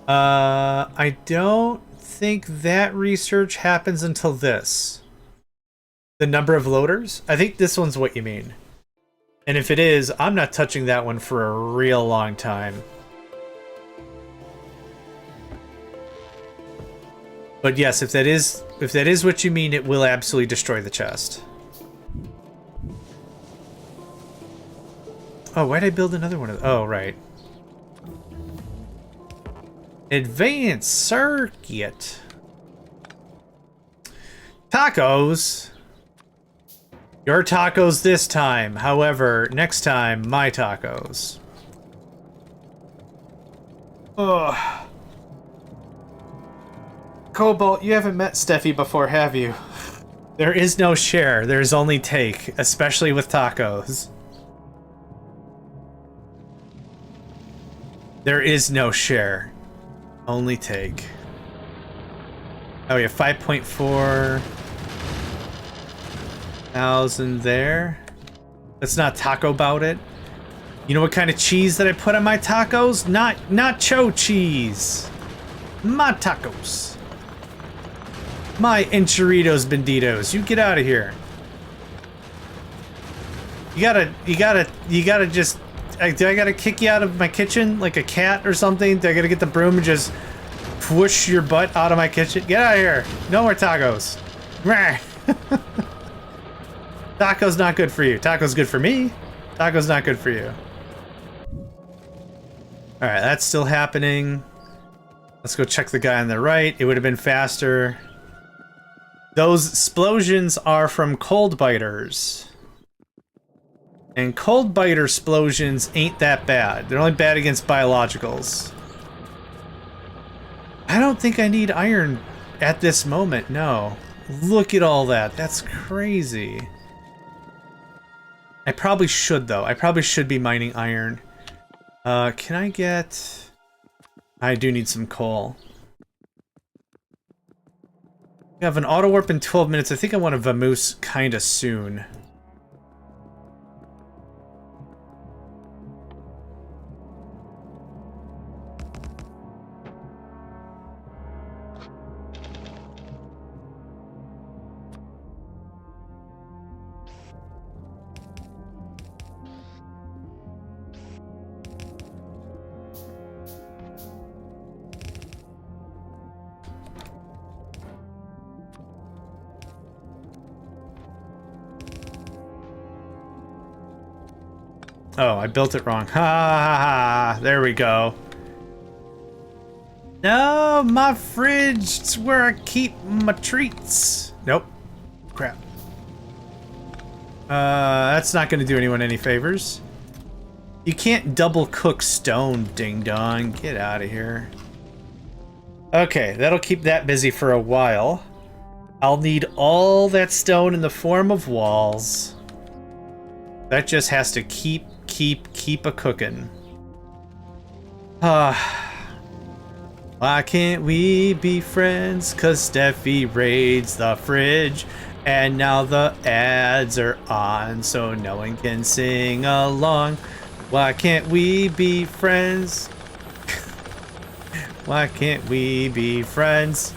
I don't think that research happens until this. The number of loaders? I think this one's what you mean. And if it is, I'm not touching that one for a real long time. But yes, if that is what you mean, it will absolutely destroy the chest. Oh, why'd I build another one of those? Oh, right. Advanced circuit. Tacos. Your tacos this time. However, next time, my tacos. Ugh. Cobalt, you haven't met Steffi before, have you? There is no share. There's only take, especially with tacos. There is no share. Only take. Oh, we have 5.4 thousand there. Let's not taco about it. You know what kind of cheese that I put on my tacos? Not nacho cheese. My tacos. My enchiritos benditos. You get out of here. You gotta just... Do I gotta kick you out of my kitchen like a cat or something? Do I gotta get the broom and just push your butt out of my kitchen? Get out of here. No more tacos. Taco's not good for you. Taco's good for me. Taco's not good for you. Alright, that's still happening. Let's go check the guy on the right. It would have been faster. Those explosions are from cold biters. And cold biter explosions ain't that bad. They're only bad against biologicals. I don't think I need iron at this moment, no. Look at all that. That's crazy. I probably should, though. I probably should be mining iron. Can I get... I do need some coal. We have an auto warp in 12 minutes. I think I want a vamoose kinda soon. Oh, I built it wrong. Ha ha ha! There we go. No, my fridge. It's where I keep my treats. Nope. Crap. That's not gonna do anyone any favors. You can't double cook stone, ding dong. Get out of here. Okay, that'll keep that busy for a while. I'll need all that stone in the form of walls. That just has to keep a cooking. Why can't we be friends? 'Cause Steffi raids the fridge, and now the ads are on, so no one can sing along. Why can't we be friends? Why can't we be friends?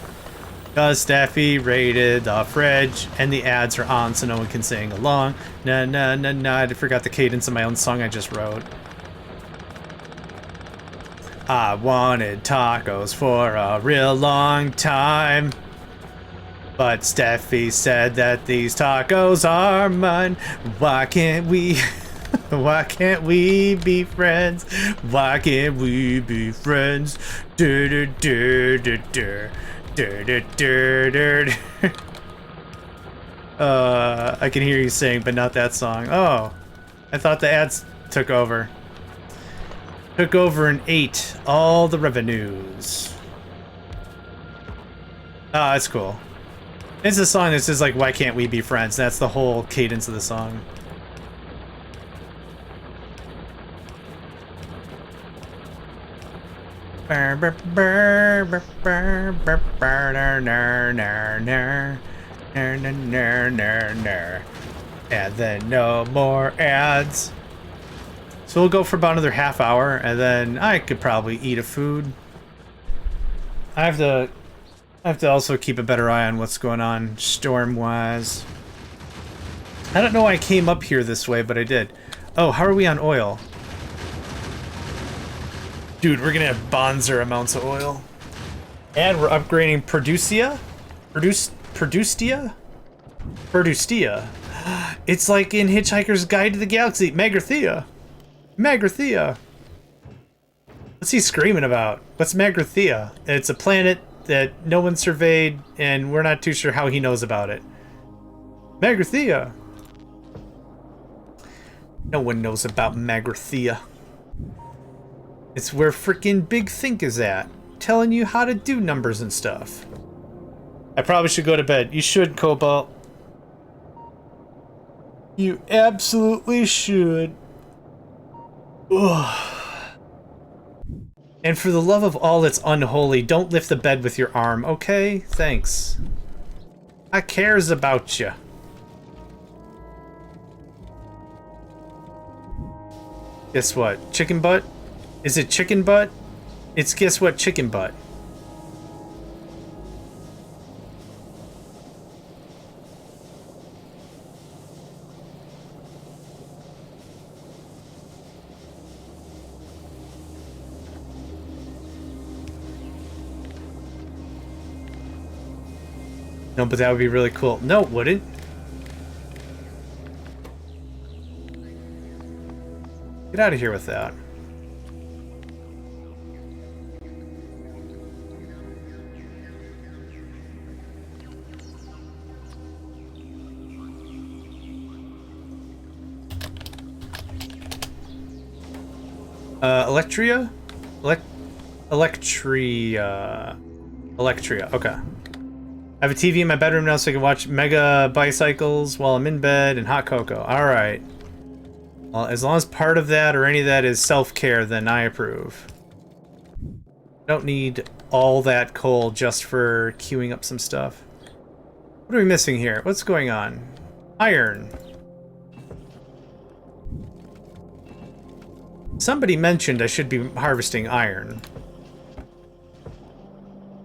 'Cause Steffi raided the fridge, and the ads are on, so no one can sing along. Na na na na. I forgot the cadence of my own song I just wrote. I wanted tacos for a real long time, but Steffi said that these tacos are mine. Why can't we? Why can't we be friends? Why can't we be friends? Do do do do do. I can hear you sing, but not that song. Oh, I thought the ads took over. Took over and ate all the revenues. Oh, that's cool. It's a song that says like, "Why can't we be friends?" That's the whole cadence of the song. And then no more ads. So we'll go for about another half hour, and then I could probably eat a food. I have to also keep a better eye on what's going on storm-wise. I don't know why I came up here this way, but I did. Oh, how are we on oil? Dude, we're gonna have bonzer amounts of oil. And we're upgrading Productia? Productia? It's like in Hitchhiker's Guide to the Galaxy. Megacycle. Let's What's he screaming about? What's Magrathea? It's a planet that no one surveyed, and we're not too sure how he knows about it. Magrathea! No one knows about Magrathea. It's where frickin' Big Think is at, telling you how to do numbers and stuff. I probably should go to bed. You should, Cobalt. You absolutely should. Ugh. And for the love of all that's unholy, don't lift the bed with your arm, okay? Thanks. I cares about you. Guess what? Chicken butt? Is it chicken butt? It's guess what? Chicken butt. No, but that would be really cool. No, it wouldn't. Get out of here with that. Electria? Electria, okay. I have a TV in my bedroom now so I can watch Megacycles while I'm in bed and hot cocoa. Alright. Well, as long as part of that or any of that is self-care, then I approve. I don't need all that coal just for queuing up some stuff. What are we missing here? What's going on? Iron. Somebody mentioned I should be harvesting iron.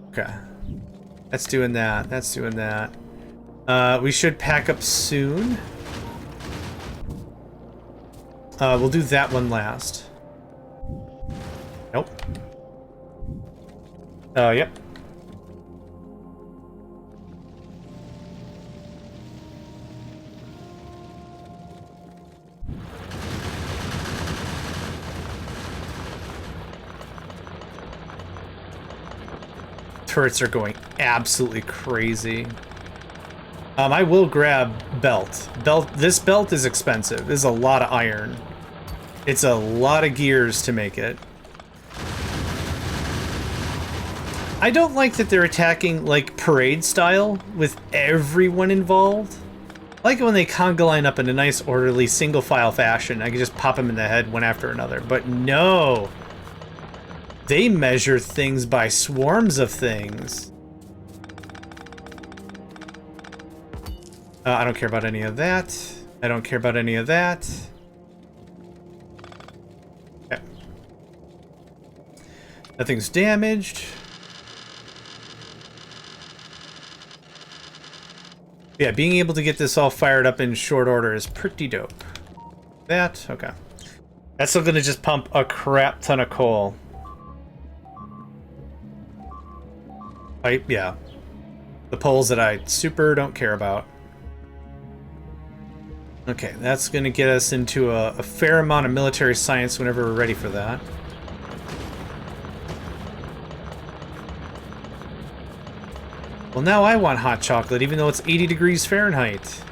Okay. That's doing that. That's doing that. We should pack up soon. We'll do that one last. Nope. Yep. Turrets are going absolutely crazy. I will grab belt. This belt is expensive. This is a lot of iron. It's a lot of gears to make it. I don't like that they're attacking like parade style with everyone involved. I like it when they conga line up in a nice orderly single file fashion. I can just pop them in the head one after another. But no. They measure things by swarms of things. I don't care about any of that. I don't care about any of that. Okay. Nothing's damaged. Yeah, being able to get this all fired up in short order is pretty dope. That, okay. That's still gonna just pump a crap ton of coal. Yeah. The poles that I super don't care about. Okay, that's going to get us into a fair amount of military science whenever we're ready for that. Well, now I want hot chocolate, even though it's 80 degrees Fahrenheit.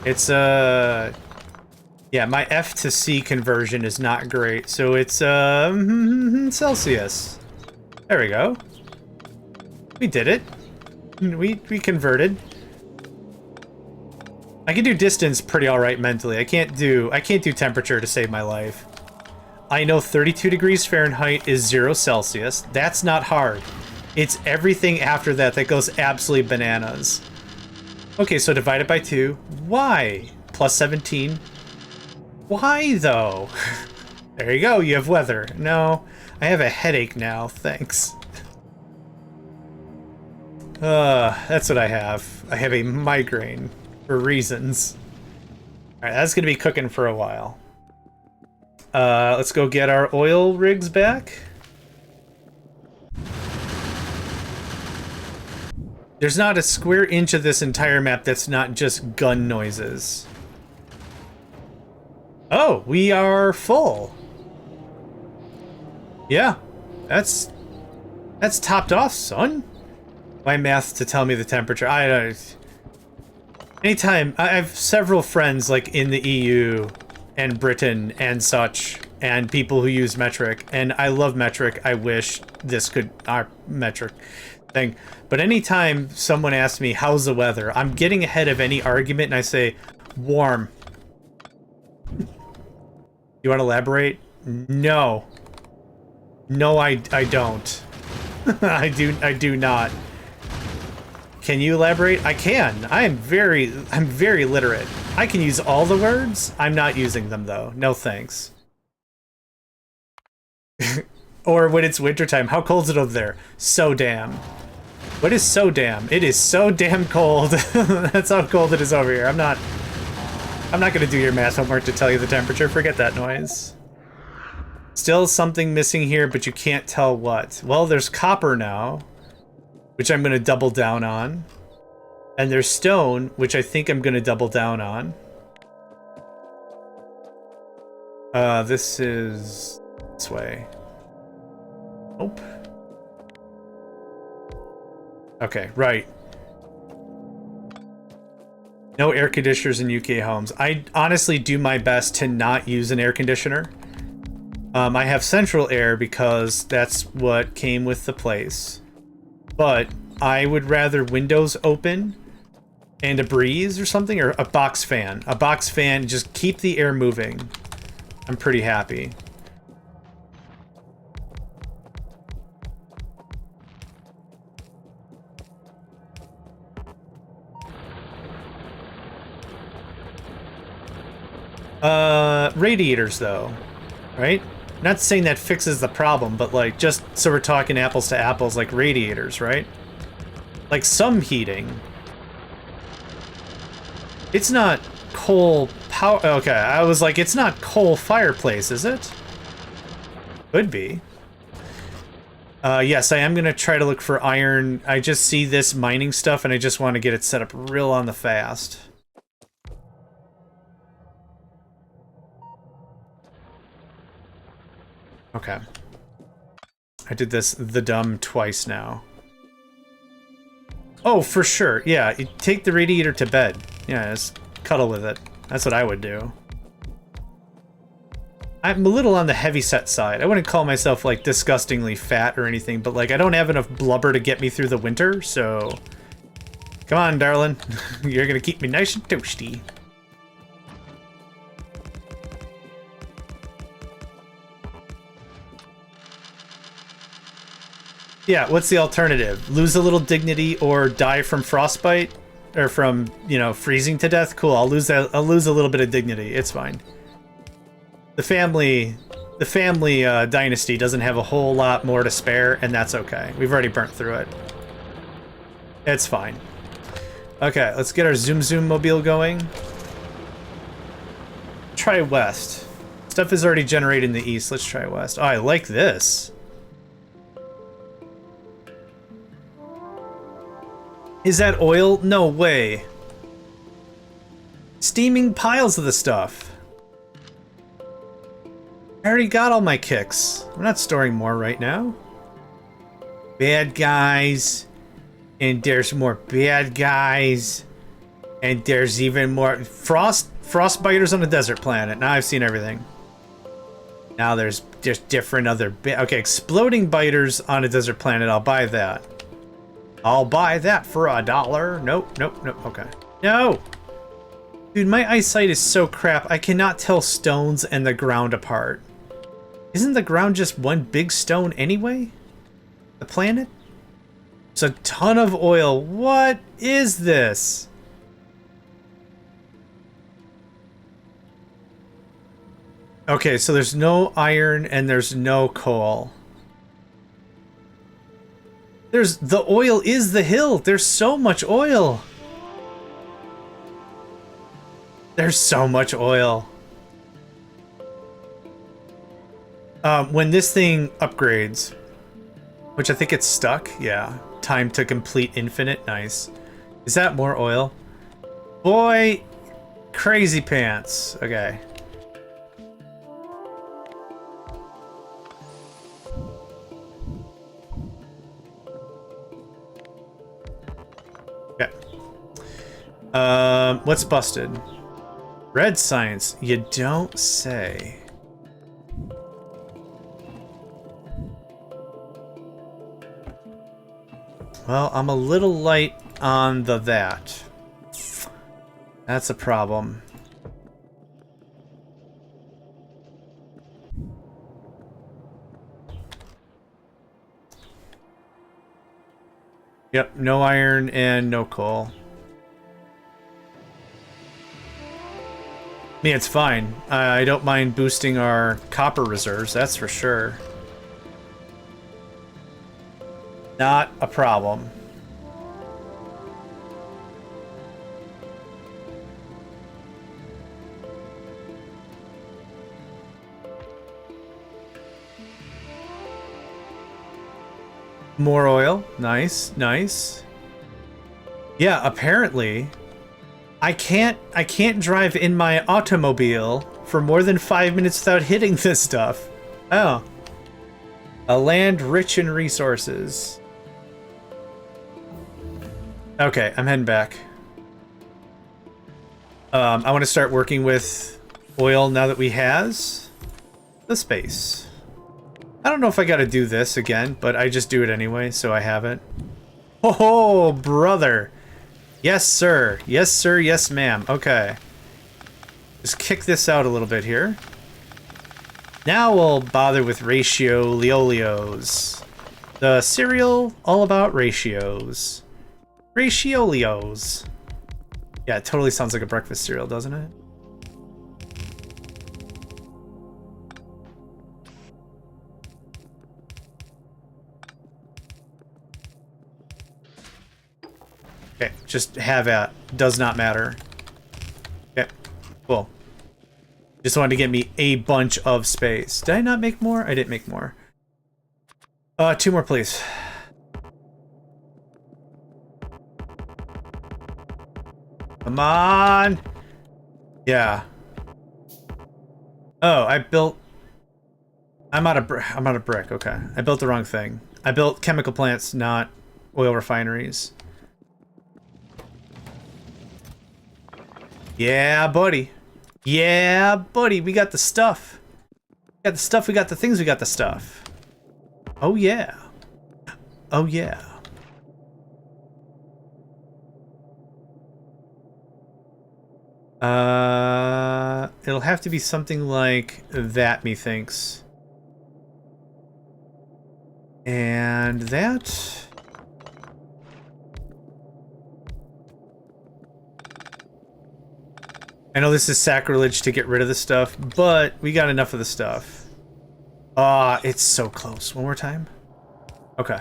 It's, yeah, my F to C conversion is not great, so it's, Celsius. There we go. We did it. We converted. I can do distance pretty alright mentally. I can't do temperature to save my life. I know 32 degrees Fahrenheit is 0 Celsius. That's not hard. It's everything after that that goes absolutely bananas. Okay, so divide it by 2. Why? Plus 17. Why, though? There you go, you have weather. No, I have a headache now, thanks. That's what I have. I have a migraine for reasons. Alright, that's gonna be cooking for a while. Let's go get our oil rigs back. There's not a square inch of this entire map that's not just gun noises. Oh, we are full. Yeah, that's topped off, son. My math to tell me the temperature. I don't. Anytime I have several friends like in the EU and Britain and such, and people who use metric, and I love metric. I wish this could our metric thing. But anytime someone asks me how's the weather, I'm getting ahead of any argument, and I say warm. You want to elaborate? No. No, I don't. I do not. Can you elaborate? I can. I'm very literate. I can use all the words. I'm not using them though. No thanks. Or when it's wintertime, how cold is it over there? So damn. What is so damn? It is so damn cold. That's how cold it is over here. I'm not gonna do your math homework to tell you the temperature. Forget that noise. Still something missing here, but you can't tell what. Well, there's copper now, which I'm gonna double down on. And there's stone, which I think I'm gonna double down on. This is this way. Nope. Okay, right. No air conditioners in UK homes. I honestly do my best to not use an air conditioner. I have central air because that's what came with the place. But I would rather windows open and a breeze or something, or a box fan. A box fan, just keep the air moving. I'm pretty happy. Radiators though, right? Not saying that fixes the problem, but like, just so we're talking apples to apples, like radiators, right? Like some heating. It's not coal power. Okay, I was like, it's not coal fireplace, is it? Could be. Yes, I am gonna try to look for iron. I just see this mining stuff and I just want to get it set up real on the fast. Okay. I did this the dumb twice now. Oh, for sure. Yeah, take the radiator to bed. Yeah, just cuddle with it. That's what I would do. I'm a little on the heavy-set side. I wouldn't call myself, like, disgustingly fat or anything, but, like, I don't have enough blubber to get me through the winter, so... Come on, darling. You're gonna keep me nice and toasty. Yeah, what's the alternative? Lose a little dignity or die from frostbite? Or from, you know, freezing to death? Cool, I'll lose a little bit of dignity. It's fine. The family dynasty doesn't have a whole lot more to spare, and that's okay. We've already burnt through it. It's fine. Okay, let's get our Zoom Zoom mobile going. Try west. Stuff is already generated in the east. Let's try west. Oh, I like this. Is that oil? No way. Steaming piles of the stuff. I already got all my kicks. I'm not storing more right now. Bad guys. And there's more bad guys. And there's even more frostbiters on a desert planet. Now I've seen everything. Now there's just different other okay, exploding biters on a desert planet. I'll buy that. I'll buy that for $1. Nope, nope, nope. Okay. No! Dude, my eyesight is so crap. I cannot tell stones and the ground apart. Isn't the ground just one big stone anyway? The planet? It's a ton of oil. What is this? Okay, so there's no iron and there's no coal. The oil is the hill. There's so much oil. There's so much oil. When this thing upgrades, which I think it's stuck. Yeah. Time to complete infinite. Nice. Is that more oil? Boy, crazy pants. Okay. Okay. What's busted? Red science. You don't say. Well, I'm a little light on the that. That's a problem. Yep, no iron and no coal. I mean, it's fine. I don't mind boosting our copper reserves, that's for sure. Not a problem. More oil. Nice, nice. Yeah, apparently I can't drive in my automobile for more than 5 minutes without hitting this stuff. Oh. A land rich in resources. Okay, I'm heading back. I want to start working with oil now that we has the space. I don't know if I got to do this again, but I just do it anyway, so I have it. Oh, brother. Yes, sir. Yes, sir. Yes, ma'am. Okay. Just kick this out a little bit here. Now we'll bother with ratio Leolios. The cereal all about ratios. Ratiolios. Yeah, it totally sounds like a breakfast cereal, doesn't it? Okay, just have at. Does not matter. Okay, cool. Just wanted to get me a bunch of space. Did I not make more? I didn't make more. 2 more, please. Come on! Yeah. Oh, I built... I'm out of brick, okay. I built the wrong thing. I built chemical plants, not oil refineries. Yeah, buddy. Yeah, buddy, we got the stuff. We got the stuff, we got the things, we got the stuff. Oh, yeah. Oh, yeah. It'll have to be something like that, methinks. And that... I know this is sacrilege to get rid of the stuff, but we got enough of the stuff. Ah, it's so close. One more time? Okay.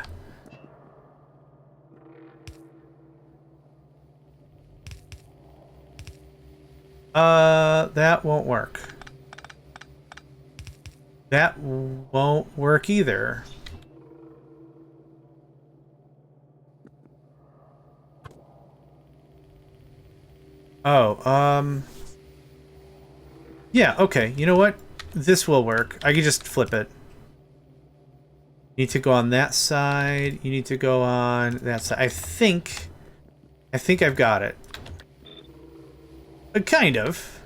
That won't work. That won't work either. Oh, yeah, okay. You know what? This will work. I can just flip it. You need to go on that side. You need to go on that side. I think I've got it. Kind of.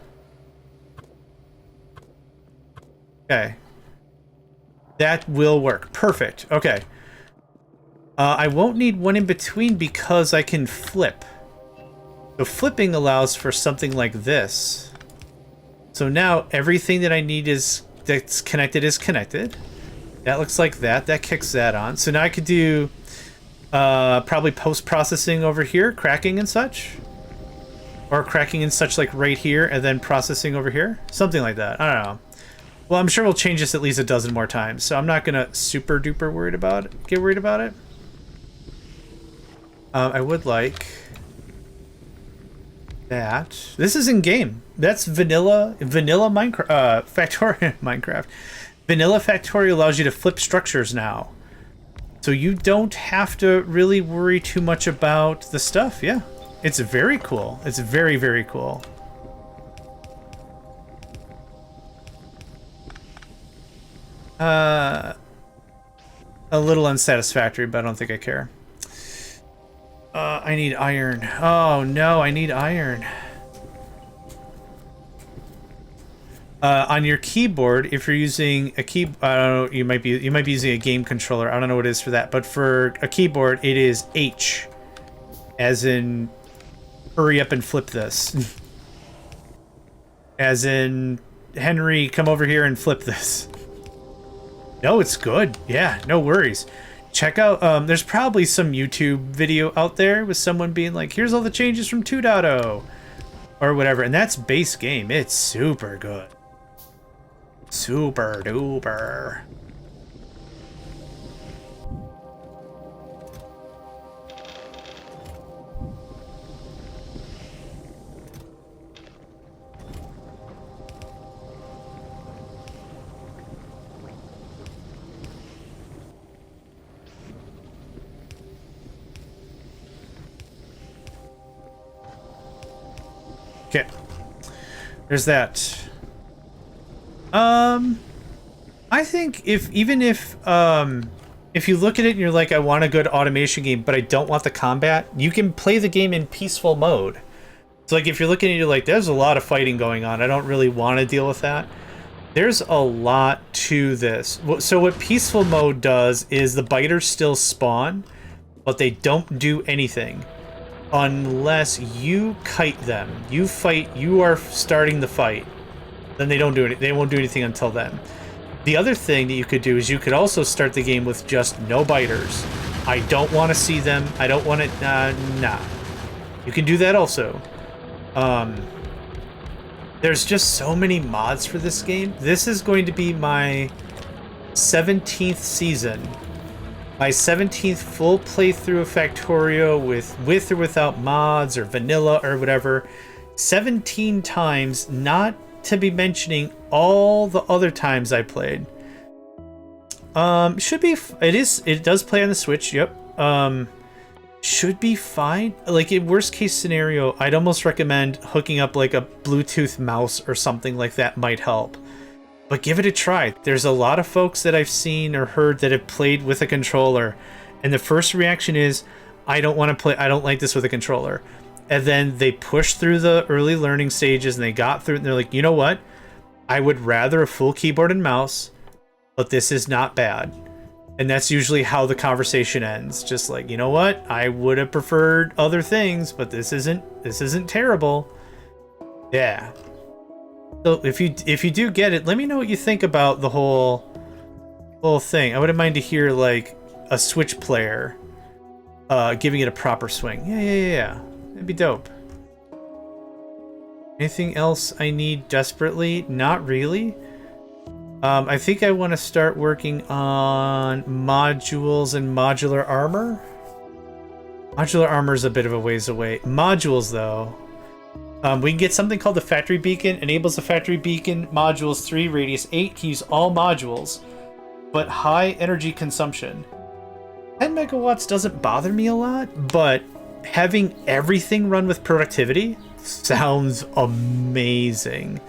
Okay. That will work. Perfect. Okay. I won't need one in between because I can flip. So flipping allows for something like this. So now everything that I need that's connected is connected. That looks like that. That kicks that on. So now I could do probably post-processing over here, cracking and such. Or cracking and such like right here, and then processing over here. Something like that. I don't know. Well, I'm sure we'll change this at least a dozen more times, so I'm not gonna super duper get worried about it. I would like that. This is in game. That's vanilla Minecraft, Factorio Minecraft. Vanilla Factorio allows you to flip structures now, so you don't have to really worry too much about the stuff. Yeah, it's very cool. It's very, very cool. A little unsatisfactory, but I don't think I care. I need iron. Oh no, I need iron. On your keyboard, if you're using a key, I don't know, you might be using a game controller. I don't know what it is for that, but for a keyboard, it is H, as in hurry up and flip this. As in, Henry, come over here and flip this. No, it's good. Yeah, no worries. Check out, there's probably some YouTube video out there with someone being like, here's all the changes from 2.0 or whatever, and that's base game. It's super good. Super duper. Okay. There's that. I think if you look at it and you're like, I want a good automation game, but I don't want the combat, you can play the game in peaceful mode. So like if you're looking at it, you're like, there's a lot of fighting going on. I don't really want to deal with that. There's a lot to this. So what peaceful mode does is the biters still spawn, but they don't do anything unless you kite them. You fight, you are starting the fight. Then they don't do it. They won't do anything until then. The other thing that you could do is you could also start the game with just no biters. I don't want to see them. I don't want to. Nah. You can do that also. There's just so many mods for this game. This is going to be my 17th season. My 17th full playthrough of Factorio with or without mods or vanilla or whatever. 17 times, not to be mentioning all the other times I played. Should be, it does play on the Switch, yep. Should be fine. Like in worst case scenario, I'd almost recommend hooking up like a Bluetooth mouse or something like that might help. But give it a try. There's a lot of folks that I've seen or heard that have played with a controller, and the first reaction is, I don't want to play, I don't like this with a controller. And then they pushed through the early learning stages and they got through it and they're like, you know what? I would rather a full keyboard and mouse, but this is not bad. And that's usually how the conversation ends. Just like, you know what? I would have preferred other things, but this isn't terrible. Yeah. So if you do get it, let me know what you think about the whole thing. I wouldn't mind to hear like a Switch player giving it a proper swing. Yeah. That'd be dope. Anything else I need desperately? Not really. I think I want to start working on modules and modular armor. Modular armor is a bit of a ways away. Modules, though. We can get something called the Factory Beacon. Enables the Factory Beacon modules 3, radius 8. Can use all modules, but high energy consumption. 10 megawatts doesn't bother me a lot, but having everything run with productivity sounds amazing.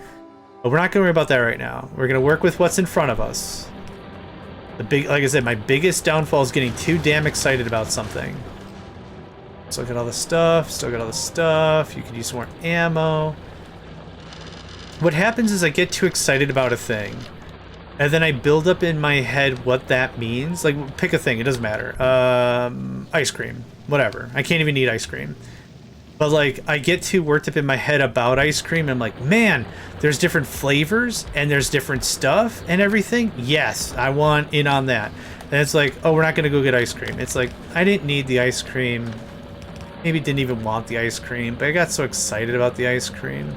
But we're not going to worry about that right now. We're going to work with what's in front of us. Like I said, my biggest downfall is getting too damn excited about something. Still got all the stuff. Still got all the stuff. You could use some more ammo. What happens is I get too excited about a thing, and then I build up in my head what that means. Like, pick a thing. It doesn't matter. Ice cream. Whatever. I can't even eat ice cream. But, like, I get too worked up in my head about ice cream. And I'm like, man, there's different flavors, and there's different stuff and everything. Yes, I want in on that. And it's like, oh, we're not going to go get ice cream. It's like, I didn't need the ice cream. Maybe didn't even want the ice cream, but I got so excited about the ice cream.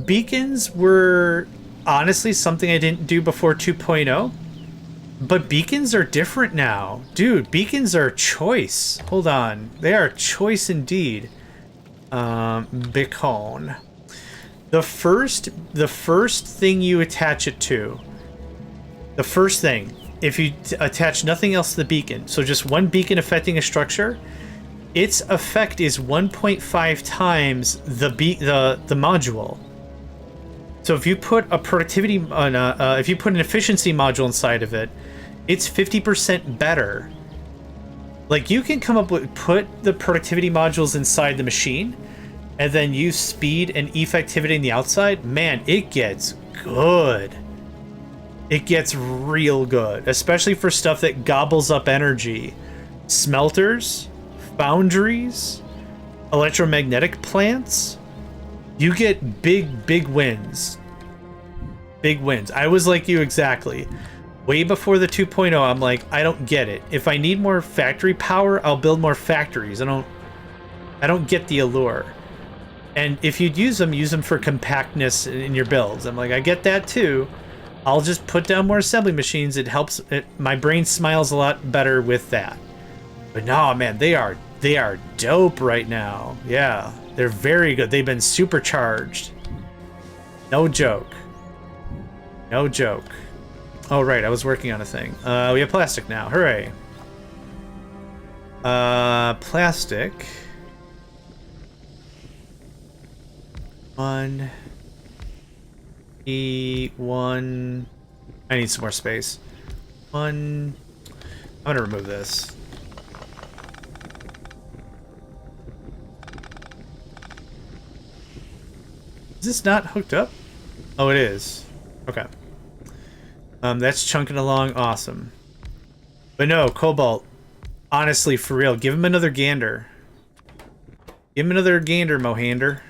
Beacons were honestly something I didn't do before 2.0, but beacons are different now. Dude, beacons are choice. Hold on. They are choice indeed. Beacon. The first thing you attach it to, the first thing, if you attach nothing else to the beacon, so just one beacon affecting a structure, its effect is 1.5 times the module. So if you put a productivity if you put an efficiency module inside of it, it's 50% better Like, you can come up with, put the productivity modules inside the machine, and then use speed and effectivity in the outside. Man, it gets good. It gets real good, especially for stuff that gobbles up energy. Smelters, foundries, electromagnetic plants. You get big wins. Big wins. I was like you exactly. Way before the 2.0, I'm like, I don't get it. If I need more factory power, I'll build more factories. I don't get the allure. And if you'd use them for compactness in your builds. I'm like, I get that too. I'll just put down more assembly machines. It helps. My brain smiles a lot better with that. But no, man, they are dope right now. Yeah, they're very good. They've been supercharged. No joke. No joke. Oh, right, I was working on a thing. We have plastic now. Hooray. Plastic. One. E1. I need some more space. One. I'm gonna remove this. Is this not hooked up? Oh, it is. Okay. That's chunking along awesome. But no, Cobalt, honestly, for real, give him another gander. Give him another gander, Mohander.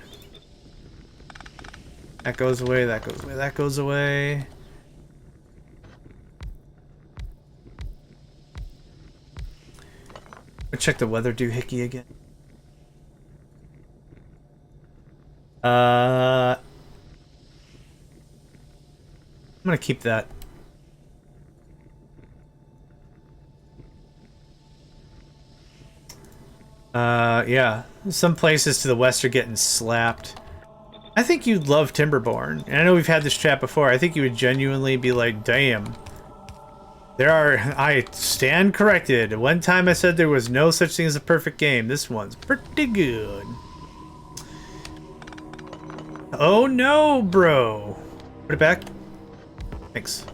That goes away, that goes away, that goes away. I'll check the weather doohickey again. I'm gonna keep that. Yeah. Some places to the west are getting slapped. I think you'd love Timberborn. And I know we've had this chat before. I think you would genuinely be like, damn. I stand corrected. One time I said there was no such thing as a perfect game. This one's pretty good. Oh no, bro. Put it back. Thanks.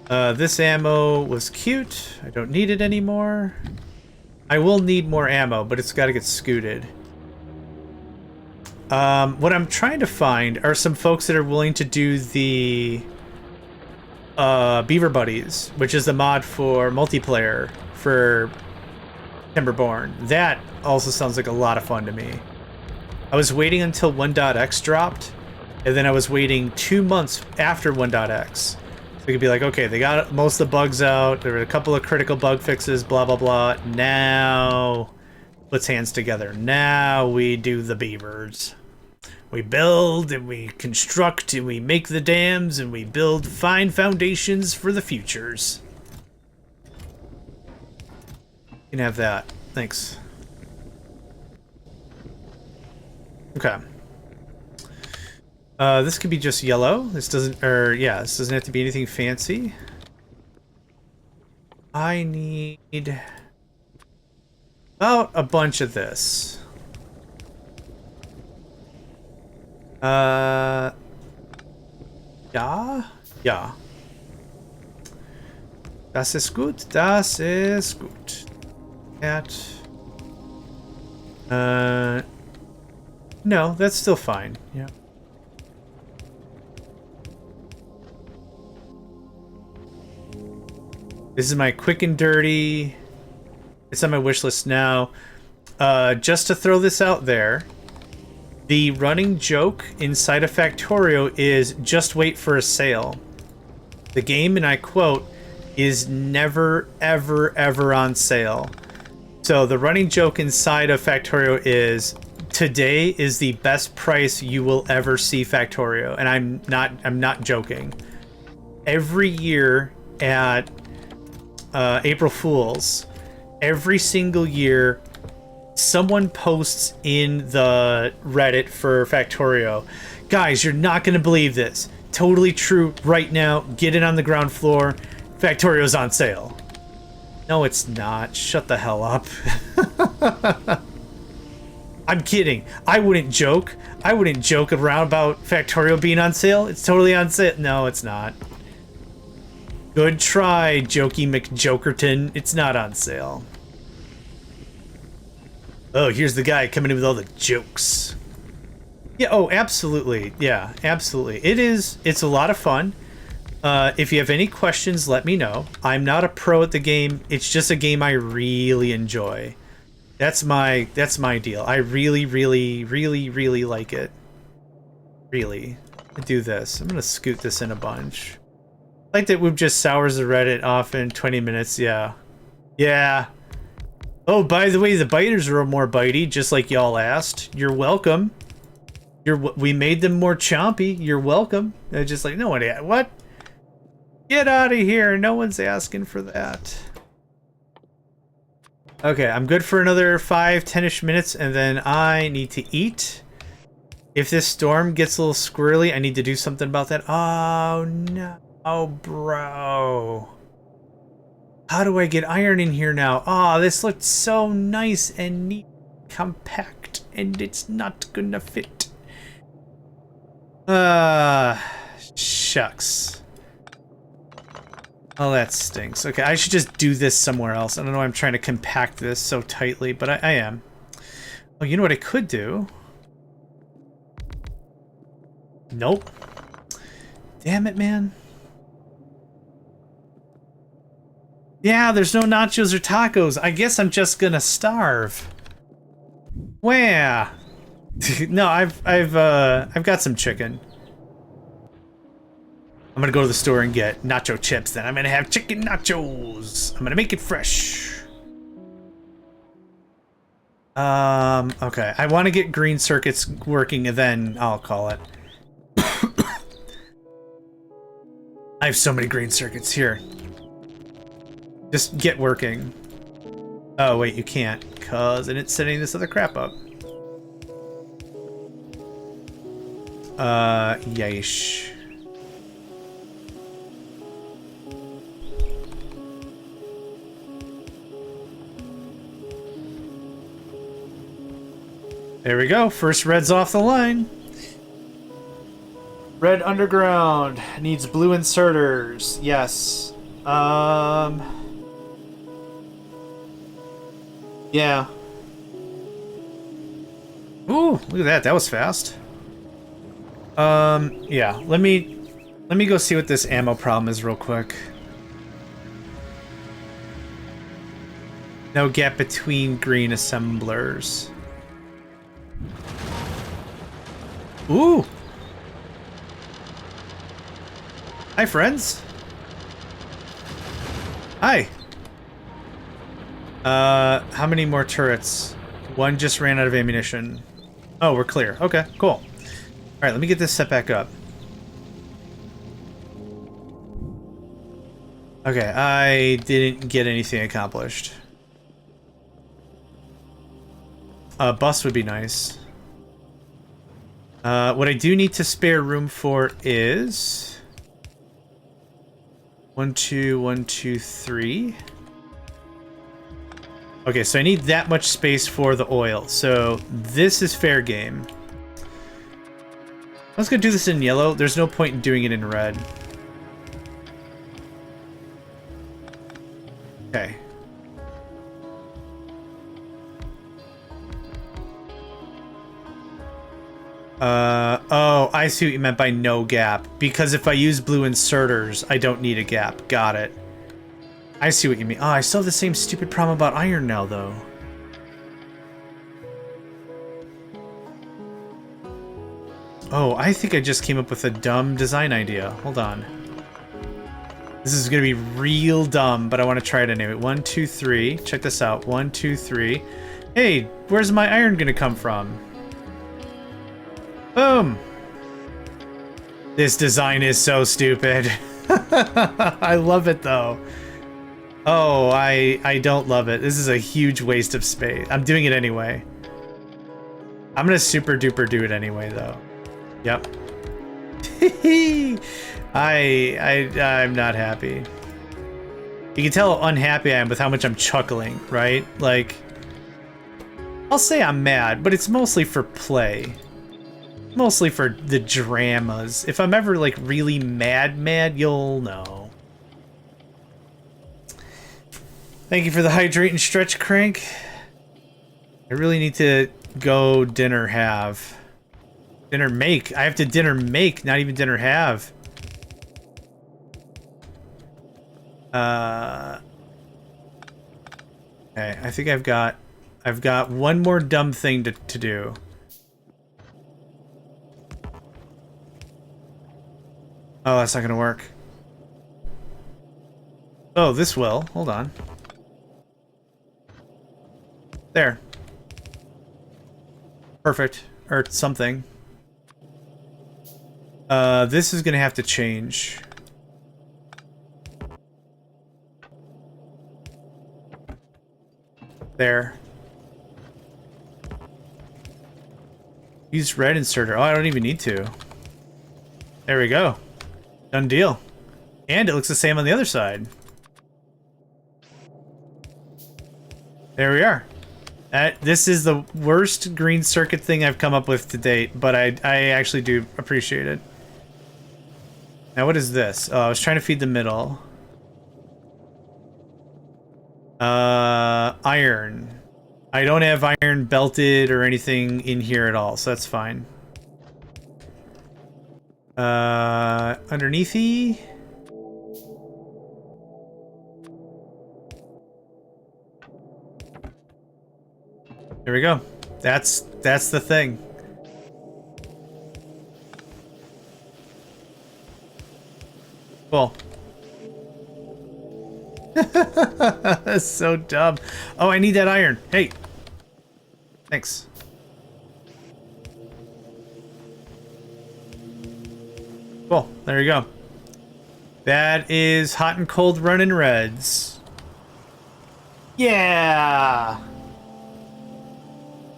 This ammo was cute. I don't need it anymore. I will need more ammo, but it's got to get scooted. What I'm trying to find are some folks that are willing to do the Beaver Buddies, which is the mod for multiplayer for Timberborn. That also sounds like a lot of fun to me. I was waiting until 1.x dropped, and then I was waiting 2 months after 1.x. So we could be like, okay, they got most of the bugs out, there were a couple of critical bug fixes, blah, blah, blah. Now, let's hands together. Now we do the beavers. We build, and we construct, and we make the dams, and we build fine foundations for the futures. You can have that. Thanks. Okay. This could be just yellow. This doesn't, this doesn't have to be anything fancy. I need about a bunch of this. Yeah. Yeah. Das ist gut. Das ist gut. That. No, that's still fine. Yeah. This is my quick and dirty. It's on my wish list now. Just to throw this out there, the running joke inside of Factorio is just wait for a sale. The game, and I quote, is never, ever, ever on sale. So the running joke inside of Factorio is today is the best price you will ever see Factorio, and I'm not joking. Every year at April Fools, every single year, someone posts in the Reddit for Factorio, guys, you're not gonna believe this. Totally true. Right now, get it on the ground floor. Factorio's on sale. No, it's not. Shut the hell up. I'm kidding. I wouldn't joke. I wouldn't joke around about Factorio being on sale. It's totally on sale. No, it's not. Good try, Jokey McJokerton. It's not on sale. Oh, here's the guy coming in with all the jokes. Yeah, oh, absolutely. Yeah, absolutely. It's a lot of fun. If you have any questions, let me know. I'm not a pro at the game. It's just a game I really enjoy. That's my deal. I really, really, really, really like it. Really. I do this. I'm gonna scoot this in a bunch. I like that Whoop just sours the Reddit off in 20 minutes, yeah. Yeah. Oh, by the way, the biters are more bitey, just like y'all asked. You're welcome. We made them more chompy. You're welcome. They're just like, no one, what? Get out of here. No one's asking for that. Okay, I'm good for another 5-10ish minutes, and then I need to eat. If this storm gets a little squirrely, I need to do something about that. Oh, no. Oh, bro. How do I get iron in here now? Oh, this looked so nice and neat, compact, and it's not gonna fit. Shucks. Oh, that stinks. Okay, I should just do this somewhere else. I don't know why I'm trying to compact this so tightly, but I am. Oh, you know what I could do? Nope. Damn it, man. Yeah, there's no nachos or tacos. I guess I'm just gonna starve. Where? No, I've got some chicken. I'm gonna go to the store and get nacho chips. Then I'm gonna have chicken nachos. I'm gonna make it fresh. Okay. I want to get green circuits working, and then I'll call it. I have so many green circuits here. Just get working. Oh, wait, you can't, because it's setting this other crap up. Yeesh. There we go. First red's off the line. Red underground needs blue inserters. Yes. Yeah. Ooh, look at that. That was fast. Yeah. Let me go see what this ammo problem is real quick. No gap between green assemblers. Ooh. Hi, friends. Hi. How many more turrets? One just ran out of ammunition. Oh, we're clear. Okay, cool. All right, let me get this set back up. Okay, I didn't get anything accomplished. A bus would be nice. What I do need to spare room for is 1, 2, 1, 2, 3. Okay, so I need that much space for the oil. So this is fair game. Let's go do this in yellow. There's no point in doing it in red. Okay. Oh, I see what you meant by no gap. Because if I use blue inserters, I don't need a gap. Got it. I see what you mean. Oh, I still have the same stupid problem about iron now, though. Oh, I think I just came up with a dumb design idea. Hold on. This is gonna be real dumb, but I want to try it anyway. 1, 2, 3. Check this out. 1, 2, 3. Hey, where's my iron gonna come from? Boom! This design is so stupid. I love it, though. Oh, I don't love it. This is a huge waste of space. I'm doing it anyway. I'm gonna super duper do it anyway, though. Yep. I'm not happy. You can tell how unhappy I am with how much I'm chuckling, right? Like, I'll say I'm mad, but it's mostly for play. Mostly for the dramas. If I'm ever, like, really mad, you'll know. Thank you for the hydrate and stretch, Crank. I really need to go dinner have. Dinner make. I have to dinner make, not even dinner have. Okay, I think I've got one more dumb thing to do. Oh, that's not gonna work. Oh, this will. Hold on. There. Perfect. Or something. This is gonna have to change. There. Use red inserter. Oh, I don't even need to. There we go. Done deal. And it looks the same on the other side. There we are. This is the worst green circuit thing I've come up with to date, but I actually do appreciate it. Now what is this? Oh, I was trying to feed the middle. Iron. I don't have iron belted or anything in here at all, so that's fine. Underneathy. There we go. That's the thing. Cool. That's so dumb. Oh, I need that iron. Hey. Thanks. Cool. There you go. That is hot and cold running reds. Yeah.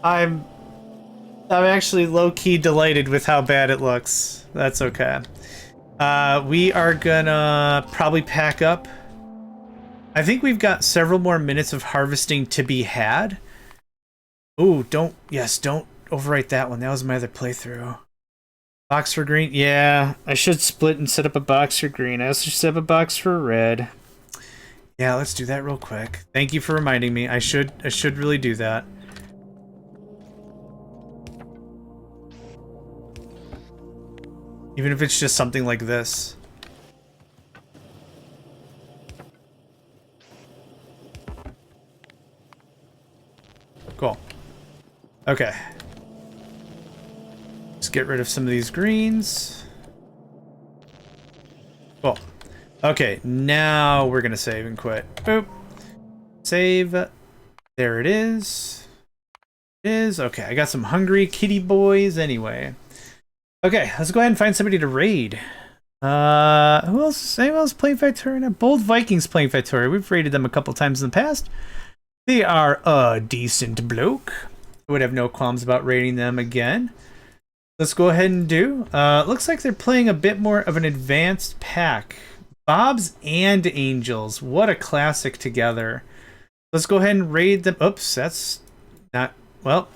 I'm actually low-key delighted with how bad it looks. That's okay. We are gonna probably pack up. I think we've got several more minutes of harvesting to be had. Ooh, don't overwrite that one. That was my other playthrough. Box for green? Yeah, I should split and set up a box for green. I also should set up a box for red. Yeah, let's do that real quick. Thank you for reminding me. I should really do that. Even if it's just something like this. Cool. Okay. Let's get rid of some of these greens. Cool. Okay, now we're gonna save and quit. Boop. Save. There it is. It is. Okay, I got some hungry kitty boys anyway. Okay, let's go ahead and find somebody to raid. Who else? Anyone else playing Factorio? Bold Vikings playing Factorio. We've raided them a couple times in the past. They are a decent bloke. I would have no qualms about raiding them again. Let's go ahead and do. Looks like they're playing a bit more of an advanced pack. Bobs and Angels. What a classic together. Let's go ahead and raid them. Oops, that's not... Well,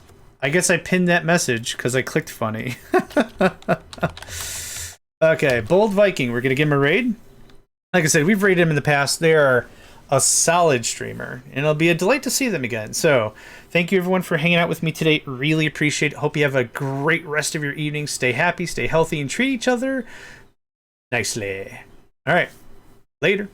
I guess I pinned that message because I clicked funny. Okay, Bold Viking. We're going to give him a raid. Like I said, we've raided him in the past. They are a solid streamer, and it'll be a delight to see them again. So, thank you everyone for hanging out with me today. Really appreciate it. Hope you have a great rest of your evening. Stay happy, stay healthy, and treat each other nicely. All right. Later.